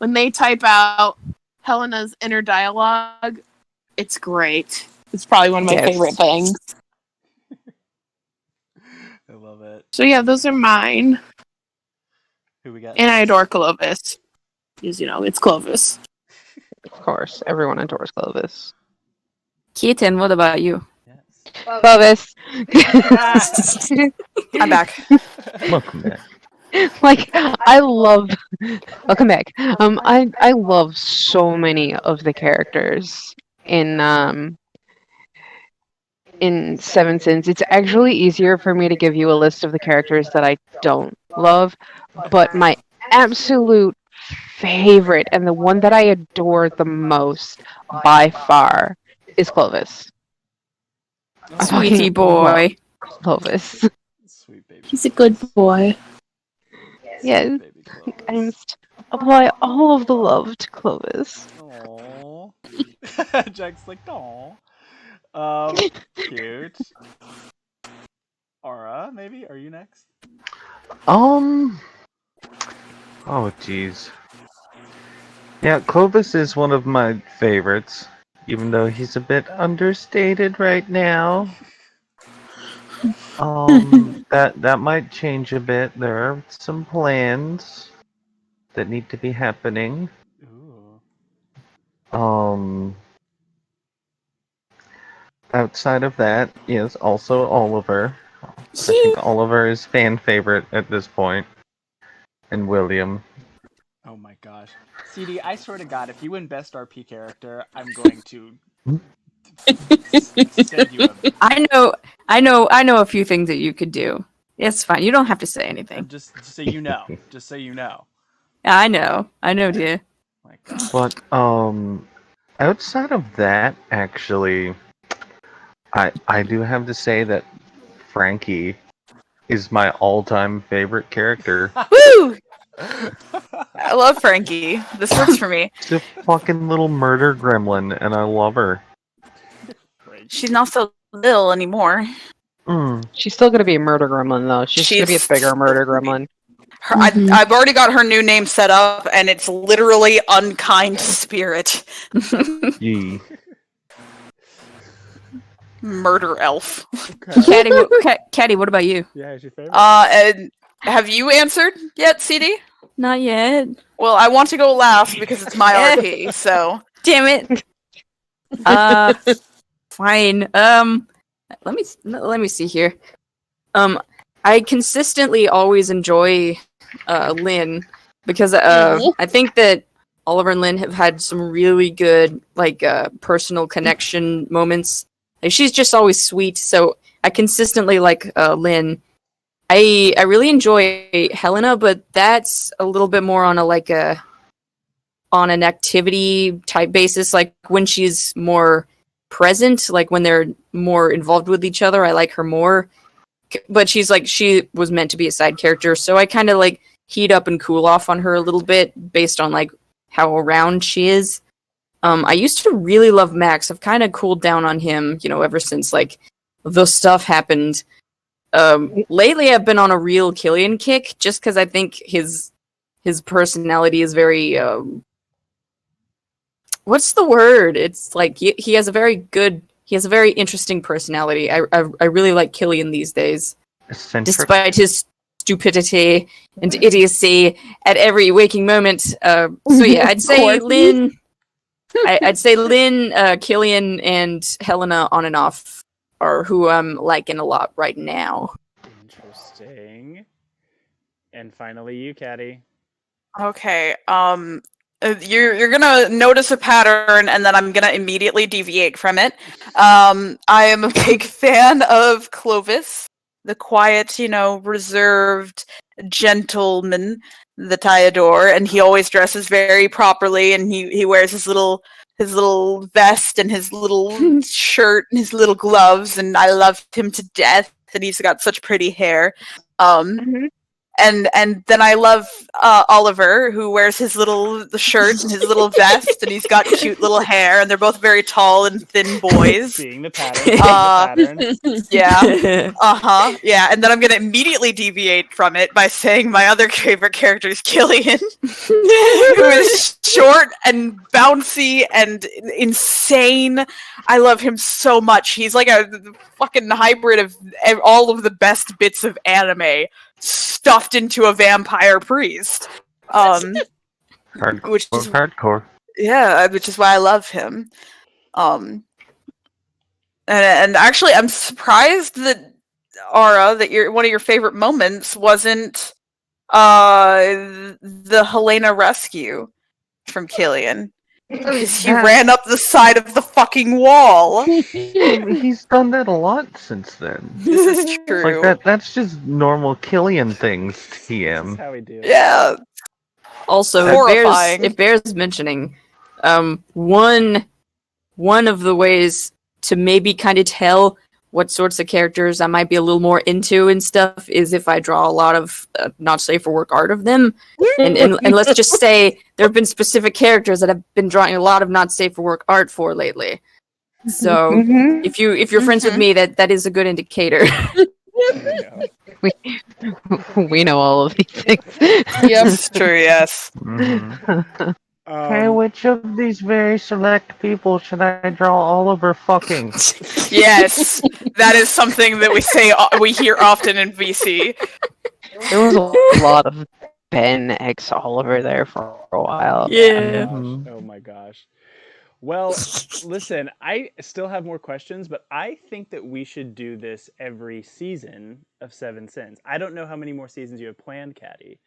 they type out Helena's inner dialogue, it's great. It's probably one of my Yes. favorite things. I love love it. So yeah, those are mine. Who we got? And I adore Clovis. Because, it's Clovis. Of course, everyone adores Clovis. Keaton, what about you? Yes. Clovis. I'm back. Welcome back. Like, I love. Welcome back. I love so many of the characters in Seven Sins. It's actually easier for me to give you a list of the characters that I don't love, but my absolute favorite and the one that I adore the most by far is Clovis. I Sweetie fucking boy. love Clovis. Sweet baby. He's a good boy. Yes, Baby I Clovis. must apply all of the love to Clovis. Aww. Jack's like, aww. Cute. Aura, maybe? Are you next? Oh, jeez. Yeah, Clovis is one of my favorites, even though he's a bit understated right now. That might change a bit. There are some plans that need to be happening. Ooh. Outside of that, yes, also Oliver. I think Oliver is fan favorite at this point, and William. Oh my gosh. CD, I swear to God, if you win Best RP Character, I'm going to send you a... I know a few things that you could do. It's fine. You don't have to say anything. Just so you know. Just so you know. Yeah, I know, dear. My God. But outside of that, actually, I do have to say that Frankie is my all-time favorite character. Woo! I love Frankie. This works for me. She's a fucking little murder gremlin, and I love her. She's not so little anymore. She's still gonna be a murder gremlin, though. She's gonna be a bigger murder gremlin. I've already got her new name set up, and it's literally Unkind Spirit. Yee. Murder elf. Caddy, what about you? Yeah, is your favorite? And have you answered yet, CD? Not yet. Well, I want to go last because it's my RP, so... Damn it. Fine. Let me see here. I consistently always enjoy Lynn because I think that Oliver and Lynn have had some really good personal connection moments. Like, she's just always sweet, so I consistently like Lynn. I really enjoy Helena, but that's a little bit more on on an activity type basis, like when she's more present, like when they're more involved with each other, I like her more. But she was meant to be a side character, so I kind of heat up and cool off on her a little bit based on how around she is. I used to really love Max. I've kind of cooled down on him, ever since the stuff happened. Lately I've been on a real Killian kick just because I think his personality is very what's the word? It's he has a very interesting personality. I really like Killian these days. Eccentric. Despite his stupidity and idiocy at every waking moment. So yeah, I'd say Lynn. I'd say Lynn, Killian, and Helena on and off are who I'm liking a lot right now. Interesting. And finally, you, Caddy. Okay. You're gonna notice a pattern, and then I'm gonna immediately deviate from it. I am a big fan of Clovis, the quiet, reserved gentleman that I adore, and he always dresses very properly, and he wears his little vest and his little shirt and his little gloves, and I love him to death, and he's got such pretty hair. And then I love Oliver, who wears his little shirt and his little vest, and he's got cute little hair, and they're both very tall and thin boys. Seeing the pattern. Yeah. Yeah. And then I'm gonna immediately deviate from it by saying my other favorite character is Killian, who is short and bouncy and insane. I love him so much. He's like a fucking hybrid of all of the best bits of anime stuffed into a vampire priest. Hardcore. Which is hardcore. Yeah, which is why I love him. And actually, I'm surprised that Ara, that one of your favorite moments wasn't the Helena rescue from Killian. Because he ran up the side of the fucking wall. He's done that a lot since then. This is true. Like that's just normal Killian things, TM. That's how we do it. Yeah. Also, Horrifying. it bears mentioning, one of the ways to maybe kind of tell what sorts of characters I might be a little more into and stuff is if I draw a lot of not safe for work art of them. And let's just say there have been specific characters that I've been drawing a lot of not safe for work art for lately. So if you're friends with me, that is a good indicator. We know all of these things. Yep, it's true, yes. Hey, which of these very select people should I draw Oliver fucking? Yes, that is something that we hear often in VC. There was a lot of Ben X Oliver there for a while. Yeah. Oh my gosh. Well, listen, I still have more questions, but I think that we should do this every season of Seven Sins. I don't know how many more seasons you have planned, Caddy,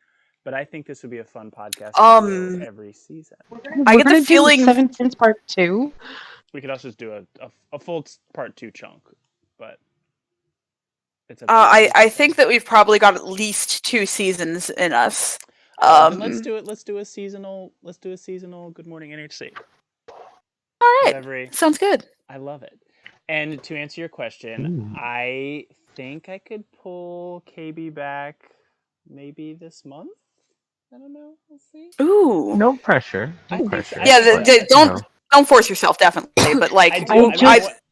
but I think this would be a fun podcast to do every season. I get the feeling 7 Sins Part 2. We could also just do a full Part 2 chunk, but it's I think that we've probably got at least 2 seasons in us. Let's do it. Let's do a seasonal Good Morning NHC. All right. Sounds good. I love it. And to answer your question, I think I could pull KB back maybe this month. I don't know. We'll see. Ooh. No pressure. No pressure. Yeah, don't force yourself, definitely. But like,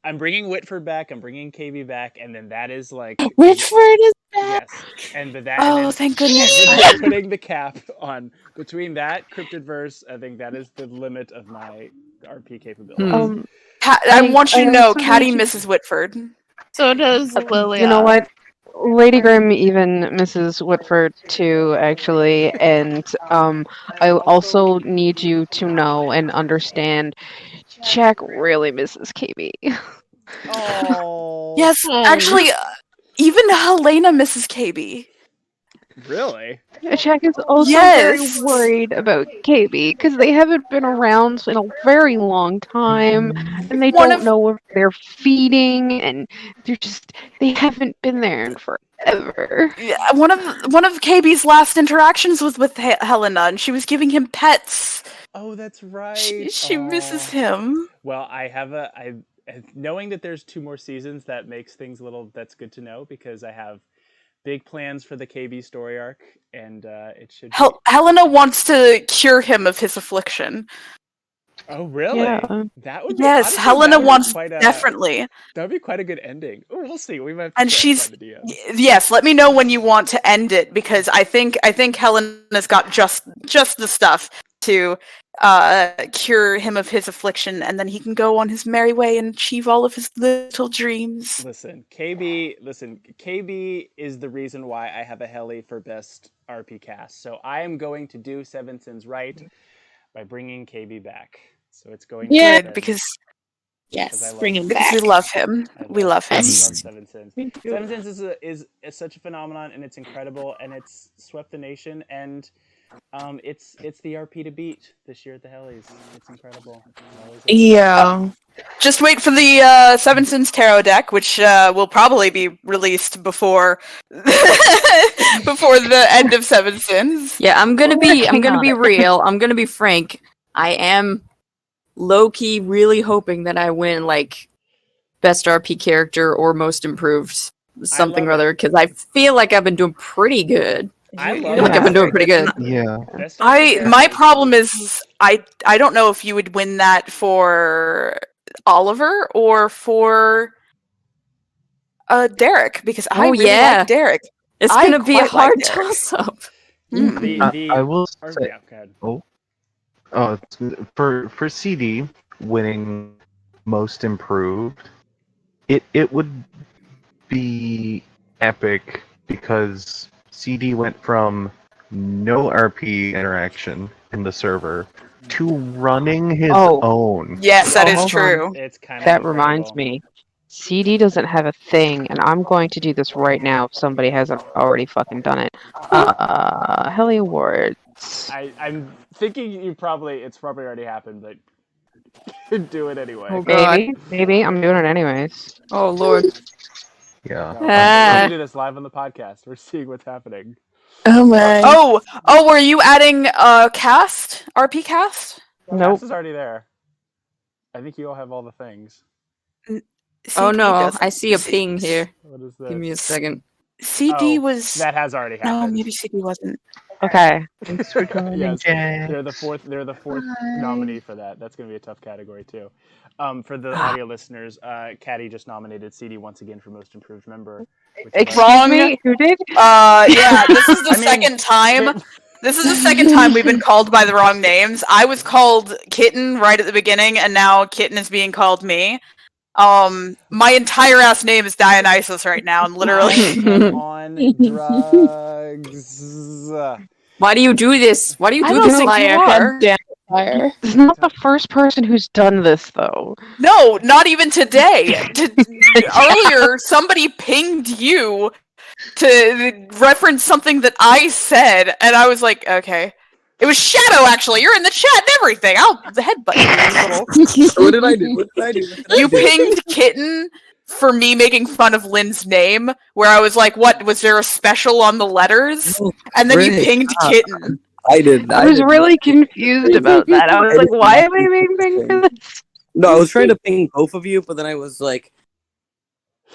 I'm bringing Whitford back. I'm bringing KB back, and then that is like Whitford is back. Yes, and thank goodness. Putting the cap on between that Cryptid-verse, I think that is the limit of my RP capabilities. I want you to know, Caddy misses Whitford. So does Lilia. You know what? Lady Grimm even misses Whitford too, actually, and I also need you to know and understand, Jack really misses KB. Oh. Yes, actually, even Helena misses KB. Really? Jack is also very worried about KB because they haven't been around in a very long time, and they don't know if they're feeding, and they haven't been there in forever. Yeah, one of KB's last interactions was with Helena, and she was giving him pets. Oh, that's right. She misses him. Well, knowing that there's 2 more seasons, that makes things that's good to know, because I have big plans for the KB story arc, and it should be... Helena wants to cure him of his affliction. Oh, really? Yeah. That would be, yes, Helena wants definitely. That would be quite a good ending. Oh, we'll see. We might. And she's yes. Let me know when you want to end it, because I think Helena's got just the stuff to cure him of his affliction, and then he can go on his merry way and achieve all of his little dreams. Listen, KB is the reason why I have a Helly for best RP cast. So I am going to do Seven Sins right by bringing KB back. So it's going good to because bring him because back. we love him. We love him. I love Seven Sins. Seven Sins is such a phenomenon, and it's incredible, and it's swept the nation, and it's the RP to beat this year at the Hellies. It's incredible. Yeah. Just wait for the Seven Sins Tarot deck, which will probably be released before before the end of Seven Sins. Yeah, I'm gonna be real. I'm gonna be frank. I am low-key really hoping that I win like best RP character or most improved something or other, because I feel like I've been doing pretty good. I feel like I've been doing pretty good. Yeah. My problem is I don't know if you would win that for Oliver or for Derek, because I really like Derek. It's gonna be a hard toss-up. I will say. for CD winning most improved, it would be epic because CD went from no RP interaction in the server to running his Oh. own. Yes, that is hold on. true. It's kind of That reminds incredible. me. CD doesn't have a thing, and I'm going to do this right now if somebody hasn't already fucking done it. Helly Awards. I'm thinking it's probably already happened, but do it anyway. Oh god. Maybe. I'm doing it anyways. Oh lord. Yeah. No, we're gonna do this live on the podcast. We're seeing what's happening. Oh my. Oh, were you adding cast? RP cast? Nope. Cass is already there. I think you all have all the things. Oh CD no, doesn't. I see a ping here. What is this? Give me a second. CD Oh, was. that has already No, happened. maybe CD wasn't. Okay. Thanks for joining, Yes, Jack. they're the fourth nominee for that. That's gonna be a tough category too. For the audio listeners, Caddy just nominated CD once again for most improved member. Excuse me? Who did? Yeah, this is the I mean, second time. This is the second time we've been called by the wrong names. I was called Kitten right at the beginning, and now Kitten is being called me. My entire ass name is Dionysus right now, and literally. I'm on drugs. Why do you do this? Why do you I do don't this, think you liar? are. Damn fire. He's not the first person who's done this, though. No, not even today. Earlier, somebody pinged you to reference something that I said, and I was like, okay. It was Shadow, actually. You're in the chat and everything. I'll headbutt you. What did I do? What did I do? You pinged Kitten for me making fun of Lynn's name, where I was like, what, was there a special on the letters? And then you Frick. pinged Kitten. I did. I was really confused about that. I was like, why am I being pinged for this? No, I was trying to ping both of you, but then I was like,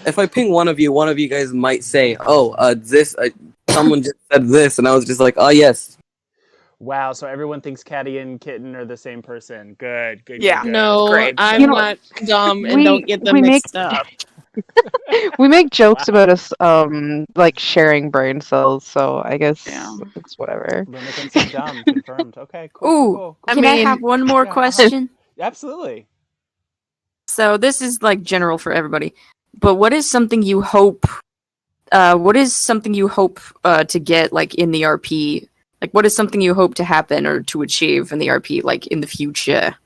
if I ping one of you guys might say, "Oh, someone just said this," and I was just like, "Oh yes." Wow, so everyone thinks Caddy and Kitten are the same person. Good. Yeah. Good. No, Great. I'm You know, not dumb and we- don't get them we make- mixed up. We make jokes about us, like sharing brain cells. So I guess Yeah. it's whatever. Luna thinks I'm dumb. Confirmed. Okay, cool. Ooh, cool. Can I mean- have one more Yeah, question? Absolutely. So this is like general for everybody, but what is something you hope? What is something you hope to get like in the RP? Like, what is something you hope to happen or to achieve in the RP, like in the future?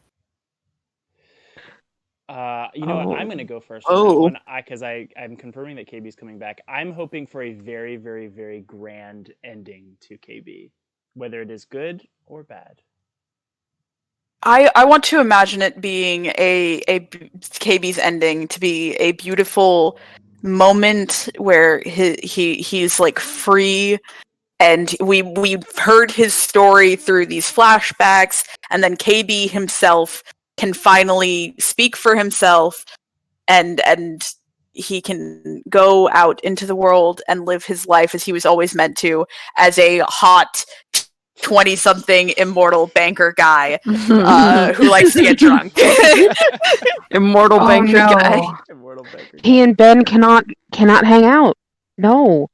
You know what? I'm going to go first on that one because I'm confirming that KB's coming back. I'm hoping for a very, very, very grand ending to KB, whether it is good or bad. I want to imagine it being a KB's ending to be a beautiful moment where he's like free, and we've heard his story through these flashbacks, and then KB himself can finally speak for himself, and he can go out into the world and live his life as he was always meant to, as a hot 20-something immortal banker guy who likes to get drunk. Immortal banker guy. Immortal Baker. He and Ben cannot hang out. No,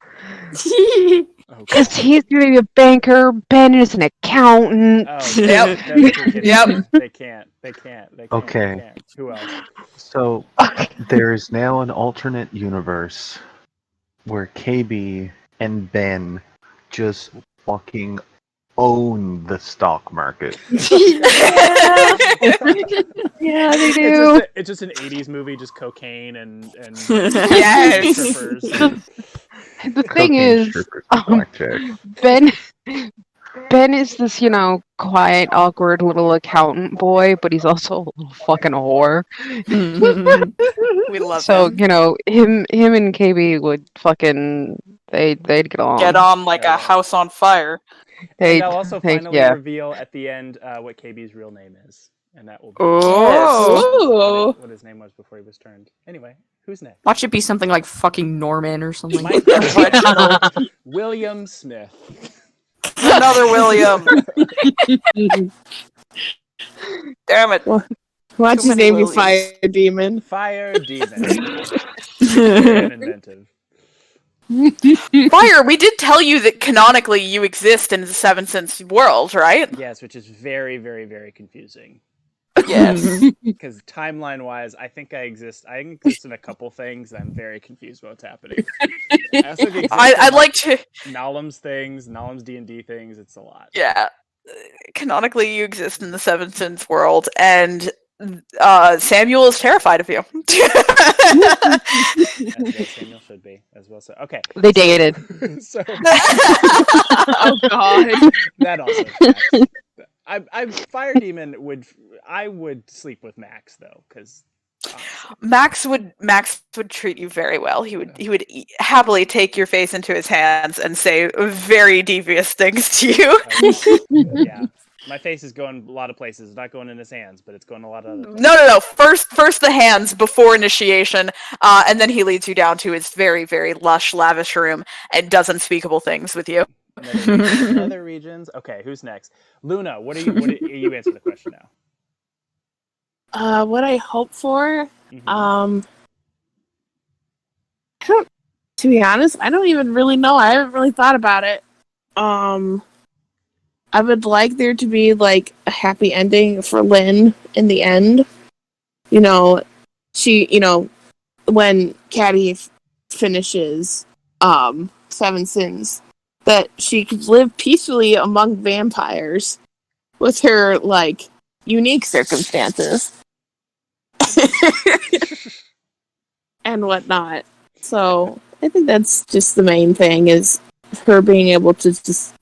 Okay. because he's going to be a banker. Ben is an accountant. Oh, Yep. that's true, kidding. Yep. They can't. Okay. They can't. Who else? So there is now an alternate universe where KB and Ben just fucking own the stock market. Yeah, they do. It's just an 80s movie, just cocaine and Yes. strippers. The thing is, Strippers and blackjack. Ben is this, quiet, awkward little accountant boy, but he's also a little fucking whore. We love So, him. him and KB would fucking they'd get along. Get on like a house on fire. And they'll also finally yeah. reveal at the end what KB's real name is. And that will be Oh. what his name was before he was turned. Anyway, who's next? Watch it be something like fucking Norman or something. My God. William Smith. Another William. Damn it. Watch Too his many name be Williams. Fire Demon. Fire Demon. Very inventive. Fire, we did tell you that canonically you exist in the Seven Sense world, right? Yes, which is very, very, very confusing. Yes. Because timeline-wise, I think I exist. I exist in a couple things. And I'm very confused about what's happening. I also exist I'd in, like to. Nalam's things, Nalam's D&D things. It's a lot. Yeah. Canonically, you exist in the Seven Sins world, and Samuel is terrified of you. As Samuel should be, as well. So okay, They dated. so Oh God. that also tracks. I Fire Demon would sleep with Max though, because Max would treat you very well. He would happily take your face into his hands and say very devious things to you. yeah, my face is going a lot of places. It's not going in his hands, but it's going a lot of other places. No. First the hands before initiation, and then he leads you down to his very, very lush, lavish room and does unspeakable things with you. Other regions. Okay, who's next? Luna, what are you answer the question now? What I hope for, Mhm. to be honest, I don't even really know. I haven't really thought about it. I would like there to be like a happy ending for Lynn in the end. You know, when Caddy finishes Seven Sins, that she could live peacefully among vampires with her like unique circumstances and whatnot. So I think that's just the main thing, is her being able to just,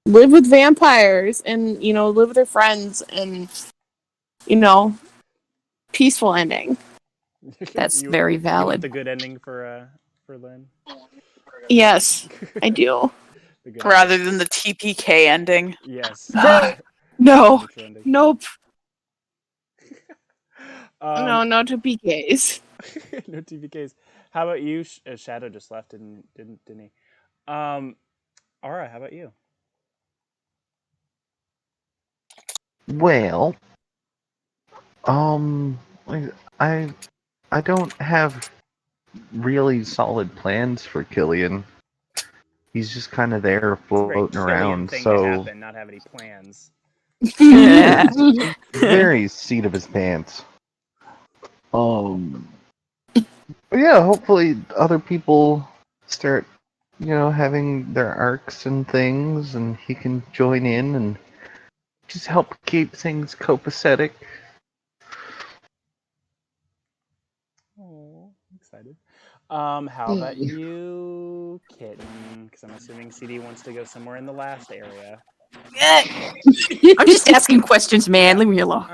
live with vampires and, live with her friends and, peaceful ending. That's You- very You want valid. the good ending for Lynn? Yes, I do. The good Rather than the TPK ending. yes. No. Neutral ending. Nope. Um, No to PKs. no TVKs. How about you? Shadow just left, didn't he? Aura, how about you? Well, I I don't have really solid plans for Killian. He's just kind of there It's a very floating Killian around, thing to so happen, not have any plans. very seat of his pants. Yeah, hopefully other people start, having their arcs and things, and he can join in and just help keep things copacetic. Oh, I'm excited. How about you, Kitten? Because I'm assuming CD wants to go somewhere in the last area. I'm just asking questions, man. Leave me alone.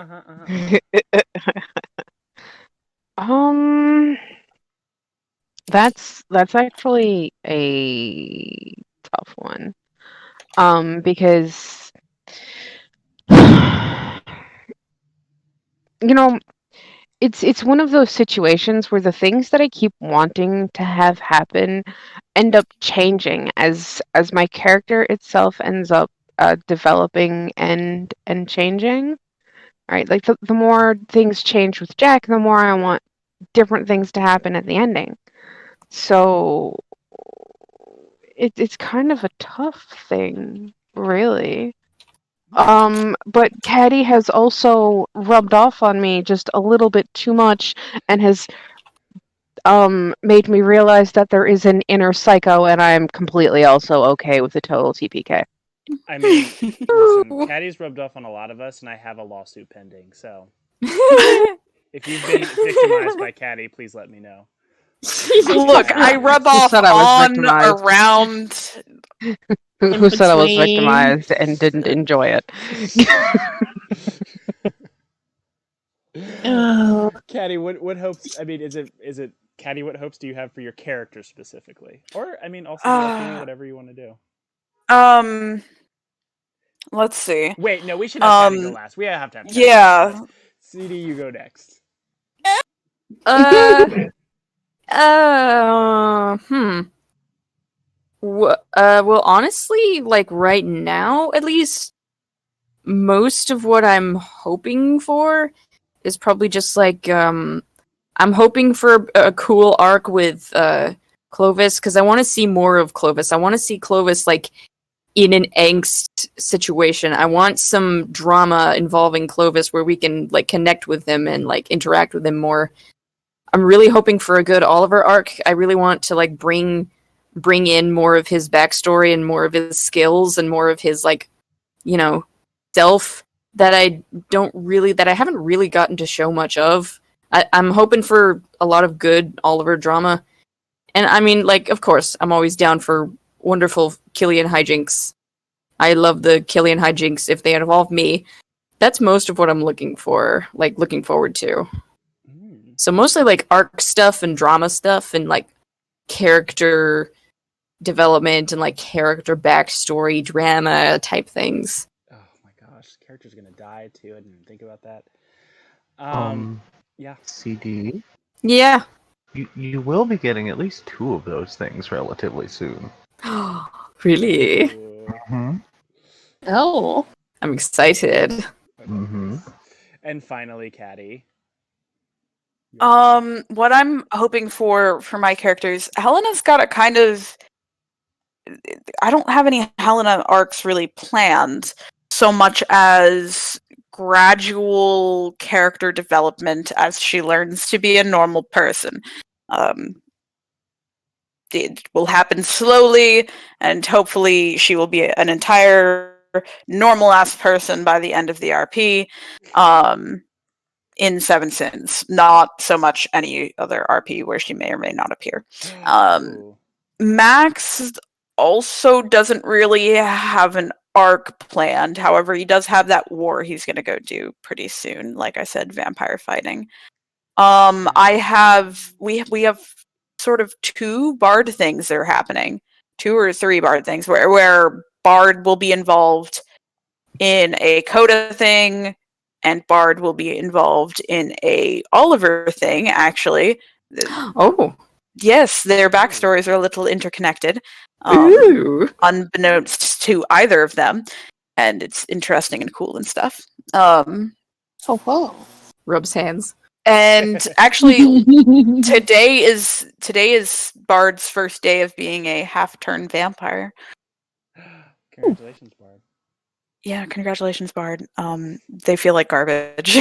That's actually a tough one. Because it's one of those situations where the things that I keep wanting to have happen end up changing as my character itself ends up developing and changing. Right? Like the more things change with Jack, the more I want different things to happen at the ending. So it's kind of a tough thing, really. But Caddy has also rubbed off on me just a little bit too much and has made me realize that there is an inner psycho, and I'm completely also okay with the total TPK. I mean, listen, Caddy's rubbed off on a lot of us, and I have a lawsuit pending. So, if you've been victimized by Caddy, please let me know. Look, I rub off said I was on, victimized. around. Who said I was between. victimized and didn't enjoy it? Caddy, what hopes? I mean, is it Caddy? What hopes do you have for your character specifically? Or I mean, also whatever you want to do. Let's see. Wait, no, we should have Caddy go last. We have to have. Caddy go Yeah. last. CD, you go next. Well, honestly, like right now, at least, most of what I'm hoping for is probably just like, I'm hoping for a cool arc with, Clovis, because I want to see more of Clovis. I want to see Clovis like in an angst situation. I want some drama involving Clovis where we can like connect with him and like interact with him more. I'm really hoping for a good Oliver arc. I really want to like bring in more of his backstory and more of his skills and more of his like, you know, self that I haven't really gotten to show much of. I'm hoping for a lot of good Oliver drama. And I mean, like, of course, I'm always down for wonderful Killian hijinks. I love the Killian hijinks if they involve me. That's most of what I'm looking forward to. So mostly like arc stuff and drama stuff and like character development and like character backstory drama type things. Oh my gosh, the character's gonna die too. I didn't even think about that. Yeah. CD. Yeah. You will be getting at least 2 of those things relatively soon. Really? Mm-hmm. Oh. I'm excited. Mm-hmm. And finally, Caddy. What I'm hoping for my characters, Helena's got a kind of... I don't have any Helena arcs really planned, so much as gradual character development as she learns to be a normal person. It will happen slowly, and hopefully she will be an entire normal-ass person by the end of the RP. In Seven Sins, not so much any other RP where she may or may not appear. Max also doesn't really have an arc planned. However, he does have that war he's going to go do pretty soon. Like I said, vampire fighting. We have sort of 2 Bard things that are happening. 2 or 3 Bard things where Bard will be involved in a Coda thing, and Bard will be involved in a Oliver thing, actually. Oh. Yes, their backstories are a little interconnected. Ooh. Unbeknownst to either of them. And it's interesting and cool and stuff. Oh, whoa. Rubs hands. And actually, today is Bard's first day of being a half-turn vampire. Congratulations, Bard. Yeah, congratulations, Bard. They feel like garbage.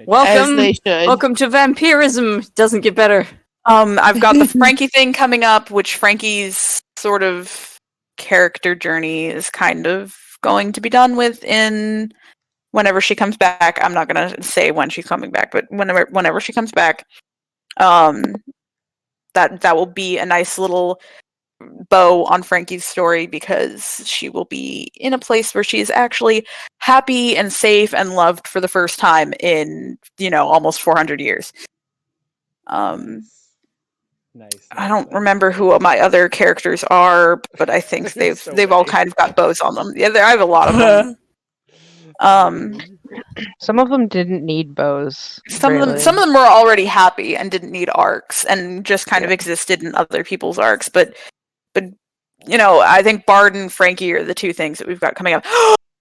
Welcome to vampirism. Doesn't get better. I've got the Frankie thing coming up, which Frankie's sort of character journey is kind of going to be done with in whenever she comes back. I'm not gonna say when she's coming back, but whenever she comes back, that will be a nice little bow on Frankie's story, because she will be in a place where she is actually happy and safe and loved for the first time in, almost 400 years. Nice. I don't remember who my other characters are, but I think they've all kind of got bows on them. Yeah, I have a lot of them. Some of them didn't need bows. Some of them were already happy and didn't need arcs and just kind of existed in other people's arcs. But I think Bard and Frankie are the 2 things that we've got coming up.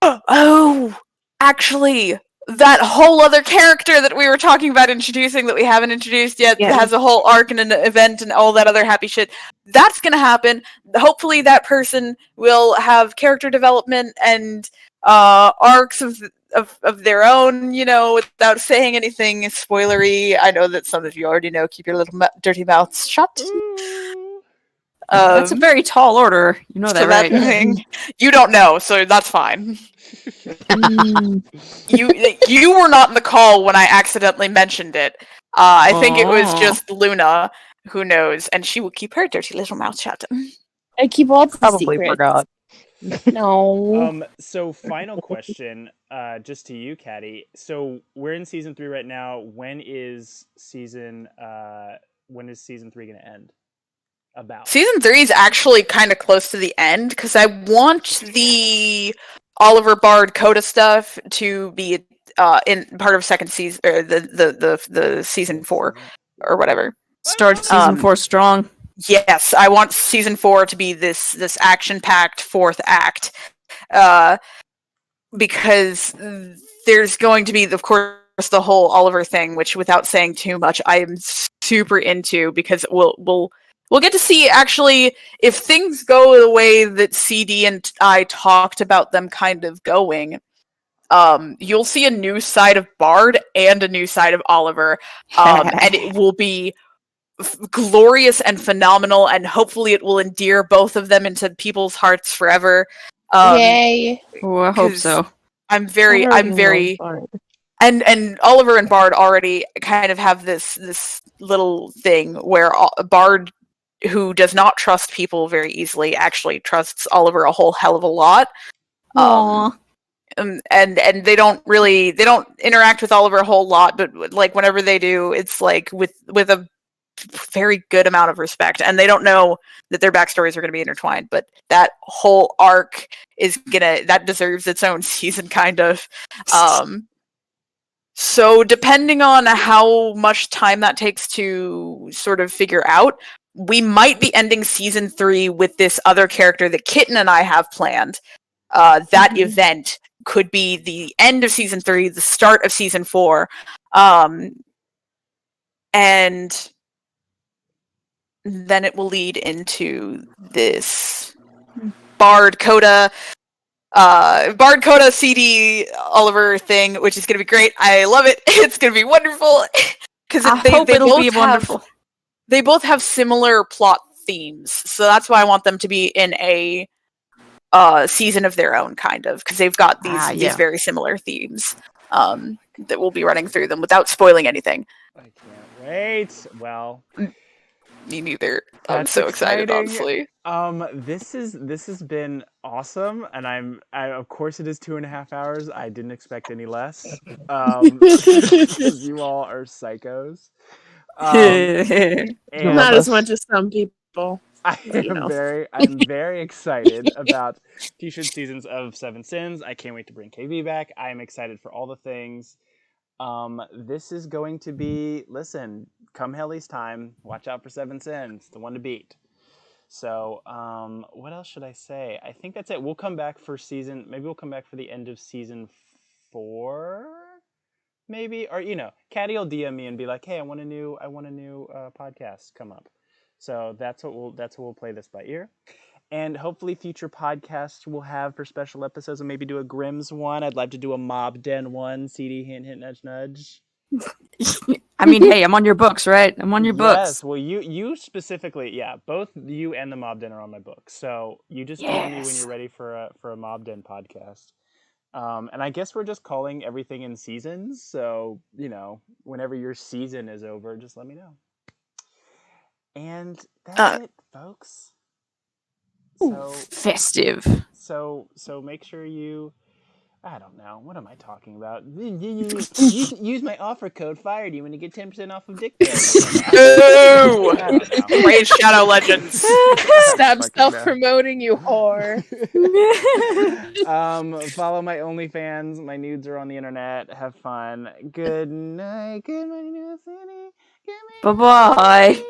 Oh, actually, that whole other character that we were talking about introducing that we haven't introduced yet has a whole arc and an event and all that other happy shit. That's gonna happen. Hopefully that person will have character development and arcs of their own, without saying anything spoilery. I know that some of you already know. Keep your little dirty mouths shut. That's a very tall order. You know that, right? Thing. You don't know, so that's fine. You were not in the call when I accidentally mentioned it. I think it was just Luna who knows, and she will keep her dirty little mouth shut. I keep all the Probably secrets. forgot. No. So final question, just to you, Caddy. So we're in season 3 right now. When is season 3 going to end? About season 3 is actually kind of close to the end, because I want the Oliver Bard Coda stuff to be in part of second season, or the season 4 or whatever. Start season 4 strong. Yes, I want season 4 to be this action-packed 4th act, because there's going to be, of course, the whole Oliver thing, which, without saying too much, I am super into, because we'll get to see, actually, if things go the way that CD and I talked about them kind of going. You'll see a new side of Bard and a new side of Oliver, and it will be glorious and phenomenal, and hopefully it will endear both of them into people's hearts forever. Yay! Oh, I hope so. I'm very, and Oliver and Bard already kind of have this little thing where Bard, who does not trust people very easily, actually trusts Oliver a whole hell of a lot. Aww. And they don't interact with Oliver a whole lot, but like whenever they do, it's like with a very good amount of respect, and they don't know that their backstories are going to be intertwined, but that whole arc that deserves its own season, kind of. So depending on how much time that takes to sort of figure out, we might be ending season 3 with this other character that Kitten and I have planned. That event could be the end of season 3, the start of season 4. And then it will lead into this Bard Coda CD Oliver thing, which is going to be great. I love it. It's going to be wonderful. Because it'll be wonderful. They both have similar plot themes, so that's why I want them to be in a season of their own, kind of, because they've got these very similar themes that we'll be running through them without spoiling anything. I can't wait. Well, me neither. I'm so excited, honestly. This has been awesome, and of course it is 2.5 hours. I didn't expect any less. Because you all are psychos. Not as much as some people. I'm very excited about future seasons of Seven Sins. I can't wait to bring KV back. I am excited for all the things. This is going to be, listen, come Helly's time, watch out for Seven Sins, the one to beat. So, what else should I say? I think that's it. We'll come back for maybe we'll come back for the end of season 4, maybe, or Caddy will DM me and be like, "Hey, I want a new podcast come up." So that's what we'll play this by ear. And hopefully future podcasts we'll have for special episodes, and maybe do a Grimm's one. I'd love to do a Mob Den one. CD, hint, hint, nudge, nudge. I mean, hey, I'm on your books, right? I'm on your books. Yes, well, you specifically, yeah, both you and the Mob Den are on my books. So you just tell me when you're ready for a Mob Den podcast. And I guess we're just calling everything in seasons. So, whenever your season is over, just let me know. And that's it, folks. So festive. So make sure I don't know. What am I talking about? Use my offer code FIRED when you get 10% off of Dick Pics. Ooh! Raid Shadow Legends. Stop self-promoting, you whore. Follow my OnlyFans. My nudes are on the internet. Have fun. Good night. Good night, New City. Bye-bye.